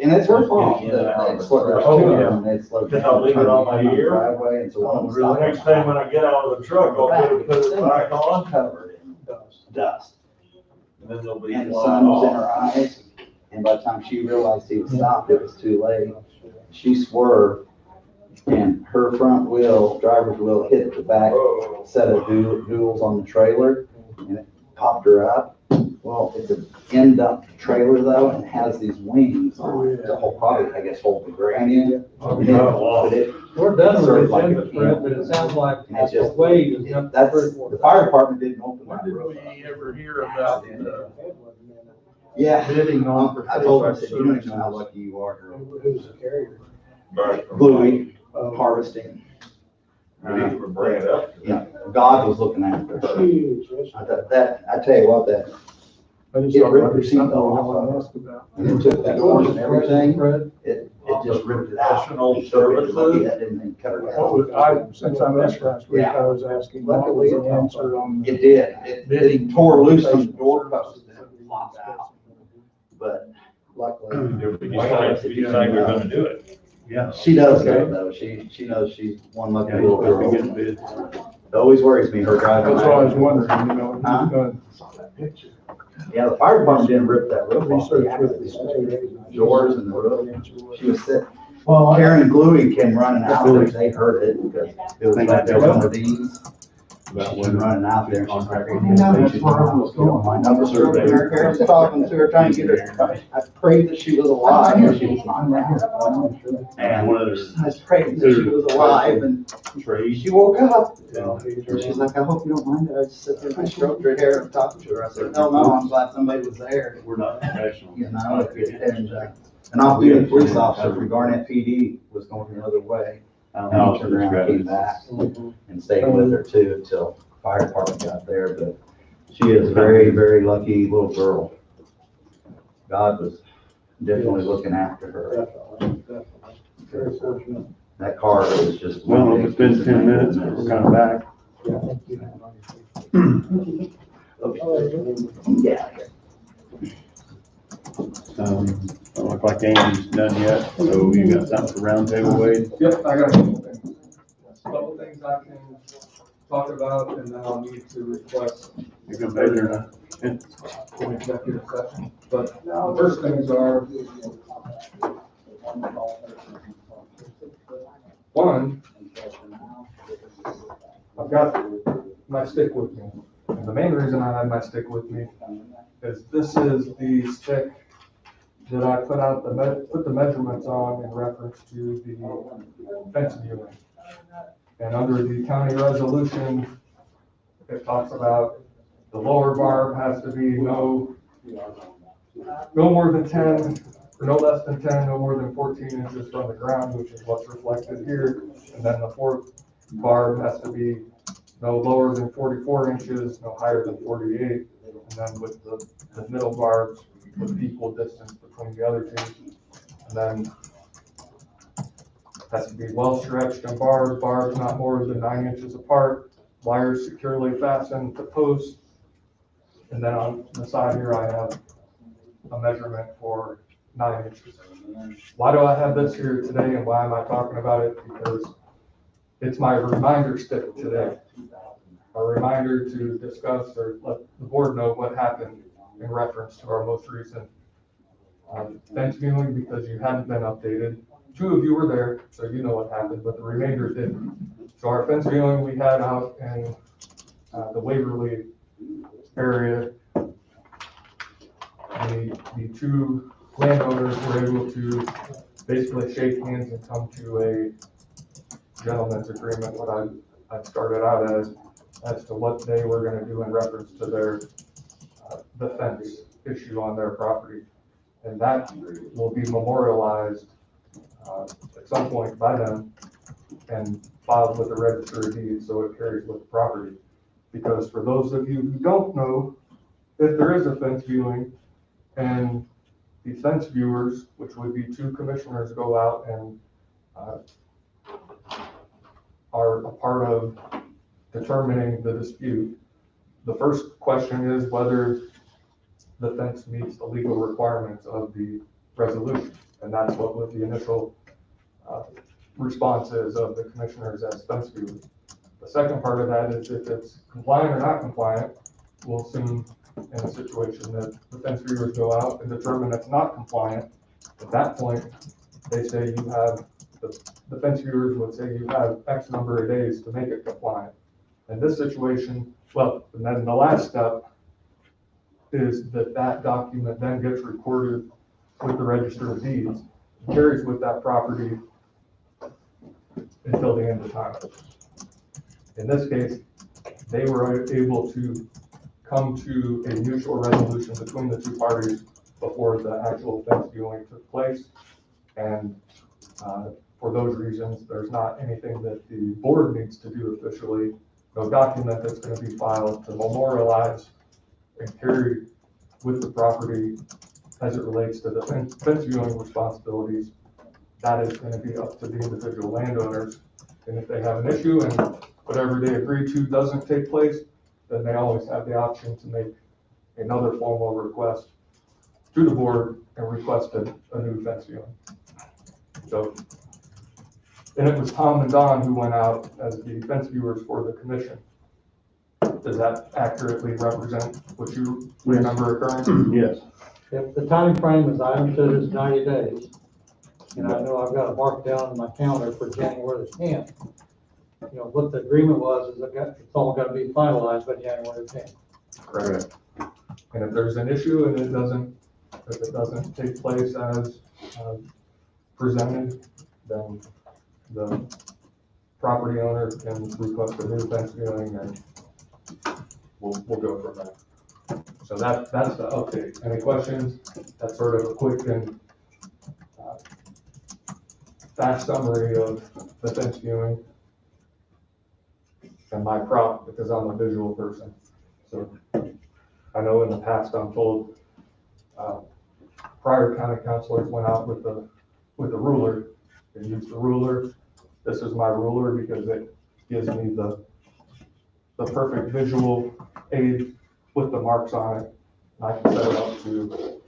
And it's her fault. Yeah, They slowed there's oh, two of yeah. them. They slowed Just down. I'll leave it on my turning the ear. Driveway, and so one of them stopped. The next time when I get out of the truck, I'll put it back on. Covered in dust. And then they'll be And the flying sun was in off. her eyes. And by the time she realized he was stopped, it was too late. She swerved and her front wheel, driver's wheel, hit the back set of duals on the trailer and it popped her up. Well, it's an end-up trailer though, and has these wings on it to hold, probably, I guess, hold the grain in. But it We're done with served the like a agenda, Fred, can. but it sounds like And it's just, Wade is not. that's, the fire department didn't open that Did roof. we ever hear about Yeah. bidding on for? I told her, I said, you don't even know how lucky you are, girl. Who's the carrier? Bluey, harvesting. We need to bring it up. Yeah, God was looking after her. Huge. I tell you what, that, I just It saw ripped her something seat no off. one asked about. it took that horse and everything, Fred? it just ripped it out. Professional Lucky services. that didn't even cut her What was, down. since I missed last week, I was asking, what was the answer on? It did, it tore loose from the door post and it flopped out. But luckily, You decide we're gonna do it. Yeah. she does good though, she knows she's one lucky little girl. It always worries me, her driving. That's what I was wondering, you know, Huh? who's going, Yeah, the fire department didn't rip that roof off. They research had with the doors and the roof. She was sick. Well, Karen and Bluey came running out there, they heard it because it was right there on the D's. She came running out there. She's like, my numbers are there. Karen's talking to her, trying to get her, I prayed that she was alive. She was not there. And I prayed that she was alive and she woke up. And she's like, I hope you don't mind that I just sit there and I stroked her hair and talked to her. I said, no, I'm glad somebody was there. We're not professional. You know, and an off-duty police officer from Garnett PD was going the other way. And he turned around and came back and stayed with her too until fire department got there, but she is a very, very lucky little girl. God was definitely looking after her. Very fortunate. That car is just. Well, if it's been 10 minutes, we're kind of back. Yeah. Don't look like Amy's done yet, so you got something for roundtable, Wade? Yep, I got a couple things. A couple things I can talk about and then I'll need to request. You gonna measure in executive session. But the first things are, one, I've got my stick with me. And the main reason I have my stick with me is this is the stick that I put the measurements on in reference to the fence viewing. And under the county resolution, it talks about the lower barb has to be no more than 10, or no less than 10, no more than 14 inches from the ground, which is what's reflected here. And then the fourth barb has to be no lower than 44 inches, no higher than 48. And then with the middle barbs with equal distance between the other two. And then has to be well stretched and barbs not more than 9 inches apart, wires securely fastened to posts. And then on the side here, I have a measurement for 9 inches. Why do I have this here today and why am I talking about it? Because it's my reminder stick today. A reminder to discuss or let the board know what happened in reference to our most recent fence viewing, because you hadn't been updated. 2 of you were there, so you know what happened, but the remainder didn't. So our fence viewing we had out in the Waverly area, the 2 landowners were able to basically shake hands and come to a gentleman's agreement, what I started out as to what they were going to do in reference to their the fence issue on their property. And that will be memorialized at some point by them and filed with the Register of Deeds so it carries with the property. Because for those of you who don't know, if there is a fence viewing and the fence viewers, which would be 2 commissioners, go out and are a part of determining the dispute, the first question is whether the fence meets the legal requirements of the resolution. And that's what the initial response is of the commissioners as fence viewers. The second part of that is if it's compliant or not compliant, we'll assume in a situation that the fence viewers go out and determine it's not compliant. At that point, they say you have, the fence viewers would say you have X number of days to make it compliant. In this situation, well, and then the last step is that document then gets recorded with the Register of Deeds, carries with that property until the end of time. In this case, they were able to come to a mutual resolution between the 2 parties before the actual fence viewing took place. And for those reasons, there's not anything that the board needs to do officially, no document that's going to be filed to memorialize and carry with the property as it relates to the fence viewing responsibilities. That is going to be up to the individual landowners. And if they have an issue and whatever they agree to doesn't take place, then they always have the option to make another formal request to the board and request a new fence viewing. So, and it was Tom and Don who went out as the fence viewers for the commission. Does that accurately represent what you remember occurring? Yes. If the time frame, as I understood, is 90 days, and I know I've got it marked down on my calendar for January the 10th. You know, what the agreement was is it's all got to be finalized by January the 10th. Correct. And if there's an issue and if it doesn't take place as presented, then the property owner can request a new fence viewing and we'll go from there. So that's the update. Any questions? That's sort of a quick and fast summary of the fence viewing and my prop, because I'm a visual person. So I know in the past I'm told prior county councilors went out with the ruler and used the ruler. This is my ruler because it gives me the perfect visual aid with the marks on it. And I can set it up to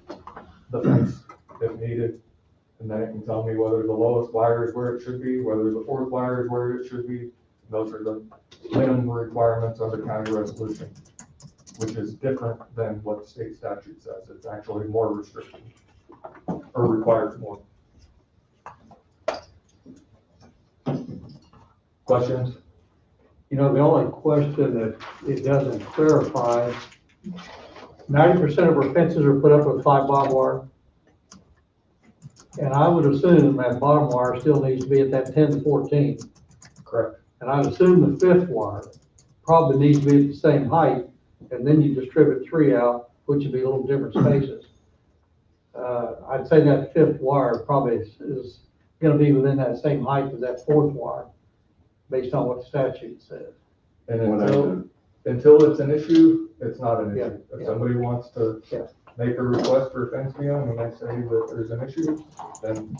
the fence if needed. And then it can tell me whether the lowest wire is where it should be, whether the fourth wire is where it should be. Those are the minimum requirements under county resolution. which is different than what state statute says. It's actually more restrictive or requires more. Questions? You know, the only question that it doesn't clarify, 90% of our fences are put up with 5 barbed wire. And I would assume that bottom wire still needs to be at that 10 to 14. Correct. And I'd assume the 5th wire probably needs to be at the same height, and then you distribute 3 out, which would be a little different spaces. I'd say that 5th wire probably is gonna be within that same height as that 4th wire, based on what the statute says. And until it's an issue, it's not an issue. Yeah, If somebody wants to make a request for a fence viewing and they say that there's an issue, then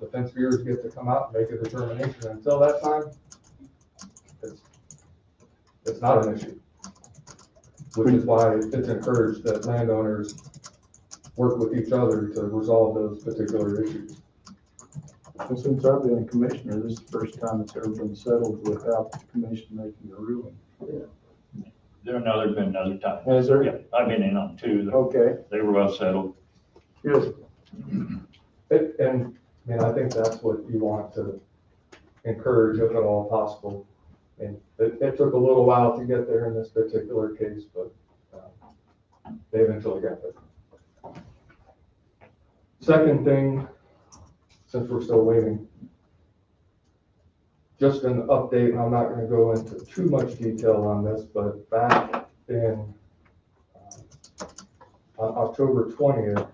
the fence viewers get to come out and make a determination. Until that time, it's not an issue. Which is why it's encouraged that landowners work with each other to resolve those particular issues. And since I've been a commissioner, this is the first time it's ever been settled without the commission making a ruling. There's been another time. Has there? Yeah, I've been in on 2. Okay. They were well settled. Good. And I think that's what you want to encourage if at all possible. And it took a little while to get there in this particular case, but they eventually got there. Second thing, since we're still waiting, just an update, and I'm not going to go into too much detail on this, but back in on October 20th,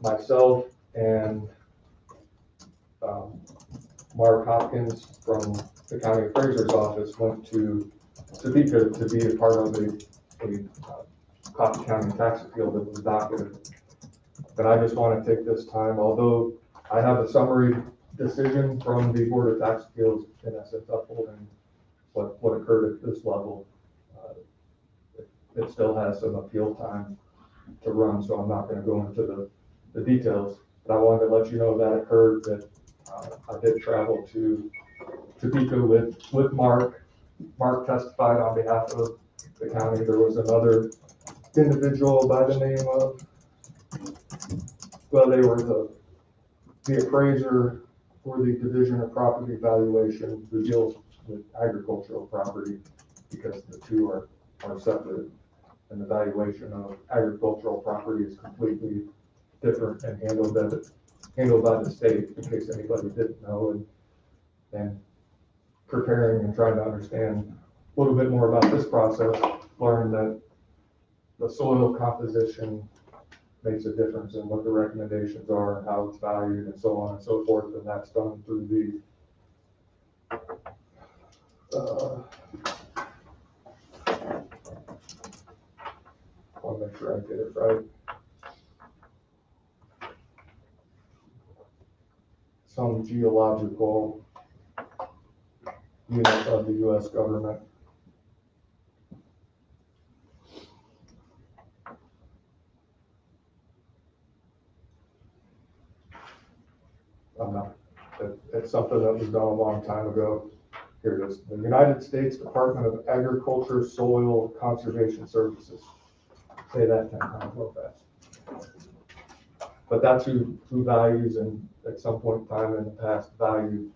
myself and Mark Hopkins from the county appraiser's office went to Topeka to be a part of a Coffee County tax appeal that was docketed. But I just want to take this time, although I have a summary decision from the Board of Tax Appeals, in essence, upholding what occurred at this level. It still has some appeal time to run, so I'm not going to go into the details. But I wanted to let you know that occurred, that I did travel to Topeka with Mark. Mark testified on behalf of the county. There was another individual by the name of, well, they were the appraiser for the Division of Property Valuation who deals with agricultural property, because the two are separate. And the valuation of agricultural property is completely different and handled by the state, in case anybody didn't know. And preparing and trying to understand a little bit more about this process, learned that the soil composition makes a difference in what the recommendations are and how it's valued and so on and so forth. And that's done through I'll make sure I get it right. Some geological unit of the U.S. government. It's something that was done a long time ago. Here it is. The United States Department of Agriculture Soil Conservation Services. Say that 10 times real fast. But that's who values, and at some point in time in the past valued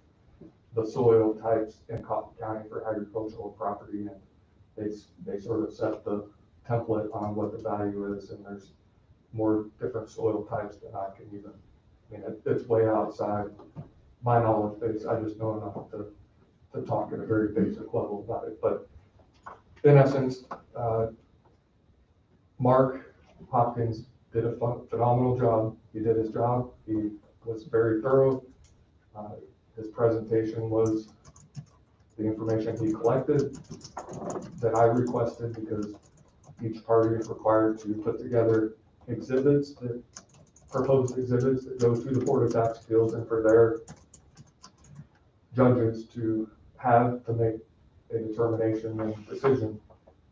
the soil types in Coffee County for agricultural property, and they sort of set the template on what the value is, and there's more different soil types than I can even, it's way outside my knowledge base. I just know enough to talk at a very basic level about it. But in essence, Mark Hopkins did a phenomenal job. He did his job. He was very thorough. His presentation was the information he collected that I requested, because each party is required to put together exhibits, proposed exhibits that go to the Board of Tax Appeals and for their judges to have to make a determination and decision.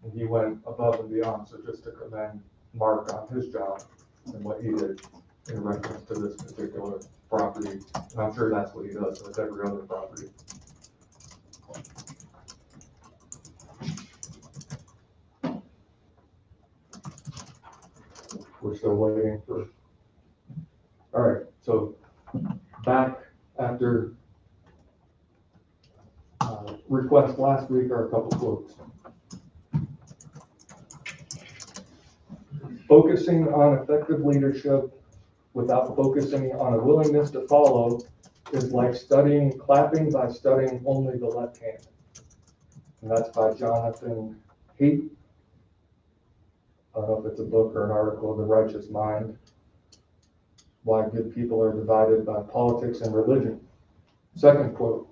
And he went above and beyond. So just to commend Mark on his job and what he did in reference to this particular property. And I'm sure that's what he does with every other property. we're still waiting for. All right, so back after request last week are a couple quotes. Focusing on effective leadership without focusing on a willingness to follow is like studying clapping by studying only the left hand. And that's by Jonathan Haidt. I don't know if it's a book or an article, The Righteous Mind, Why Good People Are Divided by Politics and Religion. Second quote,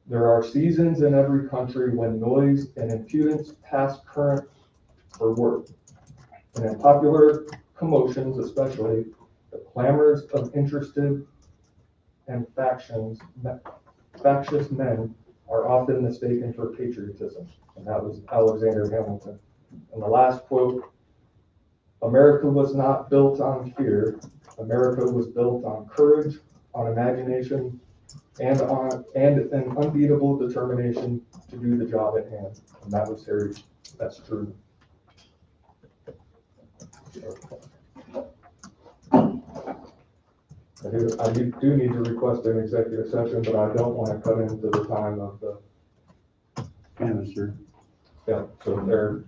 there are seasons in every country when noise and impudence pass current for work. And in popular commotions especially, the clamors of interested and factious men are often mistaken for patriotism. And that was Alexander Hamilton. And the last quote, America was not built on fear. America was built on courage, on imagination, and an unbeatable determination to do the job at hand. And that was Harry. That's true. I do need to request an executive session, but I don't want to cut into the time of the canvassor. Yeah, so they're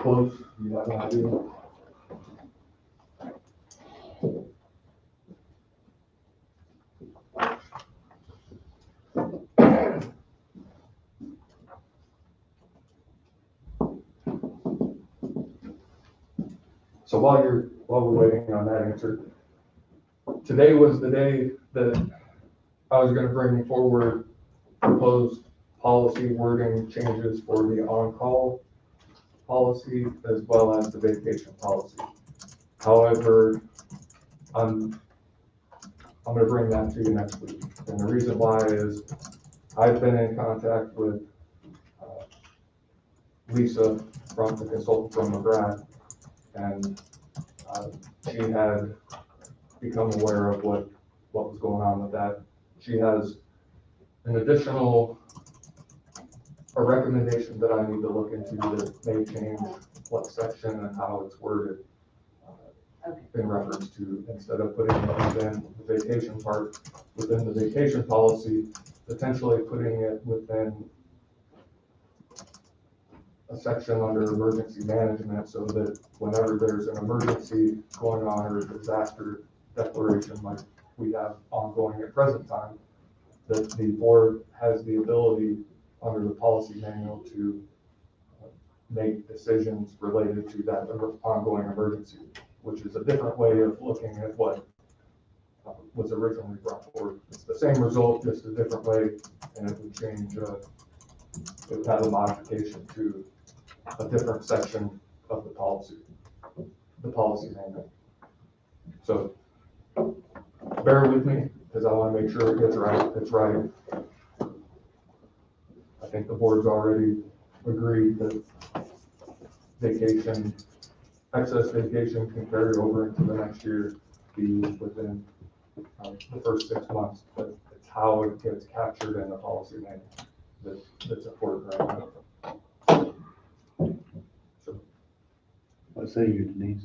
close. You have an idea? So while we're waiting on that answer, today was the day that I was going to bring forward proposed policy wording changes for the on-call policy as well as the vacation policy. However, I'm going to bring that to you next week. And the reason why is I've been in contact with Lisa from the consultant from McGrath, and she had become aware of what was going on with that. She has an additional recommendation that I need to look into that may change what section and how it's worded in reference to, instead of putting it within the vacation part, within the vacation policy, potentially putting it within a section under emergency management, so that whenever there's an emergency going on or a disaster declaration like we have ongoing at present time, that the board has the ability under the policy manual to make decisions related to that ongoing emergency, which is a different way of looking at what was originally brought forward. It's the same result, just a different way, and it would change, it would have a modification to a different section of the policy manual. So bear with me, because I want to make sure it gets right. It's right. I think the board's already agreed that excess vacation can carry over into the next year, be within the first 6 months, but it's how it gets captured in the policy manual that's important right now. So, What say you, Denise?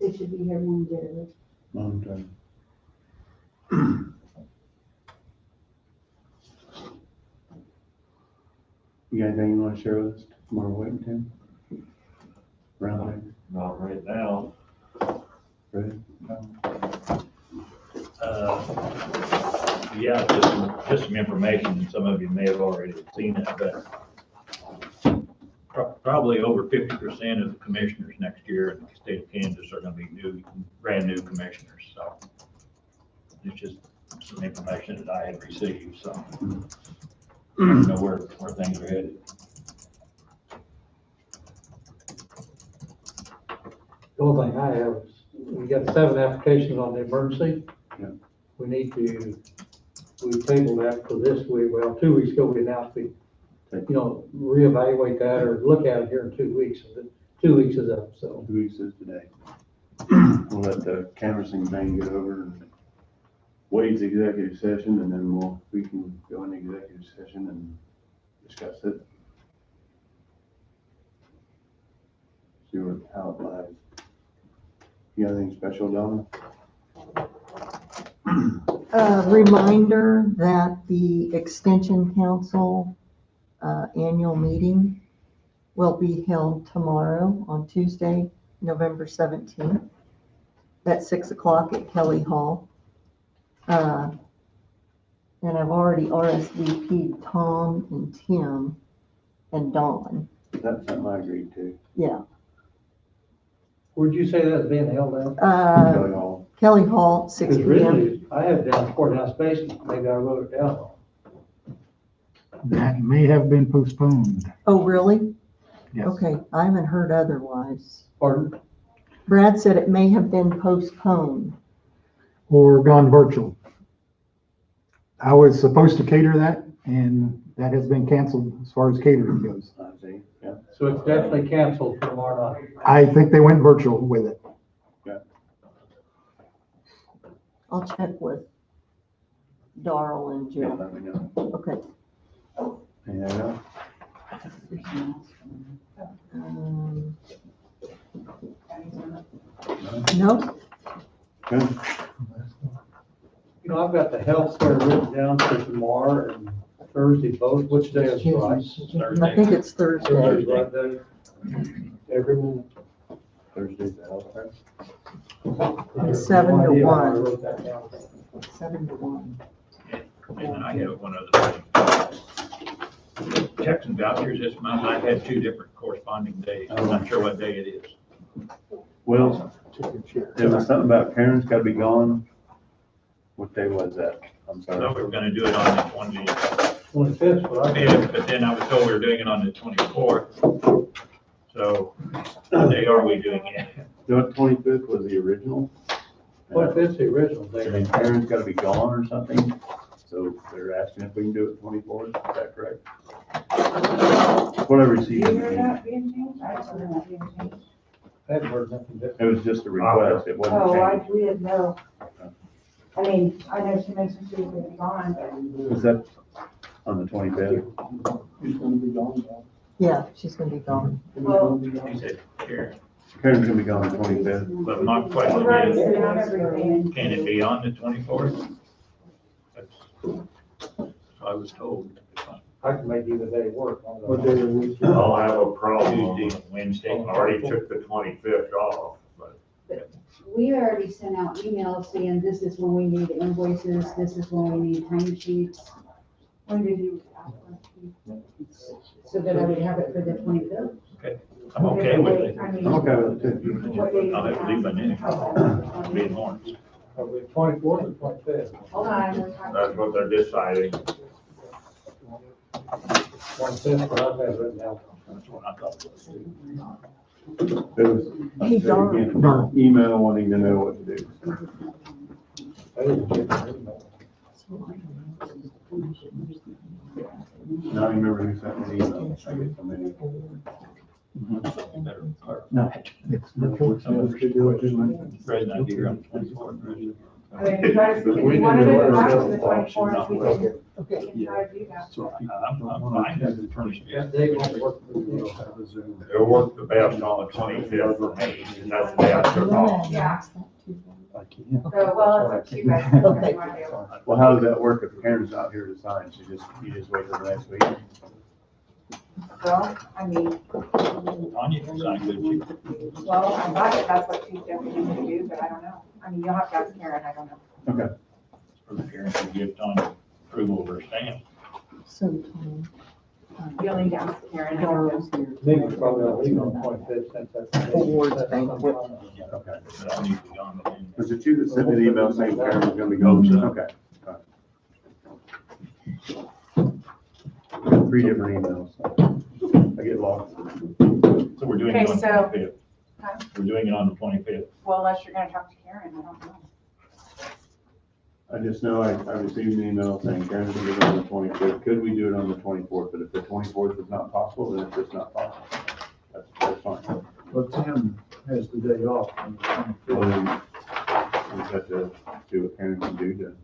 It should be here when we get it. Long time. You got anything you want to share with us tomorrow, Whittington? Round there? Not right now. Ready? Yeah, just some information, and some of you may have already seen it, but probably over 50% of the commissioners next year in the state of Kansas are going to be brand new commissioners. So it's just some information that I had received. So I don't know where things are headed. The only thing I have is, we got 7 applications on the emergency. Yeah. We tabled that for this week. Well, 2 weeks ago, we announced we, reevaluate that or look at it here in 2 weeks. 2 weeks is up, so. 2 weeks is today. We'll let the canvassing thing get over and Wade's executive session, and then we can go into executive session and discuss it. how it lies. You got anything special, Donna? Reminder that the Extension Council annual meeting will be held tomorrow on Tuesday, November 17th at 6 o'clock at Kelly Hall. And I've already RSVP'd Tom and Tim and Dawn. That's something I agreed to. Yeah. Where'd you say that's being held at? Kelly Hall. Kelly Hall, 6 Because p.m. originally, I had it down courthouse basement, maybe I wrote it down. That may have been postponed. Oh, really? Yes. Okay, I haven't heard otherwise. Pardon? Brad said it may have been postponed. Or gone virtual. I was supposed to cater that, and that has been canceled as far as catering goes. I see, yeah. So it's definitely canceled for tomorrow night. I think they went virtual with it. I'll check with Darrell and Yeah, Jill. let me know. Okay. Anything else? No, Good. You know, I've got the health care written down for tomorrow and Thursday both. Which day is right? I think it's Thursday. Thursday's right day. Everyone. Thursday's the health fair. It's 7 to No idea why I 1. wrote that down. 7 to 1. And I have one other thing. Checks and vouchers this month, I've had two different corresponding days. I'm not sure what day it is. Well, there was something about Karen's gotta be gone. What day was that? I'm So sorry. we were gonna do it on the 25th, right? 25th, but then I was told we were doing it on the 24th. So what day are we doing it? The 25th was the original. 25th's the original And then date. Karen's gotta be gone or something, so they're asking if we can do it 24th, is that correct? Whatever you see. You hear that being changed? I haven't heard that being changed. I haven't heard nothing different. It was just a request, it wasn't Oh, changed. we didn't know. I mean, I know she mentioned she was gonna be gone, but. Was that on the 25th? He's gonna be gone now. Yeah, she's gonna be gone. Well, He said, here. Karen's gonna be gone the 25th. But my we've question already is, sent out everything. can it be on the 24th? That's, I was told. I can make either day work. I don't know. What day of the week? I'll have a problem. Tuesday, Wednesday. I already took the 25th off, but We already sent out emails saying this is when we need invoices, this is when we need time sheets. When did you? So that I would have it for the 25th. I'm okay with it. I mean, I'm okay with it too. what day? I'll have to leave by noon. Be in Lawrence. Are we 24th or 25th? Hold on, we're talking. that's what they're deciding. 25th, but I've had it written down. That's what I thought it was. It was, Hey, Darrell. again, email wanting to know what to do. I didn't get the email. Now I remember who sent me the email. I get so many. No, it's the 14th. Fred, not here on the 24th. I mean, if you try to, if you wanted to go back to the 24th, we can try to do that. I'm fine with the 25th. That day won't work for me. It'll work the best on the 25th for me, and that's the day I took off. Yeah. I can't. So, well, it's up to you guys. What do you wanna do? Well, how does that work if Karen's not here to sign? You just wait till the next week? Well, I mean, Tanya can sign, couldn't you? well, I thought that that's what she's definitely gonna do, but I don't know. I mean, you'll have to ask Karen, I don't know. Okay. For the parents to give Tanya approval of her stamp. So, Tom, You'll need to ask Karen. I don't know. Darrell's here. Maybe probably I'll leave on 25th since that's. Awards banquet. Okay. But I need to be gone then. Was it you that sent me an email saying Karen was gonna be gone? Okay. Got 3 different emails. I get lost. So we're doing it Okay, on the so- 25th. Huh? We're doing it on the 25th. Well, unless you're gonna talk to Karen, I don't know. I just know I received an email saying Karen's gonna be on the 25th. Could we do it on the 24th? But if the 24th is not possible, then it's just not possible. That's fine. But Tim has the day off on the 25th. Well, then we have to see what Karen can do to,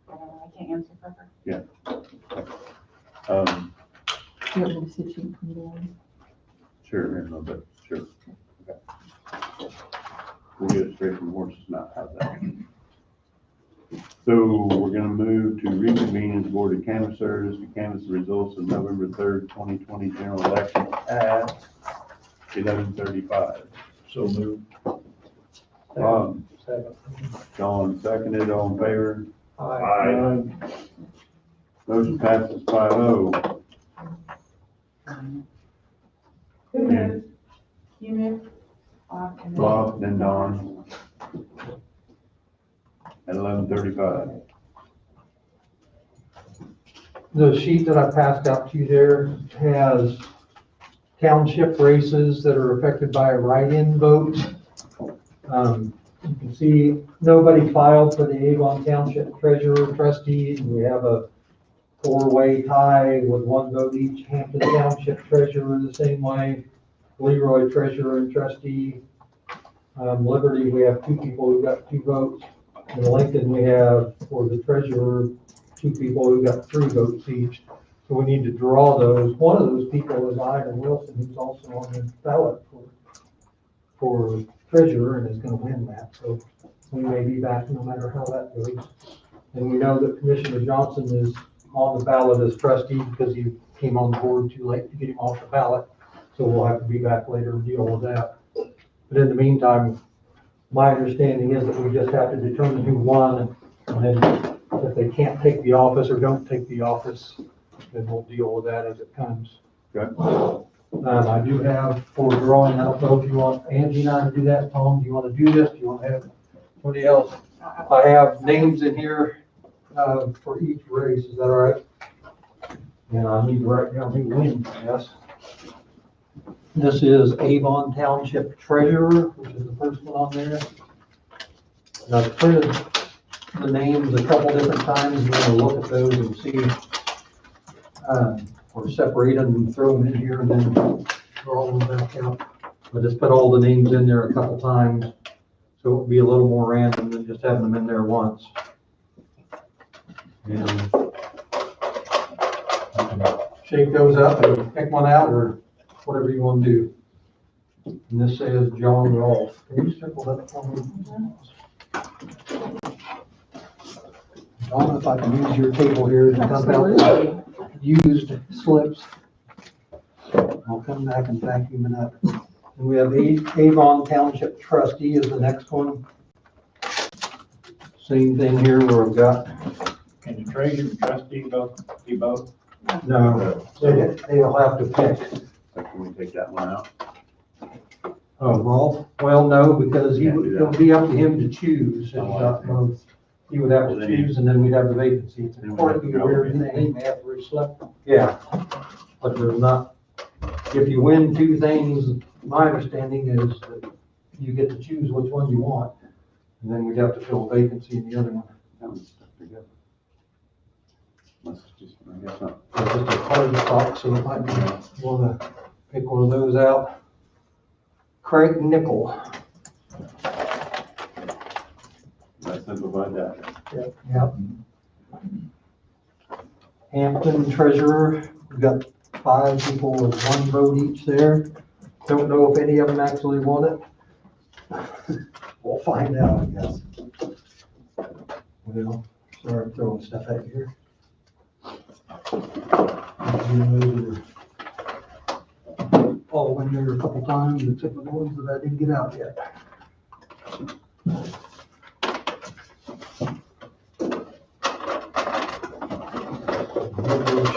I don't know, I can't answer for her. Do you want me to see if she can come down? sure, but Sure. Okay. We'll get it straight from the horse's mouth, how's that? So we're gonna move to reconvene as Board of Canvassers to canvass the results of November 3rd, 2020 general election at 11:35. So move. Bob, John seconded, all in favor? Aye. Motion passes 5-0. Who moved? You moved? Bob, and then- Bob, then Don. At 11:35. The sheet that I passed out to you there has township races that are affected by a write-in vote. You can see nobody filed for the Avon Township Treasurer Trustee. We have a four-way tie with one vote each. Hampton Township Treasurer the same way. Leroy Treasurer and Trustee. Liberty, we have two people who got 2 votes. In Lincoln, we have for the Treasurer, 2 people who got 3 votes each. So we need to draw those. One of those people is Ida Wilson, who's also on the ballot for treasurer and is gonna win that. So we may be back no matter how that goes. And we know that Commissioner Johnson is on the ballot as trustee because he came on board too late to get him off the ballot. So we'll have to be back later to deal with that. But in the meantime, my understanding is that we just have to determine who won, and then if they can't take the office or don't take the office, then we'll deal with that as it comes. Okay. I do have for drawing, I don't know if you want Angie and I to do that, Tom, do you want to do this, do you want to have somebody else? I have names in here, for each race, is that all right? And I need to write down who wins, yes. This is Avon Township Treasurer, which is the first one on there. And I've printed the names a couple different times, you want to look at those and see, or separate them and throw them in here and then draw them back out. I just put all the names in there a couple times, so it'll be a little more random than just having them in there once. And you can shake those up and pick one out, or whatever you want to do. And this says John Rolfe. Can you circle that for me? John, if I can use your table here to dump out used slips. I'll come back and vacuum it up. And we have Avon Township Trustee is the next one. Same thing here where we've got. Can the treasurer and trustee be both? No, they'll have to pick. So can we take that one out? Oh, Rolfe? Well, no, because it'll be up to him to choose. If not both. He would have to choose and then we'd have the vacancy. It's a quirky, weird thing. He may have to reselect. Yeah, but there's not, if you win 2 things, my understanding is that you get to choose which one you want. And then we'd have to fill a vacancy in the other one. That one's stuck together. Let's just, I guess not. It's just a hard spot, so it might be, you wanna pick one of those out. Craig Nickel. That simplified that. Yep. Hampton Treasurer, we've got 5 people with 1 vote each there. Don't know if any of them actually want it. We'll find out, I guess. Well, sorry, I'm throwing stuff at you here. All went there a couple times, except for the ones that I didn't get out yet.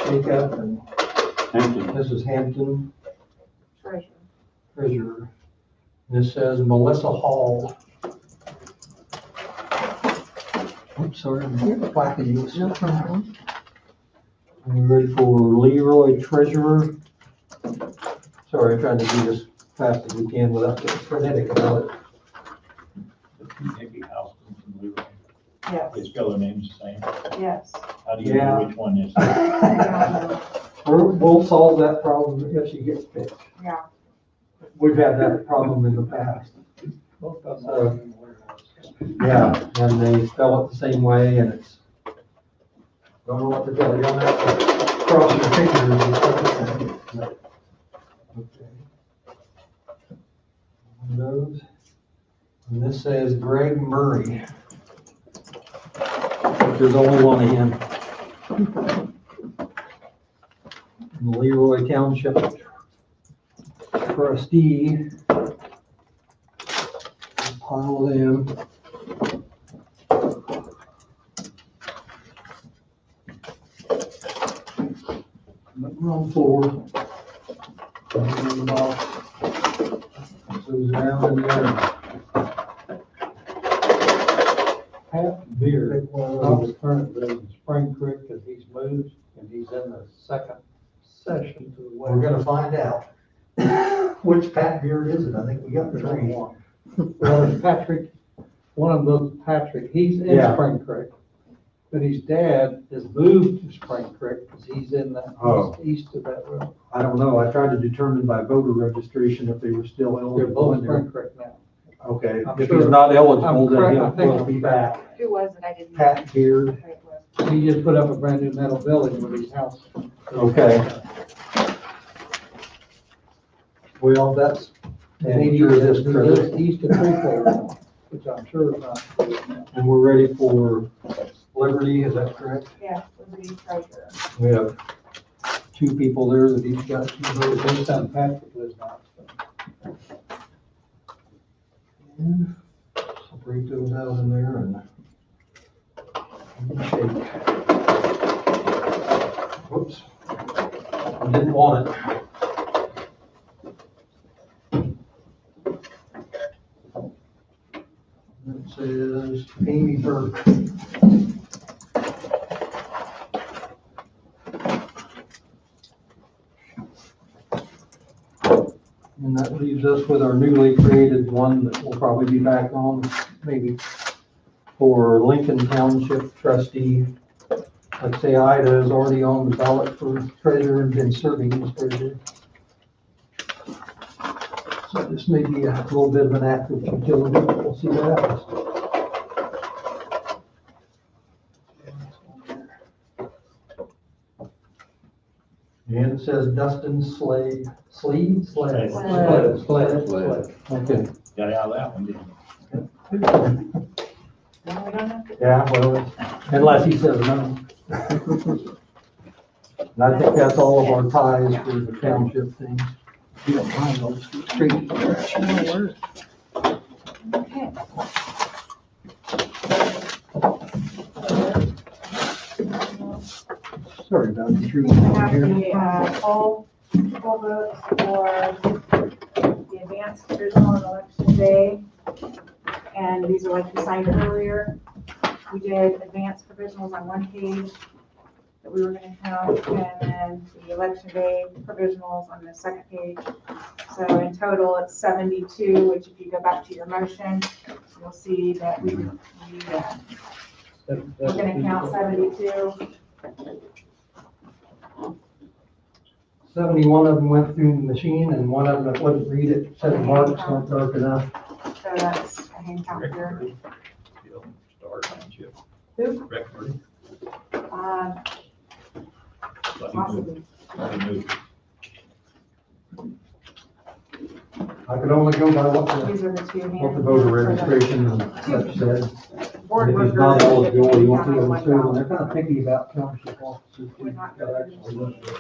Shake up and Hampton. this is Hampton Treasurer. Treasurer. This says Melissa Hall. Oops, sorry, I'm whacking you. No problem. Are you ready for Leroy Treasurer? Sorry, I'm trying to do this fast as we can without getting frenetic about it. Maybe Houston and Leroy. Yes, They spell their names the same. yes. How do you Yeah. know which one is? We'll solve that problem if she gets picked. Yeah. We've had that problem in the past. So, yeah, and they spell it the same way and it's, don't know what to tell you on that. Cross your fingers. Okay. on those. And this says Greg Murray. But there's only one of him. And Leroy Township trustee. Pile of them. Ground floor. Goes around in there. Pat Beard, not the current resident, Spring Creek, because he's moved and he's in the second session to the west. We're gonna find out. Which Pat Beard is it? I think we got There's three. only one. Well, there's Patrick, one of those Patrick, he's in Yeah. Spring Creek. But his dad has moved to Spring Creek because he's in that Oh. east of that road. I don't know. I tried to determine by voter registration if they were still They're eligible. both in there. Spring Creek now. Okay, I'm if sure- he's not eligible, I'm correct, I then think he'll I'm be correct. back. Who was it? I didn't. Pat Beard. Okay, it was. He just put up a brand new metal building with his house. Okay. Well, that's the And he nature of this lives credit. east of Freeport now, which I'm sure is not. And we're ready for Liberty, is that correct? Yeah, Liberty Treasurer. We have two people there that each got two votes. His son Patrick lives now. And so break those out in there and shake. Whoops. I didn't want it. It says Amy Burke. And that leaves us with our newly created one that will probably be back on, maybe, for Lincoln Township trustee. Like say Ida is already on the ballot for treasurer and been serving as treasurer. So this may be a little bit of an active utility, but we'll see what happens. And it says Dustin Slade. Okay. Got out of that one, didn't you? No, we don't have to. Yeah, well, unless he says no. And I think that's all of our ties for the township things. You don't mind those streets. Okay. Sorry about the tree. We have the poll votes for the advanced provisional and election day. And these are like we signed earlier. We did advanced provisionals on one page that we were gonna count, and then the election day provisionals on the second page. So in total, it's 72, which if you go back to your motion, you'll see that we're gonna count 72. 71 of them went through the machine and one of them that wouldn't read it, said marks weren't dark enough. So that's a hand count here. Star Township. Who? Record. Possibly. I could only go by what These are the two the hands. voter registration and such said. Board If he's workers. not eligible, you won't be able One to serve, and ballot. they're kind of picky about township offices. We're not Got actually look at it.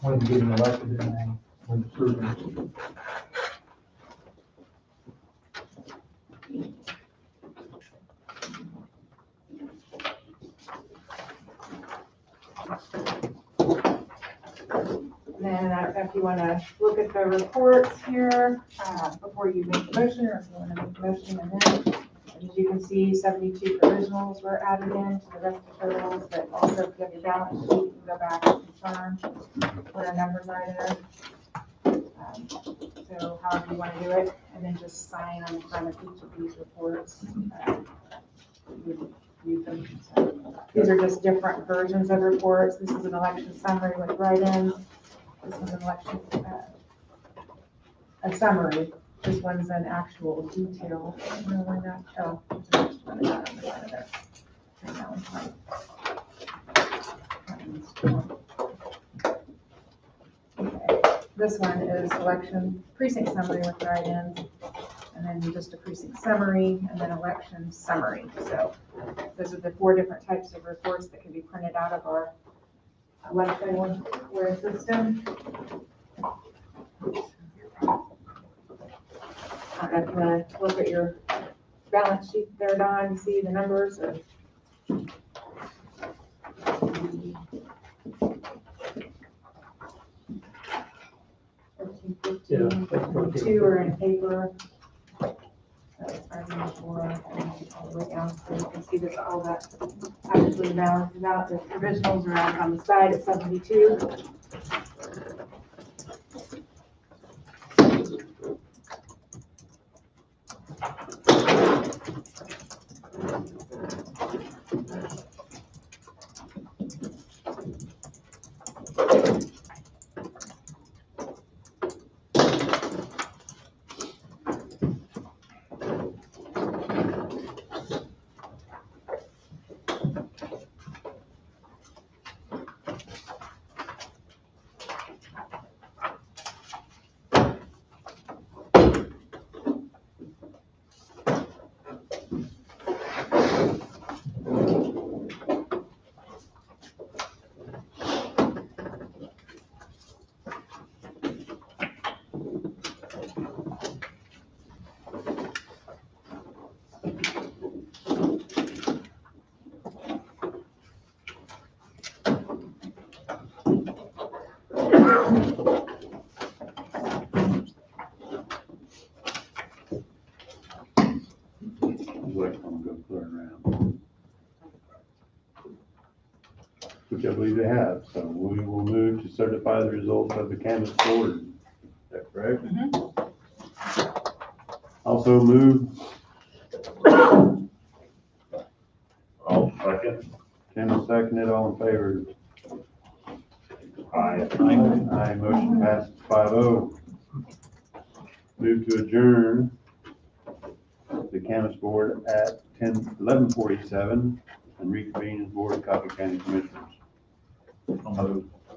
When getting elected and when serving. Then I don't know if you want to look at the reports here before you make the motion, or if you want to make the motion and then, as you can see, 72 provisionals were added in to the rest of the totals, but also if you have your balance sheet, you can go back and confirm what our numbers are there. So however you want to do it, and then just sign on the front of each of these reports. You read them. So these are just different versions of reports. This is an election summary with write-ins. This is an election, a summary. This one's an actual detail. I don't know why that, oh, it's just one of that on the front of it. And that one's fine. this one is election precinct summary with write-ins, and then just a precinct summary, and then election summary. So those are the 4 different types of reports that can be printed out of our election ware system. I don't know if you want to look at your balance sheet there, Don, you see the numbers or. Yeah. 2 are in paper. That's our 4, and all the way down, so you can see this, all that actually balances out. The provisionals are out on the side at 72. Which I believe they have, so we will move to certify the results of the canvas board. Is that correct? Also move. I'll second. Tim will second it, all in favor? Aye. Aye, motion passes 5-0. Move to adjourn the canvas board at 11:47 and reconvene as board of Coffee County Commissioners.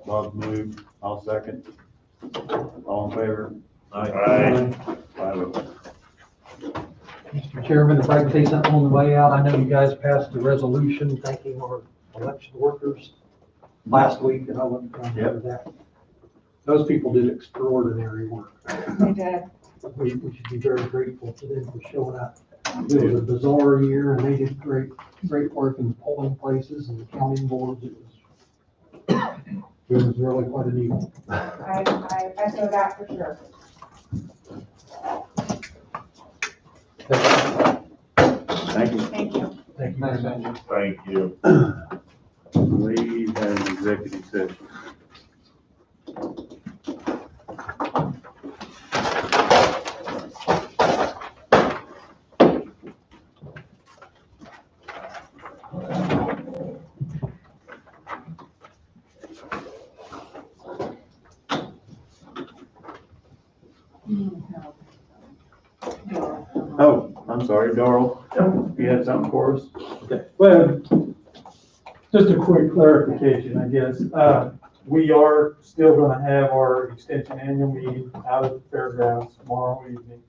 Bob moved, I'll second. All in favor? Aye. 5-0. Mr. Chairman, if I could say something on the way out, I know you guys passed a resolution thanking our election workers last week, and I wasn't going to do that. Those people did extraordinary work. They did. We should be very grateful to them for showing up. It was a bizarre year, and they did great work in the polling places and the counting boards. It was really quite a deal. I echo that for sure. Thank you. Thank you. Thank you very much. Thank you. We have an executive session. Oh, I'm sorry, Darrell, you had something for us? Well, just a quick clarification, I guess. We are still gonna have our extension annual meeting out at the fairgrounds tomorrow evening.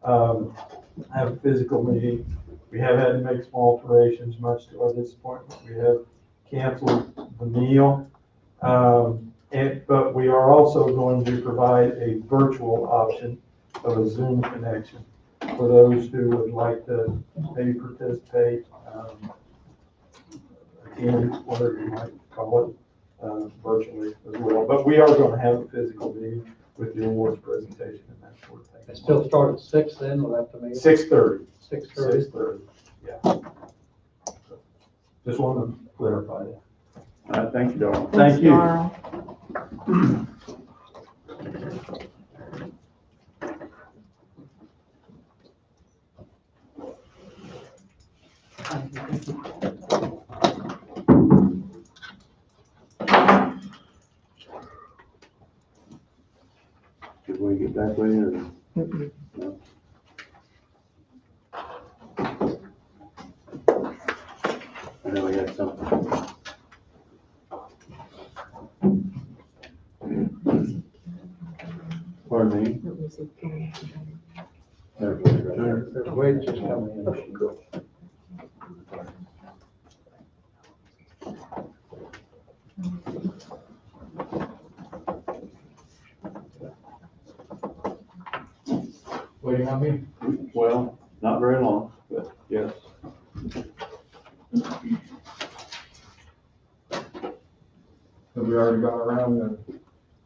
Have a physical meeting. We have had to make some alterations, much to our disappointment. We have canceled the meal. But we are also going to provide a virtual option of a Zoom connection for those who would like to maybe participate, attend, whatever you might call it, virtually as well. But we are going to have a physical meeting with the awards presentation and that sort of thing. It still start at 6 then, we'll have to make it 6:30. 6:30. 6:30, yeah. So, just wanted to clarify that. Thank you, Darrell. Thank you. Did we get back with you? No? I know we had something. Basic care. There's wages coming in. Okay, cool. Waiting on me? Well, not very long, but yes. Have we already gone around the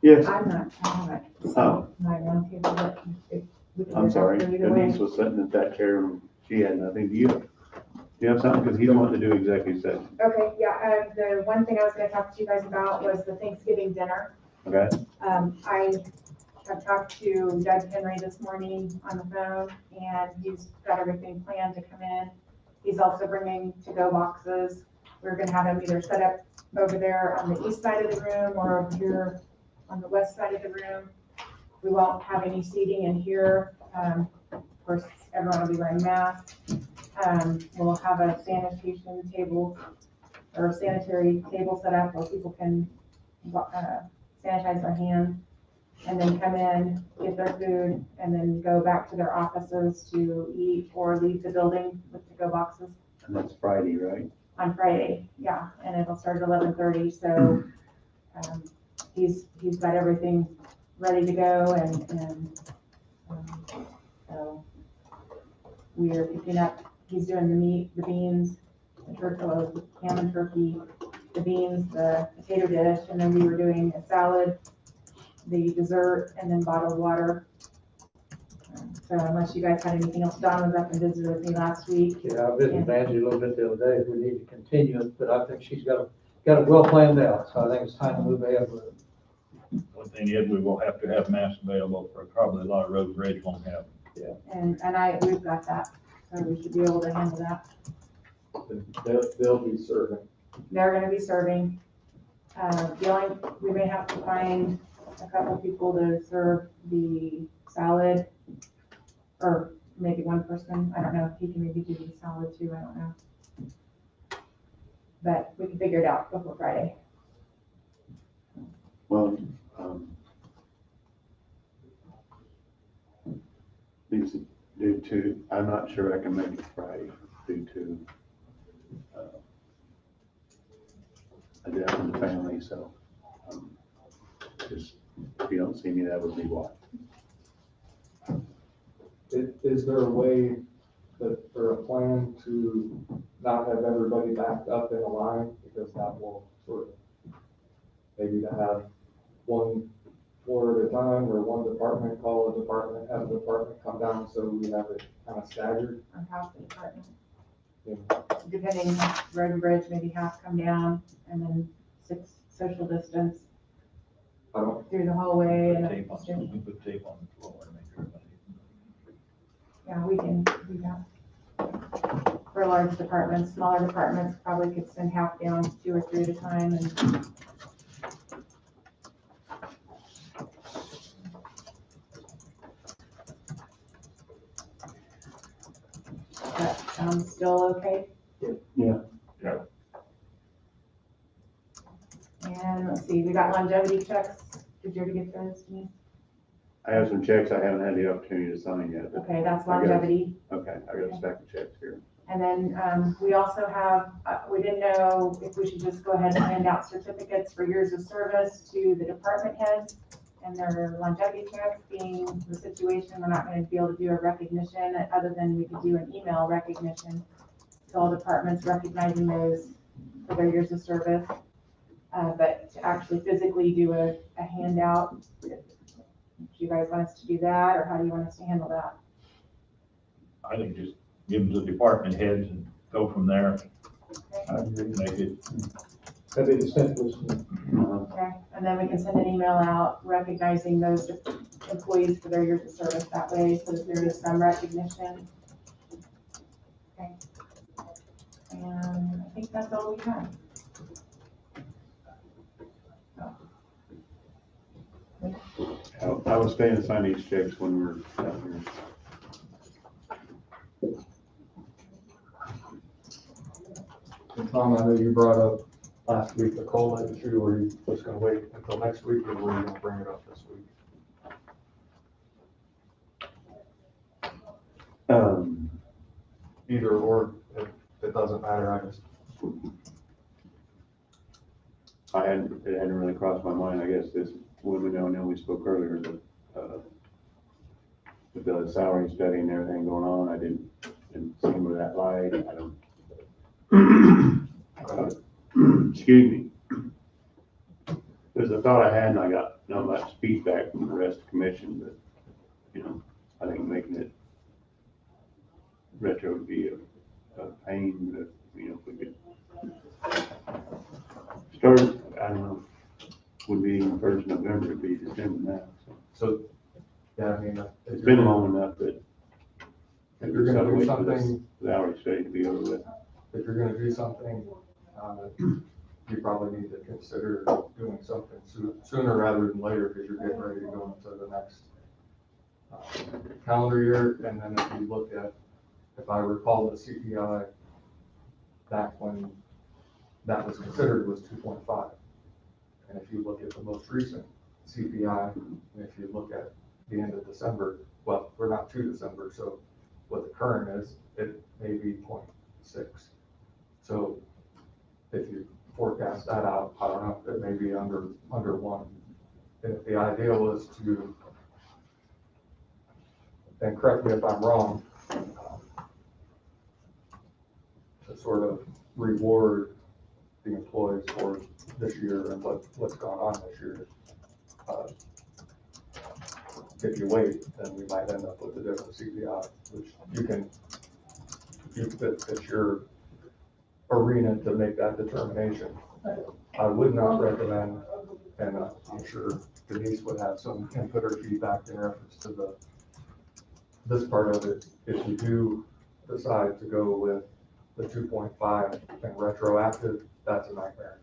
Yes. I'm not, I haven't. Oh, My round table, but if we can I'm do sorry. that either way. Denise was sitting at that chair and she had nothing. Do you have something? Because he's wanting to do executive session. Okay, yeah, the one thing I was gonna talk to you guys about was the Thanksgiving dinner. Okay? I have talked to Doug Henry this morning on the phone, and he's got everything planned to come in. He's also bringing to-go boxes. We're gonna have him either set up over there on the east side of the room or over here on the west side of the room. We won't have any seating in here. Of course, everyone will be wearing masks. We'll have a sanitation table or sanitary table set up where people can sanitize their hands and then come in, get their food, and then go back to their offices to eat or leave the building with to-go boxes And that's Friday, right? on Friday. Yeah, and it'll start at 11:30. So he's got everything ready to go, and so we are picking up. He's doing the meat, the beans, the turkey, ham and turkey, the beans, the potato dish, and then we were doing a salad, the dessert, and then bottled water. So unless you guys had anything else, Dawn was up and visited with me last week. Yeah, I visited Angie a little bit the other day. We need to continue it, but I think she's got it well planned out. So I think it's time to move ahead with it. One thing is, we will have to have masks available for probably a lot of road bridge won't have. And we've got that, so we should be able to handle that. They'll be serving. They're gonna be serving. We may have to find a couple people to serve the salad, or maybe one person. I don't know if he can maybe do the salad too, I don't know. But we can figure it out before Friday. Well, due to, I'm not sure I can make it Friday due to a death in the family, so just, if you don't see me, that would be why. Is there a way or a plan to not have everybody backed up in a line? Because that will sort of, maybe to have one floor at a time, or one department call a department, have a department come down, so we have it kind of staggered. On half the department. Yeah. Depending, road and bridge, maybe half come down, and then 6 social distance through the hallway. And We put tape on the floor to make sure everybody. yeah, we can do that. For large departments, smaller departments probably could send half down, 2 or 3 at a time, and that sounds still okay. Yeah. Yeah. And let's see, we got longevity checks. Did you ever get those, Denise? I have some checks I haven't had the opportunity to sign yet. But Okay, that's I got- longevity. Okay, I got a stack of checks here. And then we also have, we didn't know if we should just go ahead and hand out certificates for years of service to the department heads and their longevity checks. Being the situation, we're not going to be able to do a recognition other than we could do an email recognition to all departments recognizing those for their years of service. But to actually physically do a handout, do you guys want us to do that, or how do you want us to handle that? I think just give them to the department heads and go from there. Make it. That'd be the simplest. Okay, and then we can send an email out recognizing those employees for their years of service that way, so that there is some recognition. Okay. And I think that's all we have. I will stay and sign these checks when we're down here. And Tom, I know you brought up last week the COLA issue, or you just gonna wait until next week, or were you gonna bring it up this week? either or, it doesn't matter, I just, it hadn't really crossed my mind, I guess this woman, I know we spoke earlier, but, with the salary study and everything going on, I didn't see where that lied, I don't. Excuse me. There's a thought I had and I got not much feedback from the rest of the commission, but, you know, I think making it retro would be a pain, but, you know, if we could start, I don't know, would be first November, it'd be December now, so. so, yeah, I mean. It's been long enough that. If you're gonna do wait for something, this hourly study to be over with. if you're gonna do something, you probably need to consider doing something sooner rather than later, because you're getting ready to go into the next calendar year. And then if you look at, if I recall, the CPI back when that was considered was 2.5. And if you look at the most recent CPI, and if you look at the end of December, well, we're not to December, so what the current is, it may be 0.6. So if you forecast that out, I don't know, it may be under 1. And if the idea was to, and correct me if I'm wrong, to sort of reward the employees for this year and what's gone on this year. If you wait, then we might end up with a different CPI, which you can, it's your arena to make that determination. I would not recommend, and I'm sure Denise would have some input or feedback in reference to this part of it. If you do decide to go with the 2.5 and retroactive, that's a nightmare,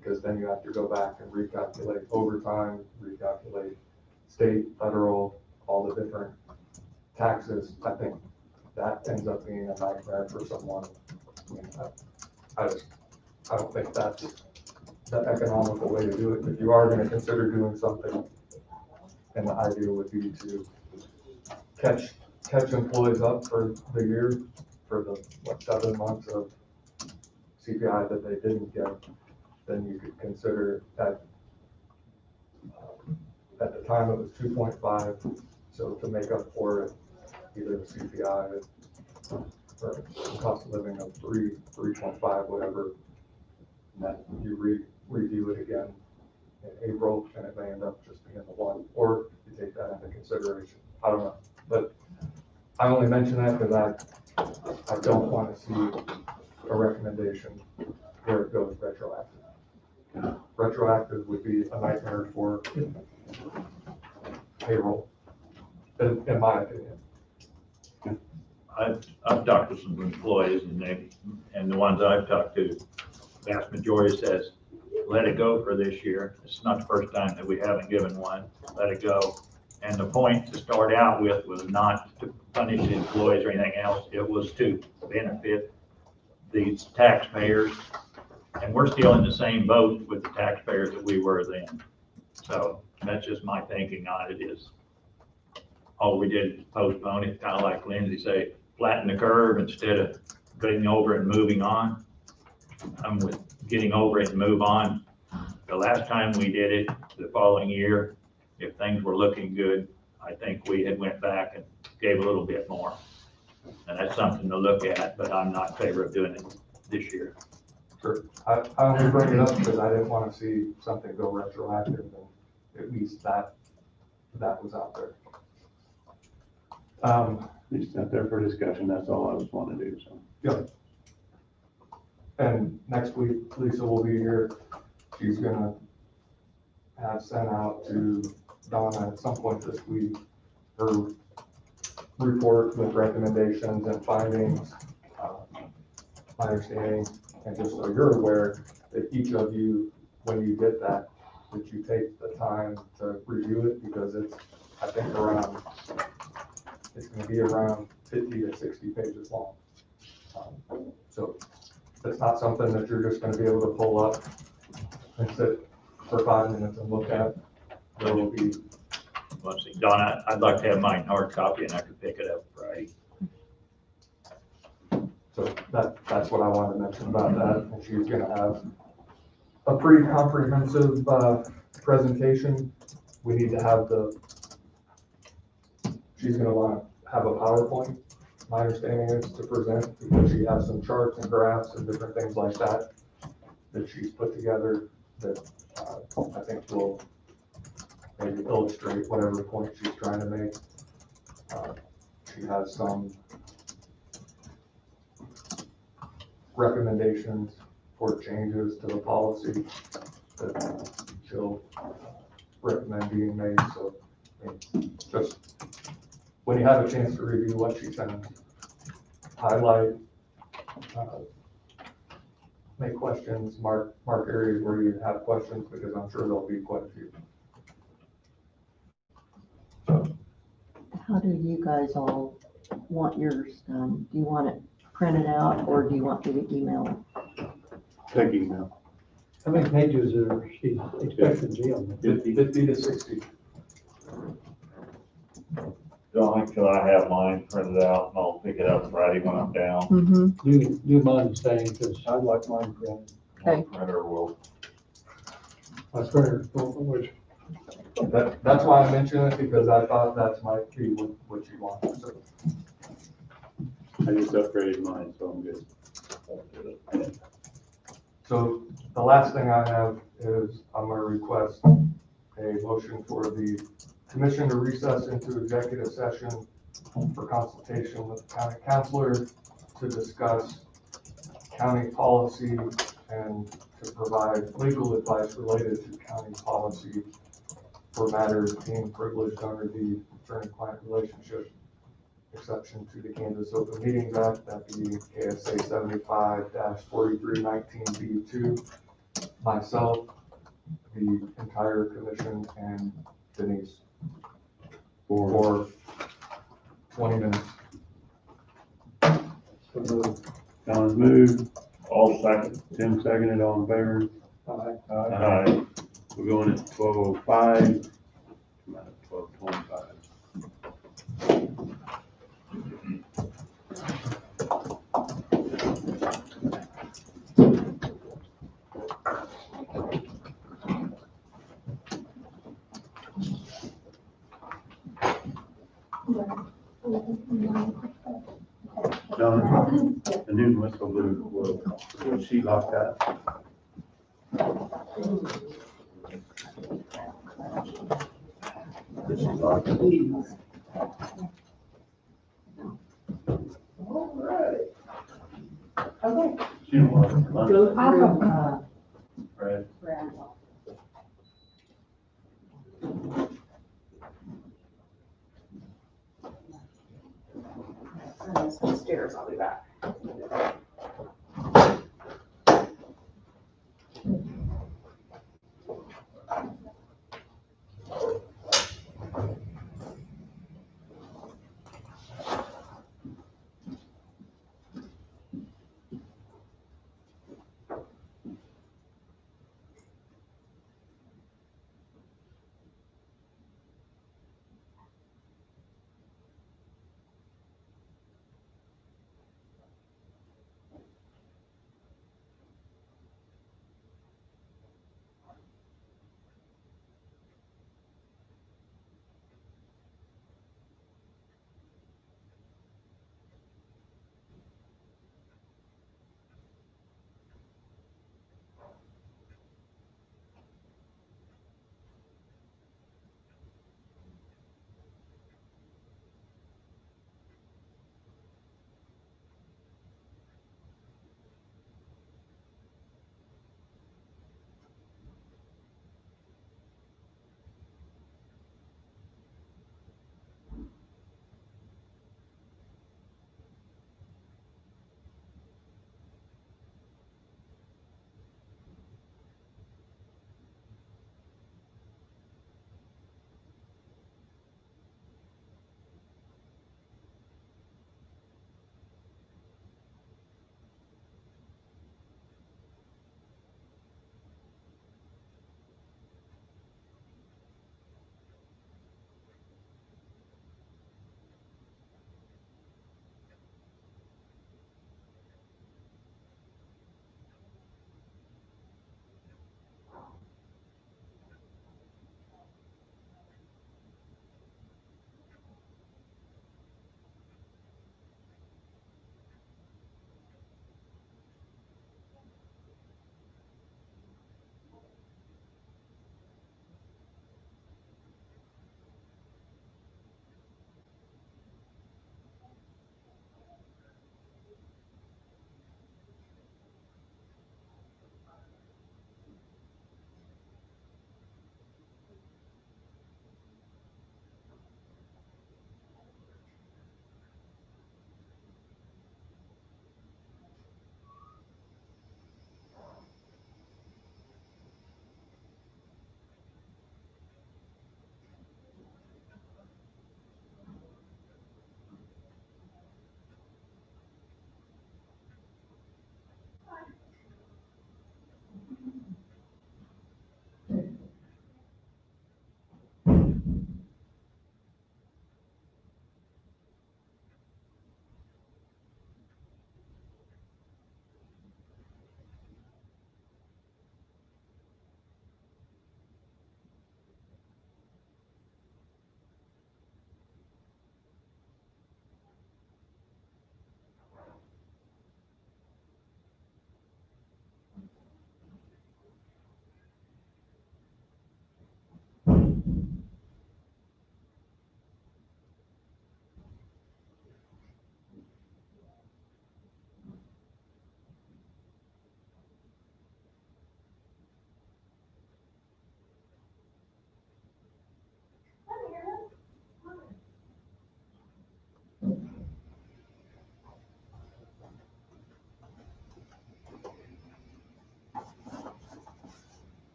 because then you have to go back and recalculate overtime, recalculate state, federal, all the different taxes. I think that ends up being a nightmare for someone. I mean, I don't think that's the economical way to do it. If you are going to consider doing something, and the idea would be to catch employees up for the year, for the 7 months of CPI that they didn't get, then you could consider that at the time it was 2.5. So to make up for it, either the CPI or the cost of living of 3.5, whatever, and then you review it again in April, and it may end up just being the 1, or you take that into consideration. I don't know, but I only mention that because I don't want to see a recommendation where it goes retroactive. Retroactive would be a nightmare for payroll, in my opinion. I've talked to some employees and the ones I've talked to, vast majority says, let it go for this year. It's not the first time that we haven't given one, let it go. And the point to start out with was not to punish the employees or anything else. It was to benefit these taxpayers. And we're still in the same boat with the taxpayers that we were then. So that's just my thinking on it is, all we did was postpone it, kind of like Lindsay say, flatten the curve instead of getting over it and moving on. I'm with getting over it and move on. The last time we did it, the following year, if things were looking good, I think we had went back and gave a little bit more. And that's something to look at, but I'm not in favor of doing it this year. Sure. I only bring it up because I didn't want to see something go retroactive, and at least that was out there. It's out there for discussion, that's all I was wanting to do, so. Yeah. And next week, Lisa will be here. She's gonna have sent out to Donna at some point this week her report with recommendations and findings. My understanding, and just so you're aware, that each of you, when you get that you take the time to review it, because it's, I think it's gonna be around 50 to 60 pages long. So it's not something that you're just gonna be able to pull up and sit for 5 minutes and look at. There will be. Let's see, Donna, I'd like to have mine hard copy and I could pick it up Friday. So that's what I wanted to mention about that, and she's gonna have a pretty comprehensive, presentation. We need to have she's gonna wanna have a PowerPoint, my understanding is, to present, because she has some charts and graphs and different things like that that she's put together that, I think will maybe illustrate whatever point she's trying to make. She has some recommendations for changes to the policy that she'll recommend being made, so I mean, just when you have a chance to review what she sends, highlight, make questions, mark areas where you have questions, because I'm sure there'll be quite a few. How do you guys all want yours done? Do you want it printed out or do you want me to email it? Take email. How many pages are she expecting to be on? 50 to 60. John, could I have mine printed out and I'll pick it up Friday when I'm down? Mm-hmm. Do mine the same, because I'd like mine printed. My printer will. My printer, which, That's why I mentioned it, because I thought that might be what you want. So. I just upgraded mine, so I'm good. So the last thing I have is I'm going to request a motion for the commission to recess into executive session for consultation with the county counselor to discuss county policy and to provide legal advice related to county policy for matters being privileged under the attorney-client relationship exception to the Kansas Open Meetings Act, that being KSA 75-4319B2, myself, the entire commission, and Denise for 20 minutes. John's moved, All second. Tim seconded, all in favor? Aye. We're going at 12:05, come out at 12:25. John, the new whistle will she lock that? Did she lock it? All right. Okay. She don't lock it. Awesome. Right. Upstairs, I'll be back.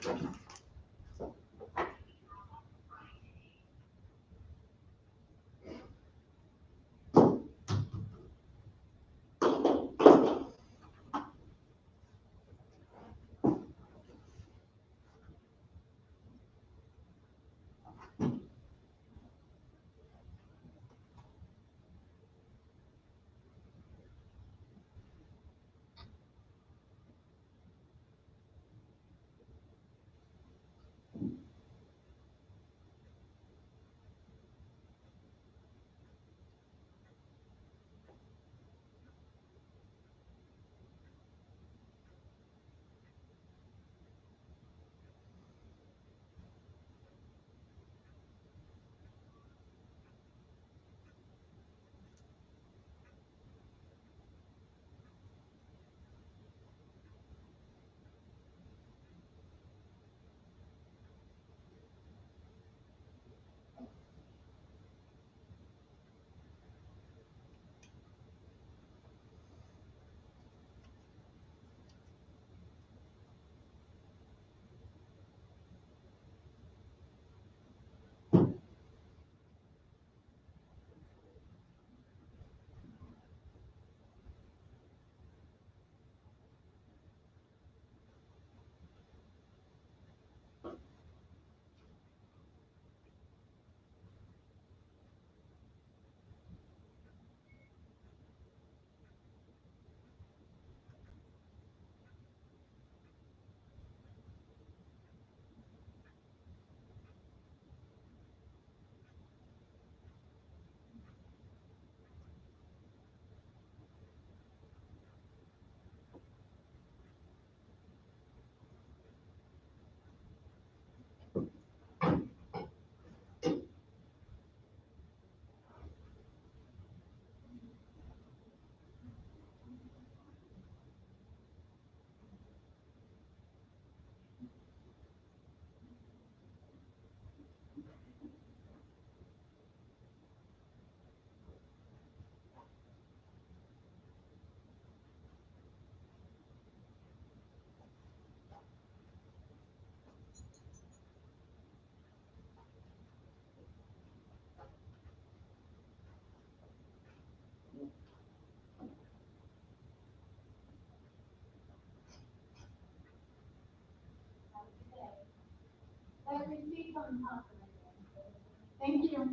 Thank you.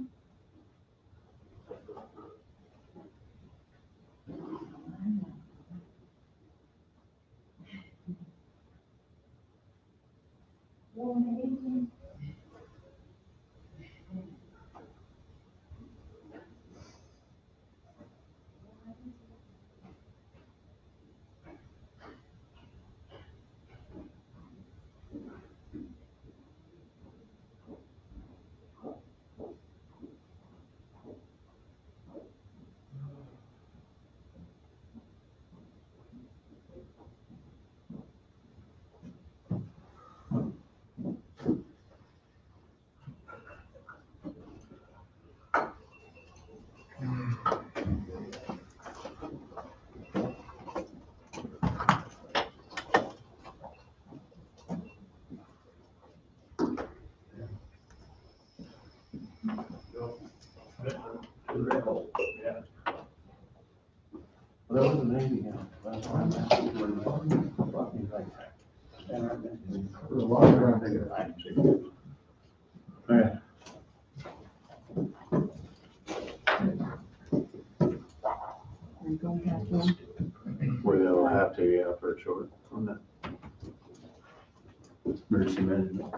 Yeah. Well, that wasn't anything else. That's why I'm asking for the fucking like that. And I've been for a long time thinking, I'm sick. All right. Are you going back in? Where they'll have to, yeah, for a short on that. Emergency management.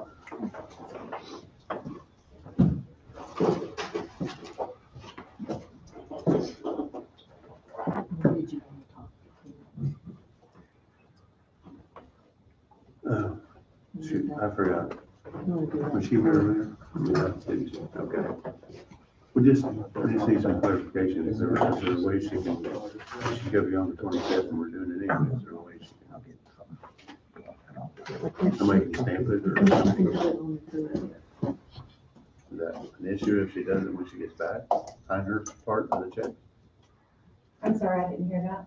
Or did you want to talk to Shoot, I forgot. him? You want to do that? Was she earlier? Yeah, didn't she? Okay. We just need some clarification. Is there a way she can, she could be on the 25th and we're doing it anyway. Is there a way she can? Somebody can stamp it or something? Is that an issue if she does it when she gets back? Sign her part of the check? I'm sorry, I didn't hear that.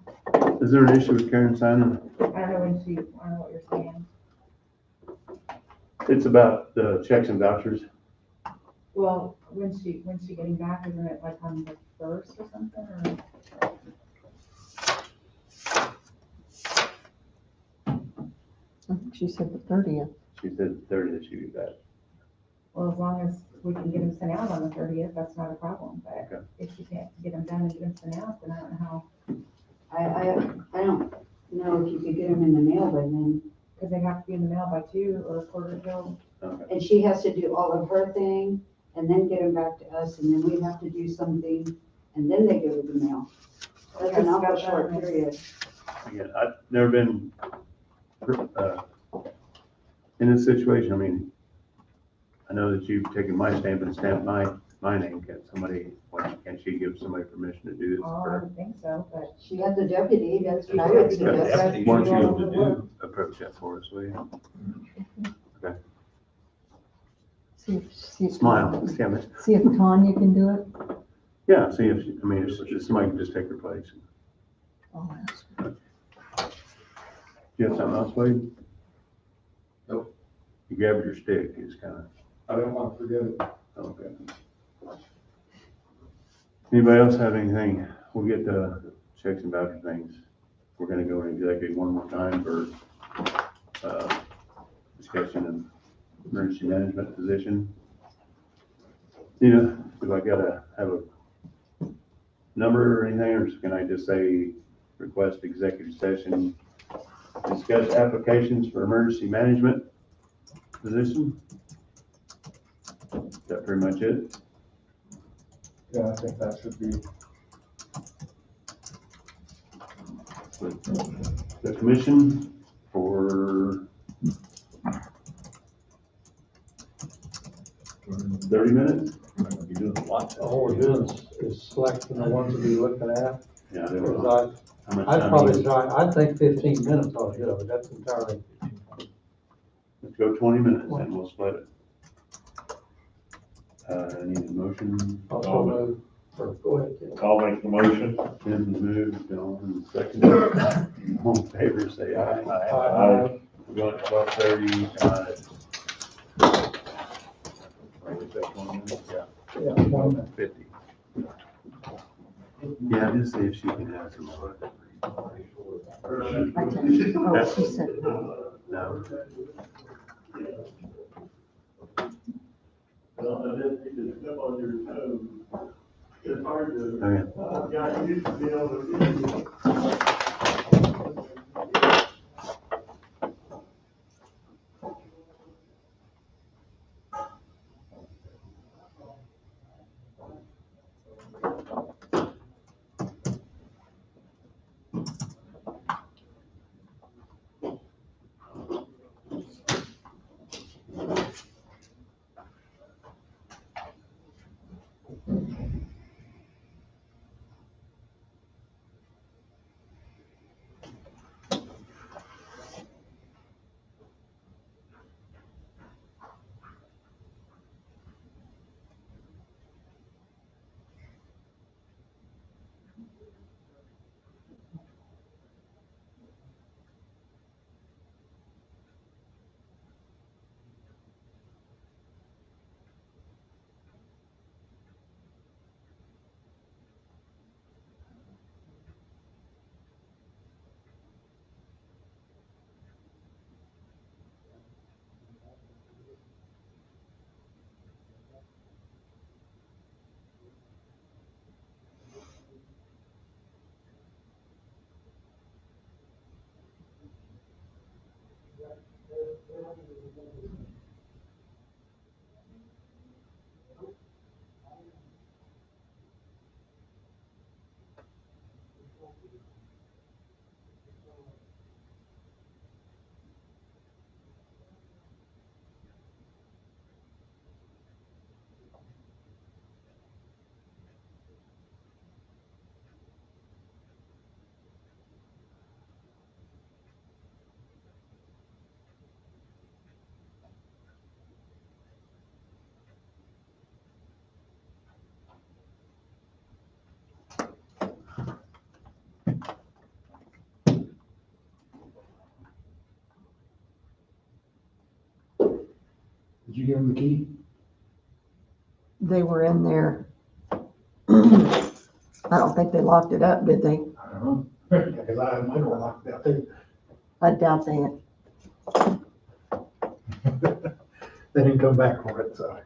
Is there an issue with Karen signing? I don't know when she, I don't know what you're saying. It's about the checks and vouchers. Well, when's she getting back? Isn't it like on the first or something, or? I think she said the 30th. She said the 30th she'd be back. Well, as long as we can get them sent out on the 30th, that's not a problem, but Okay. if she can't get them done and get them sent out, then I don't know how, I don't know if you could get them in the mail by then. because they have to be in the mail by 2 or a quarter till. Okay. And she has to do all of her thing and then get them back to us, and then we have to do something, and then they go to the mail. That's an awful short period. Again, I've never been, in this situation. I mean, I know that you've taken my stamp and stamped my name. Can she give somebody permission to do this? Oh, I would think so, but. She has a deputy, that's what I would suggest. Want you to do, approach that for us, will you? Okay. See if. Smile, damn it. See if Tanya can do it. Yeah, see if, if somebody can just take her place. I'll ask her. You have something else, Wade? Nope. You grabbed your stick, you just kinda, I didn't want to forget it. okay. Anybody else have anything? We'll get the checks and voucher things. We're gonna go in executive one more time for, discussion of emergency management position. Do I gotta have a number or anything, or can I just say request executive session, discuss applications for emergency management position? Is that pretty much it? Yeah, I think that should be. The commission for 30 minutes? All we're doing is selecting the ones to be looking at. Yeah, I don't know. How much I'd time probably is it? try, I'd think 15 minutes ought to do it, but that's entirely. Let's go 20 minutes and we'll split it. I need a motion. Also move, or go ahead, Tim. I'll make the motion. Tim moved, John second. All in favor, say aye. Aye. We're going to 12:30. Yeah, 1 minute. 50. Yeah, just see if she can have some. I tell you, oh, she said no. No. It's hard to, Okay. yeah, you used to be able to. you give them the key? They were in there. I don't think they locked it up, did they? I don't know, because I had my door locked out too. I doubt they, They didn't come back for it, so.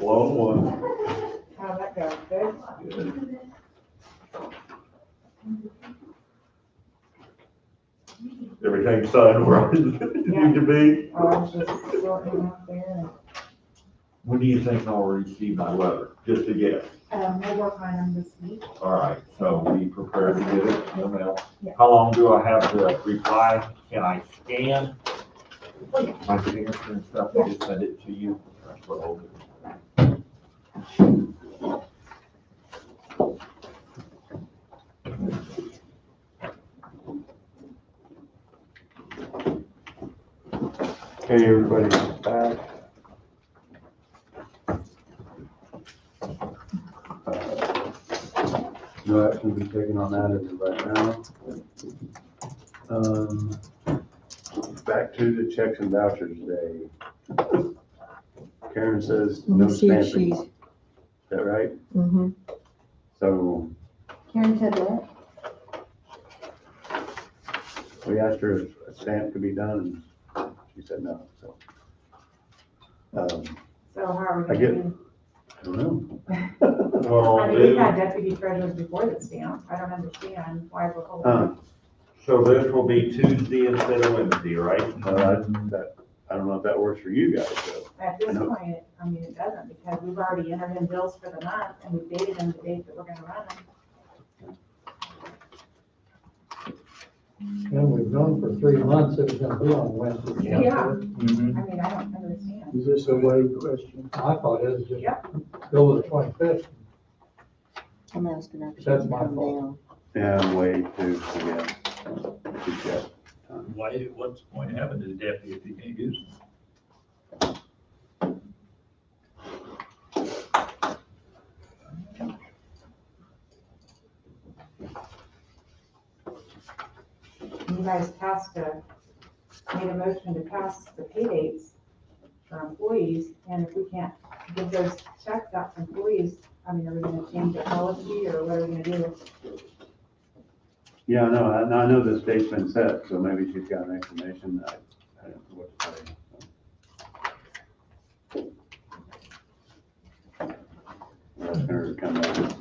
Long one. How'd that go? Good? Good. Everything signed where it need to be. I was just sorting out there. When do you think I'll receive my letter? Just a guess. We'll work on them this week. All right, so be prepared to get it in the mail. Yeah. How long do I have to reply? Can I scan my signature and stuff and just send it to you? That's what I'll do. Okay, everybody's back. No action will be taken on that as of right now. Back to the checks and vouchers day. Karen says no Let's see if stamping. Is she's, that right? mm-hmm. So Karen said what? we asked her if a stamp could be done, and she said no, so. So how are I we get- gonna do? I don't know. I mean, we've had deputy treasurers before that stamp. I don't understand why we're holding. So this will be Tuesday instead of Wednesday, right? I don't know if that works for you guys, so. At this I know. point, I mean, it doesn't, because we've already entered in bills for the month, and we've dated them the date that we're gonna run them. And we've known for 3 months it was gonna be on Wednesday. Yeah. I Mm-hmm. mean, I don't understand. Is this a weight question? I thought it was just Yep. go with the 25th. I'm asking her if she That's can my come fault. down. Yeah, I'm way too, I guess. She's got time. Why, what's the point of having the deputy if you can't use them? You guys made a motion to pass the pay dates for employees, and if we can't give those checks out to employees, I mean, are we gonna change the policy, or what are we gonna do? Yeah, I know this date's been set, so maybe she's got an explanation. I don't know what to tell you. So. We're asking her to come back.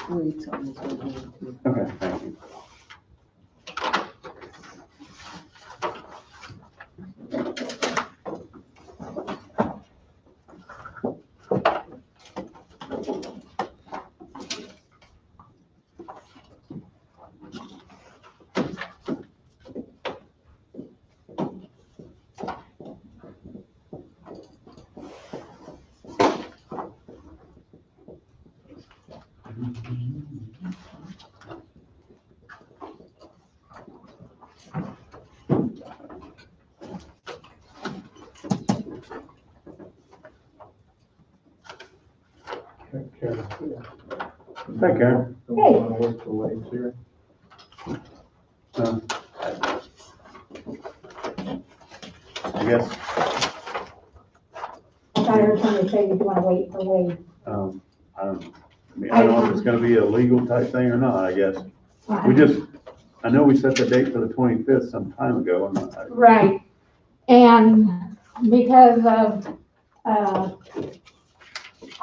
Wait, something's going on. Okay, thank you. Karen. Hey, Karen. Don't wanna wait till late's here. I guess, I thought I heard somebody say you want to wait for Wade. I don't know. I mean, I don't know if it's gonna be a legal type thing or not, I guess. I know we set the date for the 25th some time ago, and Right, and because of,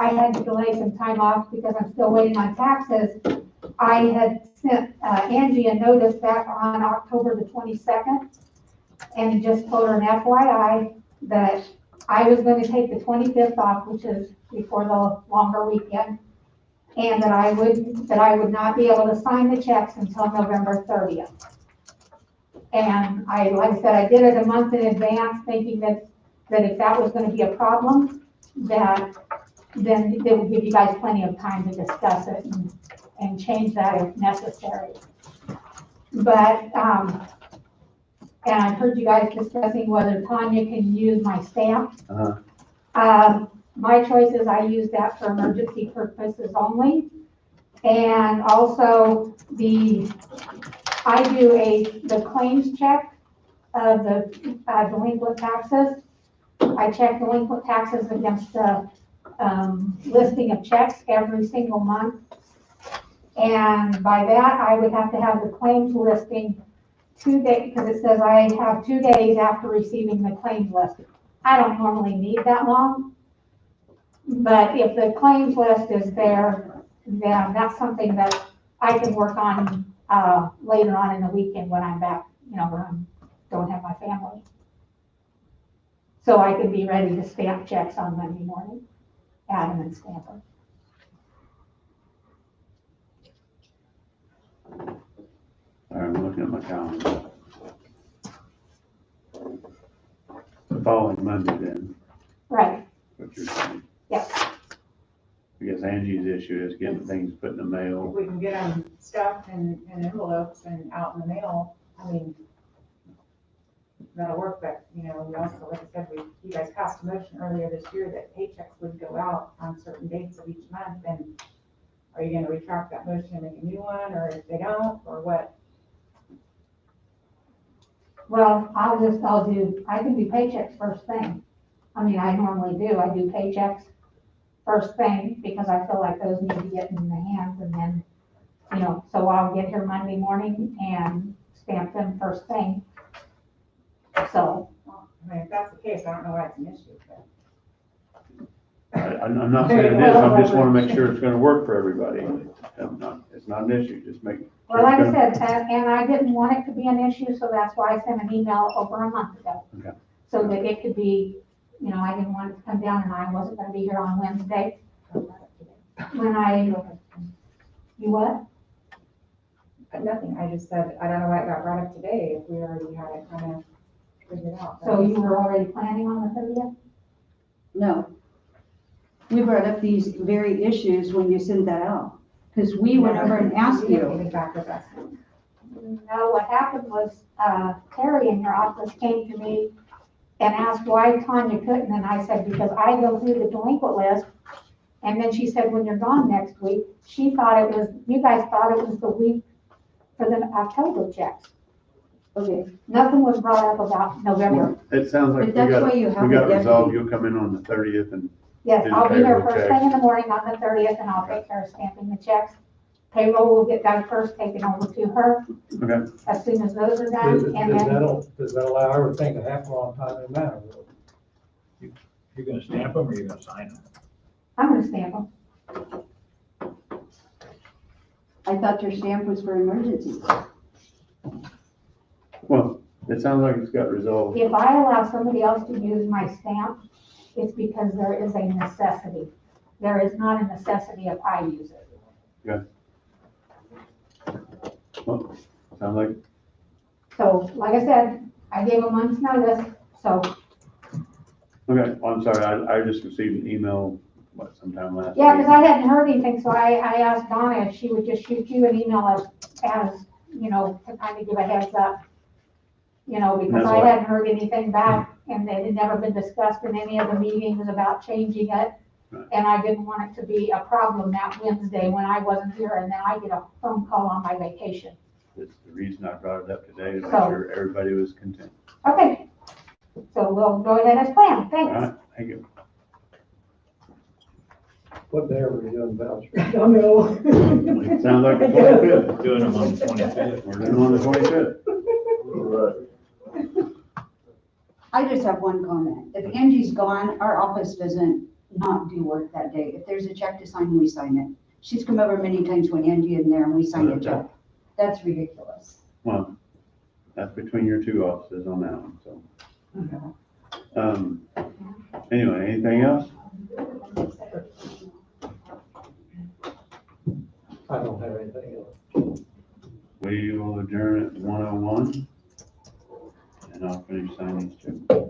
I had to delay some time off because I'm still waiting on taxes. I had sent Angie a notice back on October the 22nd and just told her an FYI that I was going to take the 25th off, which is before the longer weekend, and that I would not be able to sign the checks until November 30th. And like I said, I did it a month in advance, thinking that if that was going to be a problem, then they would give you guys plenty of time to discuss it and change that if necessary. But, and I've heard you guys discussing whether Tanya can use my stamp. My choice is I use that for emergency purposes only. And also I do the claims check of the delinquent taxes. I check delinquent taxes against the listing of checks every single month. And by that, I would have to have the claims listing 2 days, because it says I have 2 days after receiving the claims list. I don't normally need that long, but if the claims list is there, then that's something that I can work on later on in the weekend when I'm back, when I don't have my family. So I can be ready to stamp checks on Monday morning, add them and stamp them. I'm looking at my calendar. The following Monday then, Right, what you're saying. yep. I guess guess Angie's issue is getting things put in the If mail. we can get them stuffed in envelopes and out in the mail, I mean, that'll work, but, you know, we also, like I said, you guys passed a motion earlier this year that paychecks would go out on certain dates of each month, and are you gonna retract that motion and make a new one, or if they don't, or what? Well, I can do paychecks first thing. I mean, I normally do, I do paychecks first thing, because I feel like those need to get in the hands, and then, you know, so I'll get here Monday morning and stamp them first thing. So, I mean, if that's the case, I don't know why it's an issue, but. I'm not saying it is, I just wanna make sure it's gonna work for everybody. It's not an issue, just make. well, like I said, and I didn't want it to be an issue, so that's why I sent an email over a month ago. Okay. So that it could be, you know, I didn't want it to come down and I wasn't gonna be here on Wednesday. You what? Nothing, I just said, I don't know why it got brought up today, if we already had it kind of figured out. So you were already planning on the 30th? No. We brought up these very issues when you sent that out, because we went over and asked You didn't you. get it back with us. No, what happened was, Terry in your office came to me and asked why Tanya couldn't, and I said, because I go through the delinquent list. And then she said, when you're gone next week, she thought it was, you guys thought it was the week for the October checks. Okay. Nothing was brought up about November. It sounds like we But that's why you have a got resolved, deputy. you'll come in on the 30th and. Yes, do the I'll be here payroll first check. thing in the morning on the 30th, and I'll take care of stamping the checks. Payroll will get done first, taken over to her Okay, as soon as those are Does, done, does and then, does that allow everything to happen on time and manner? You're gonna stamp them or you're gonna sign them? I'm gonna stamp them. I thought your stamp was for emergencies. well, it sounds like it's got resolved. If I allow somebody else to use my stamp, it's because there is a necessity. There is not a necessity if I use it. Well, sounds like, So, like I said, I gave a month's notice, so, okay, well, I'm sorry, I just received an email, sometime last week. yeah, because I hadn't heard anything, so I asked Donna if she would just shoot you an email as, you know, to kind of give a heads up. You know, because That's I what- hadn't heard anything back, and it had never been discussed in any of the meetings about changing it. Right. And I didn't want it to be a problem that Wednesday when I wasn't here, and then I get a phone call on my vacation. That's the reason I brought it up today, to make So- sure everybody was content. Okay, so we'll go ahead as planned, All thanks. right, thank you. What day are we doing vouchers? I don't know. It sounds like the 25th. Doing them on the 25th. We're doing on the 25th. I just have one comment. If Angie's gone, our office doesn't not do work that day. If there's a check to sign, we sign it. She's come over many times when Angie is there and we sign a check. That's ridiculous. Well, that's between your two offices on that one, so. Anyway, anything else? I don't have anything else. We will adjourn at 1:01. And I'll finish signing these checks.